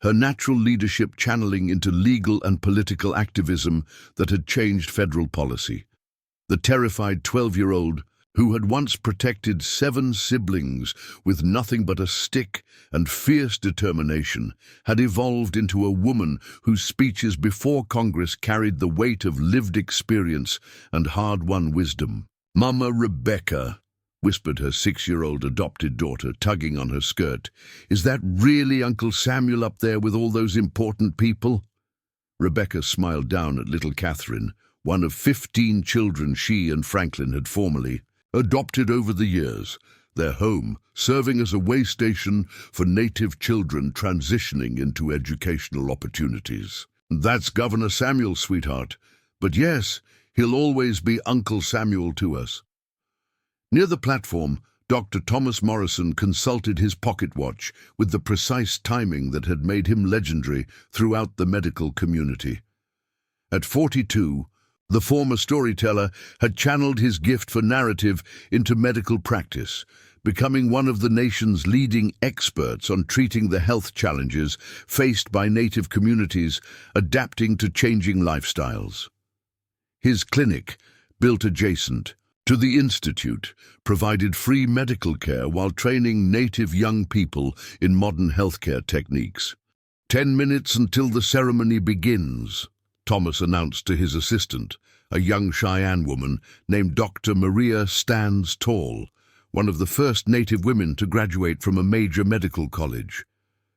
Her natural leadership channeling into legal and political activism that had changed federal policy. The terrified 12-year-old, who had once protected 7 siblings with nothing but a stick and fierce determination, had evolved into a woman whose speeches before Congress carried the weight of lived experience and hard-won wisdom. "Mama Rebecca," whispered her 6-year-old adopted daughter, tugging on her skirt, "is that really Uncle Samuel up there with all those important people?" Rebecca smiled down at little Catherine, one of 15 children she and Franklin had formerly adopted over the years, their home serving as a way station for Native children transitioning into educational opportunities. "That's Governor Samuel, sweetheart. But yes, he'll always be Uncle Samuel to us." Near the platform, Dr. Thomas Morrison consulted his pocket watch with the precise timing that had made him legendary throughout the medical community. At 42, the former storyteller had channeled his gift for narrative into medical practice, becoming one of the nation's leading experts on treating the health challenges faced by Native communities adapting to changing lifestyles. His clinic, built adjacent to the Institute, provided free medical care while training Native young people in modern healthcare techniques. 10 minutes until the ceremony begins," Thomas announced to his assistant, a young Cheyenne woman named Dr. Maria Stands Tall, one of the first Native women to graduate from a major medical college.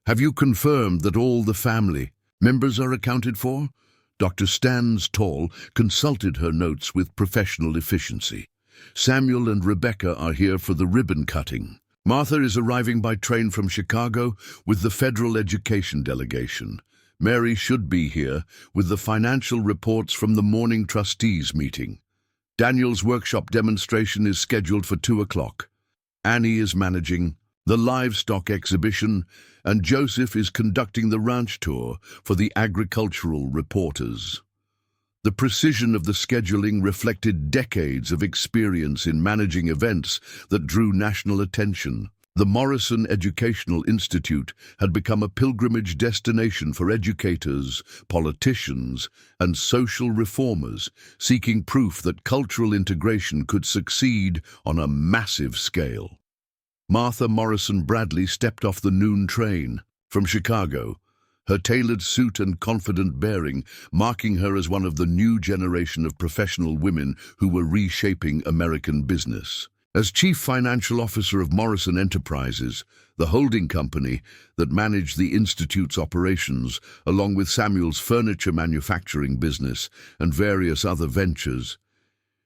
"Have you confirmed that all the family members are accounted for?" Dr. Stands Tall consulted her notes with professional efficiency. "Samuel and Rebecca are here for the ribbon cutting. Martha is arriving by train from Chicago with the federal education delegation. Mary should be here with the financial reports from the morning trustees meeting. Daniel's workshop demonstration is scheduled for 2 o'clock. Annie is managing the livestock exhibition, and Joseph is conducting the ranch tour for the agricultural reporters." The precision of the scheduling reflected decades of experience in managing events that drew national attention. The Morrison Educational Institute had become a pilgrimage destination for educators, politicians, and social reformers seeking proof that cultural integration could succeed on a massive scale. Martha Morrison Bradley stepped off the noon train from Chicago, her tailored suit and confident bearing marking her as one of the new generation of professional women who were reshaping American business. As Chief Financial Officer of Morrison Enterprises, the holding company that managed the Institute's operations, along with Samuel's furniture manufacturing business and various other ventures,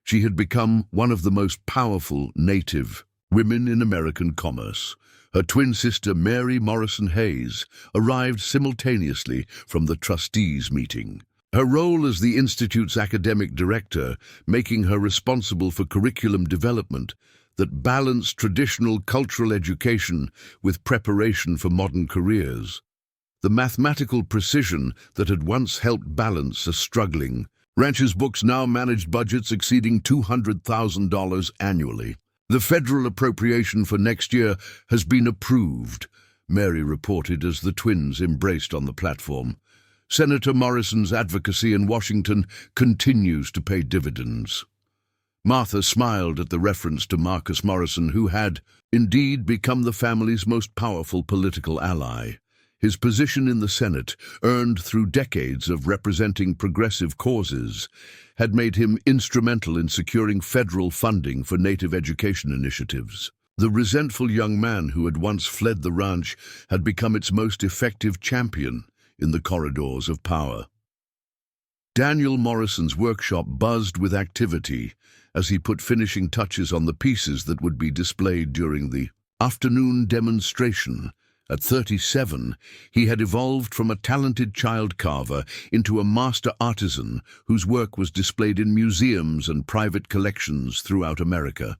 she had become one of the most powerful Native women in American commerce. Her twin sister, Mary Morrison Hayes, arrived simultaneously from the trustees' meeting. Her role as the Institute's academic director, making her responsible for curriculum development that balanced traditional cultural education with preparation for modern careers. The mathematical precision that had once helped balance a struggling rancher's books now managed budgets exceeding $200,000 annually. "The federal appropriation for next year has been approved," Mary reported as the twins embraced on the platform. "Senator Morrison's advocacy in Washington continues to pay dividends." Martha smiled at the reference to Marcus Morrison, who had, indeed, become the family's most powerful political ally. His position in the Senate, earned through decades of representing progressive causes, had made him instrumental in securing federal funding for Native education initiatives. The resentful young man who had once fled the ranch had become its most effective champion in the corridors of power. Daniel Morrison's workshop buzzed with activity as he put finishing touches on the pieces that would be displayed during the afternoon demonstration. At 37, he had evolved from a talented child carver into a master artisan whose work was displayed in museums and private collections throughout America.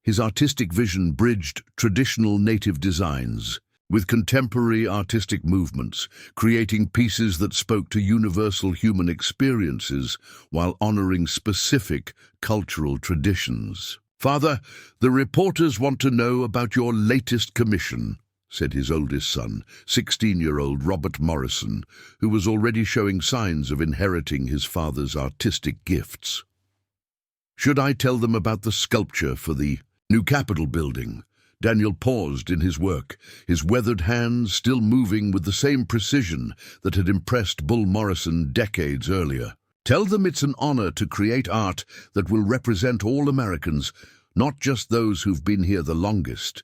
His artistic vision bridged traditional native designs with contemporary artistic movements, creating pieces that spoke to universal human experiences while honoring specific cultural traditions. "Father, the reporters want to know about your latest commission," said his oldest son, 16-year-old Robert Morrison, who was already showing signs of inheriting his father's artistic gifts. "Should I tell them about the sculpture for the new Capitol building?" Daniel paused in his work, his weathered hands still moving with the same precision that had impressed Bull Morrison decades earlier. "Tell them it's an honor to create art that will represent all Americans, not just those who've been here the longest."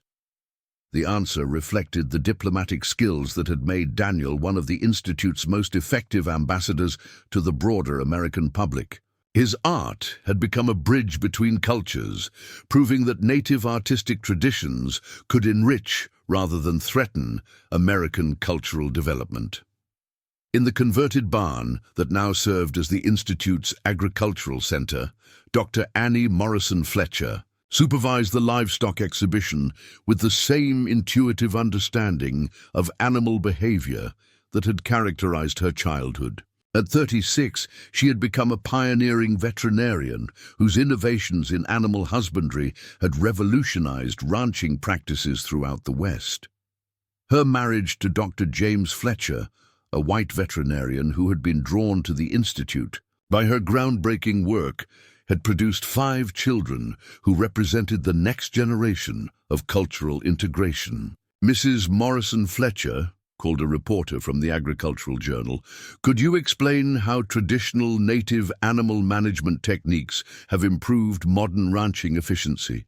The answer reflected the diplomatic skills that had made Daniel one of the Institute's most effective ambassadors to the broader American public. His art had become a bridge between cultures, proving that native artistic traditions could enrich rather than threaten American cultural development. In the converted barn that now served as the Institute's agricultural center, Dr. Annie Morrison Fletcher supervised the livestock exhibition with the same intuitive understanding of animal behavior that had characterized her childhood. At 36, she had become a pioneering veterinarian whose innovations in animal husbandry had revolutionized ranching practices throughout the West. Her marriage to Dr. James Fletcher, a white veterinarian who had been drawn to the Institute by her groundbreaking work, had produced 5 children who represented the next generation of cultural integration. Mrs. Morrison Fletcher, called a reporter from the Agricultural Journal, "Could you explain how traditional native animal management techniques have improved modern ranching efficiency?"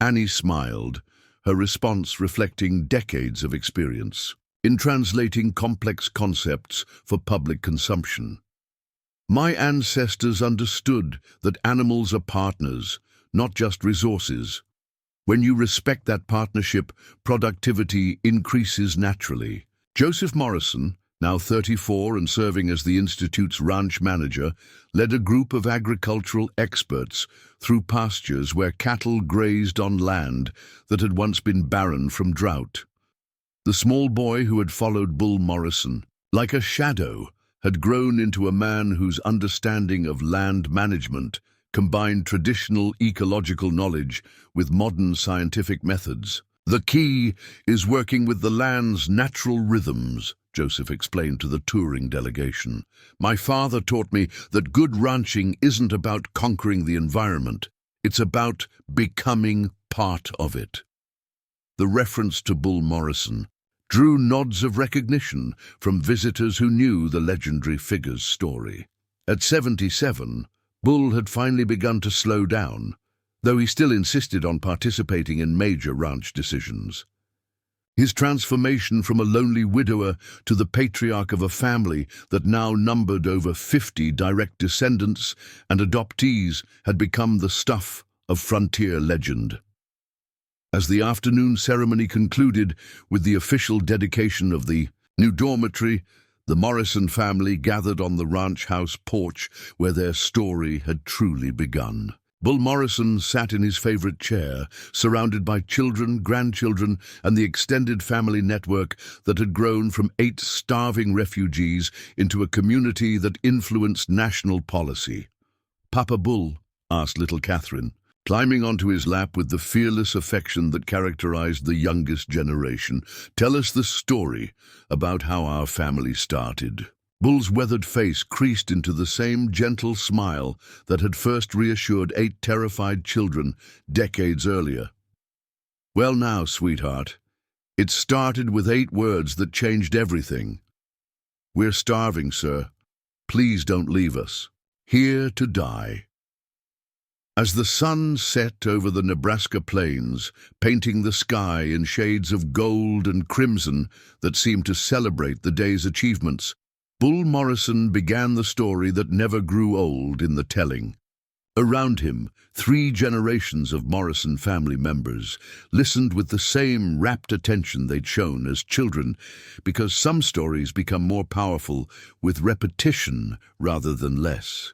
Annie smiled, her response reflecting decades of experience in translating complex concepts for public consumption. "My ancestors understood that animals are partners, not just resources. When you respect that partnership, productivity increases naturally." Joseph Morrison, now 34 and serving as the Institute's ranch manager, led a group of agricultural experts through pastures where cattle grazed on land that had once been barren from drought. The small boy who had followed Bull Morrison, like a shadow, had grown into a man whose understanding of land management combined traditional ecological knowledge with modern scientific methods. "The key is working with the land's natural rhythms," Joseph explained to the touring delegation. "My father taught me that good ranching isn't about conquering the environment, it's about becoming part of it." The reference to Bull Morrison drew nods of recognition from visitors who knew the legendary figure's story. At 77, Bull had finally begun to slow down, though he still insisted on participating in major ranch decisions. His transformation from a lonely widower to the patriarch of a family that now numbered over 50 direct descendants and adoptees had become the stuff of frontier legend. As the afternoon ceremony concluded with the official dedication of the new dormitory, the Morrison family gathered on the ranch house porch where their story had truly begun. Bull Morrison sat in his favorite chair, surrounded by children, grandchildren, and the extended family network that had grown from 8 starving refugees into a community that influenced national policy. "Papa Bull," asked little Catherine, climbing onto his lap with the fearless affection that characterized the youngest generation, "tell us the story about how our family started." Bull's weathered face creased into the same gentle smile that had first reassured 8 terrified children decades earlier. "Well now, sweetheart, it started with 8 words that changed everything. We're starving, sir. Please don't leave us. Here to die." As the sun set over the Nebraska plains, painting the sky in shades of gold and crimson that seemed to celebrate the day's achievements, Bull Morrison began the story that never grew old in the telling. Around him, 3 generations of Morrison family members listened with the same rapt attention they'd shown as children, because some stories become more powerful with repetition rather than less.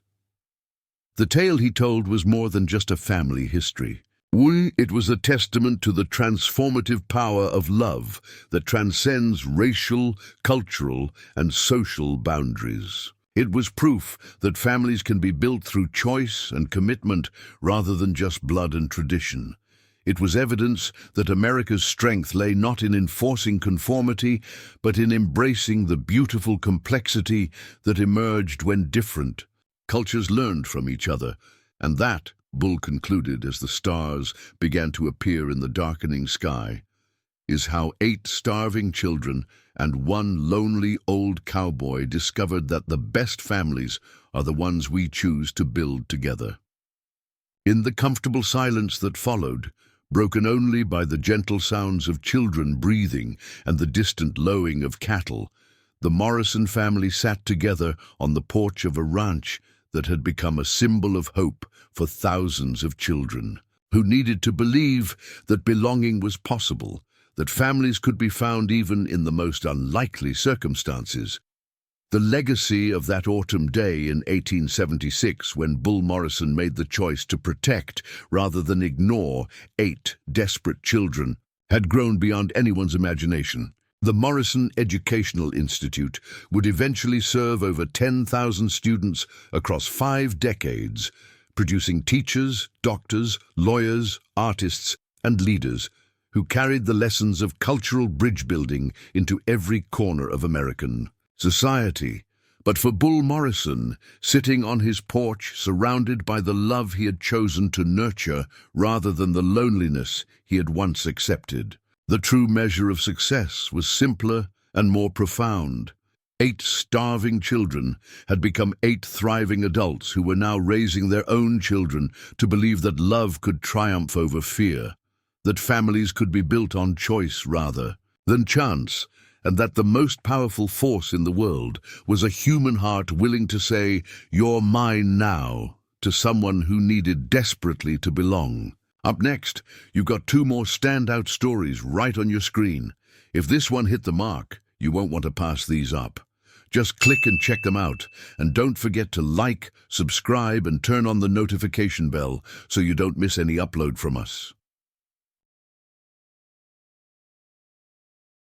The tale he told was more than just a family history. It was a testament to the transformative power of love that transcends racial, cultural, and social boundaries. It was proof that families can be built through choice and commitment rather than just blood and tradition. It was evidence that America's strength lay not in enforcing conformity, but in embracing the beautiful complexity that emerged when different cultures learned from each other, and that, Bull concluded as the stars began to appear in the darkening sky, is how 8 starving children and 1 lonely old cowboy discovered that the best families are the ones we choose to build together. In the comfortable silence that followed, broken only by the gentle sounds of children breathing and the distant lowing of cattle, the Morrison family sat together on the porch of a ranch that had become a symbol of hope for thousands of children who needed to believe that belonging was possible, that families could be found even in the most unlikely circumstances. The legacy of that autumn day in 1876, when Bull Morrison made the choice to protect rather than ignore 8 desperate children, had grown beyond anyone's imagination. The Morrison Educational Institute would eventually serve over 10,000 students across 5 decades, producing teachers, doctors, lawyers, artists, and leaders who carried the lessons of cultural bridge building into every corner of American society. But for Bull Morrison, sitting on his porch surrounded by the love he had chosen to nurture rather than the loneliness he had once accepted, the true measure of success was simpler and more profound. 8 starving children had become 8 thriving adults who were now raising their own children to believe that love could triumph over fear, that families could be built on choice rather than chance, and that the most powerful force in the world was a human heart willing to say, "You're mine now," to someone who needed desperately to belong. Up next, you've got 2 more standout stories right on your screen. If this one hit the mark, you won't want to pass these up. Just click and check them out, and don't forget to like, subscribe, and turn on the notification bell so you don't miss any upload from us.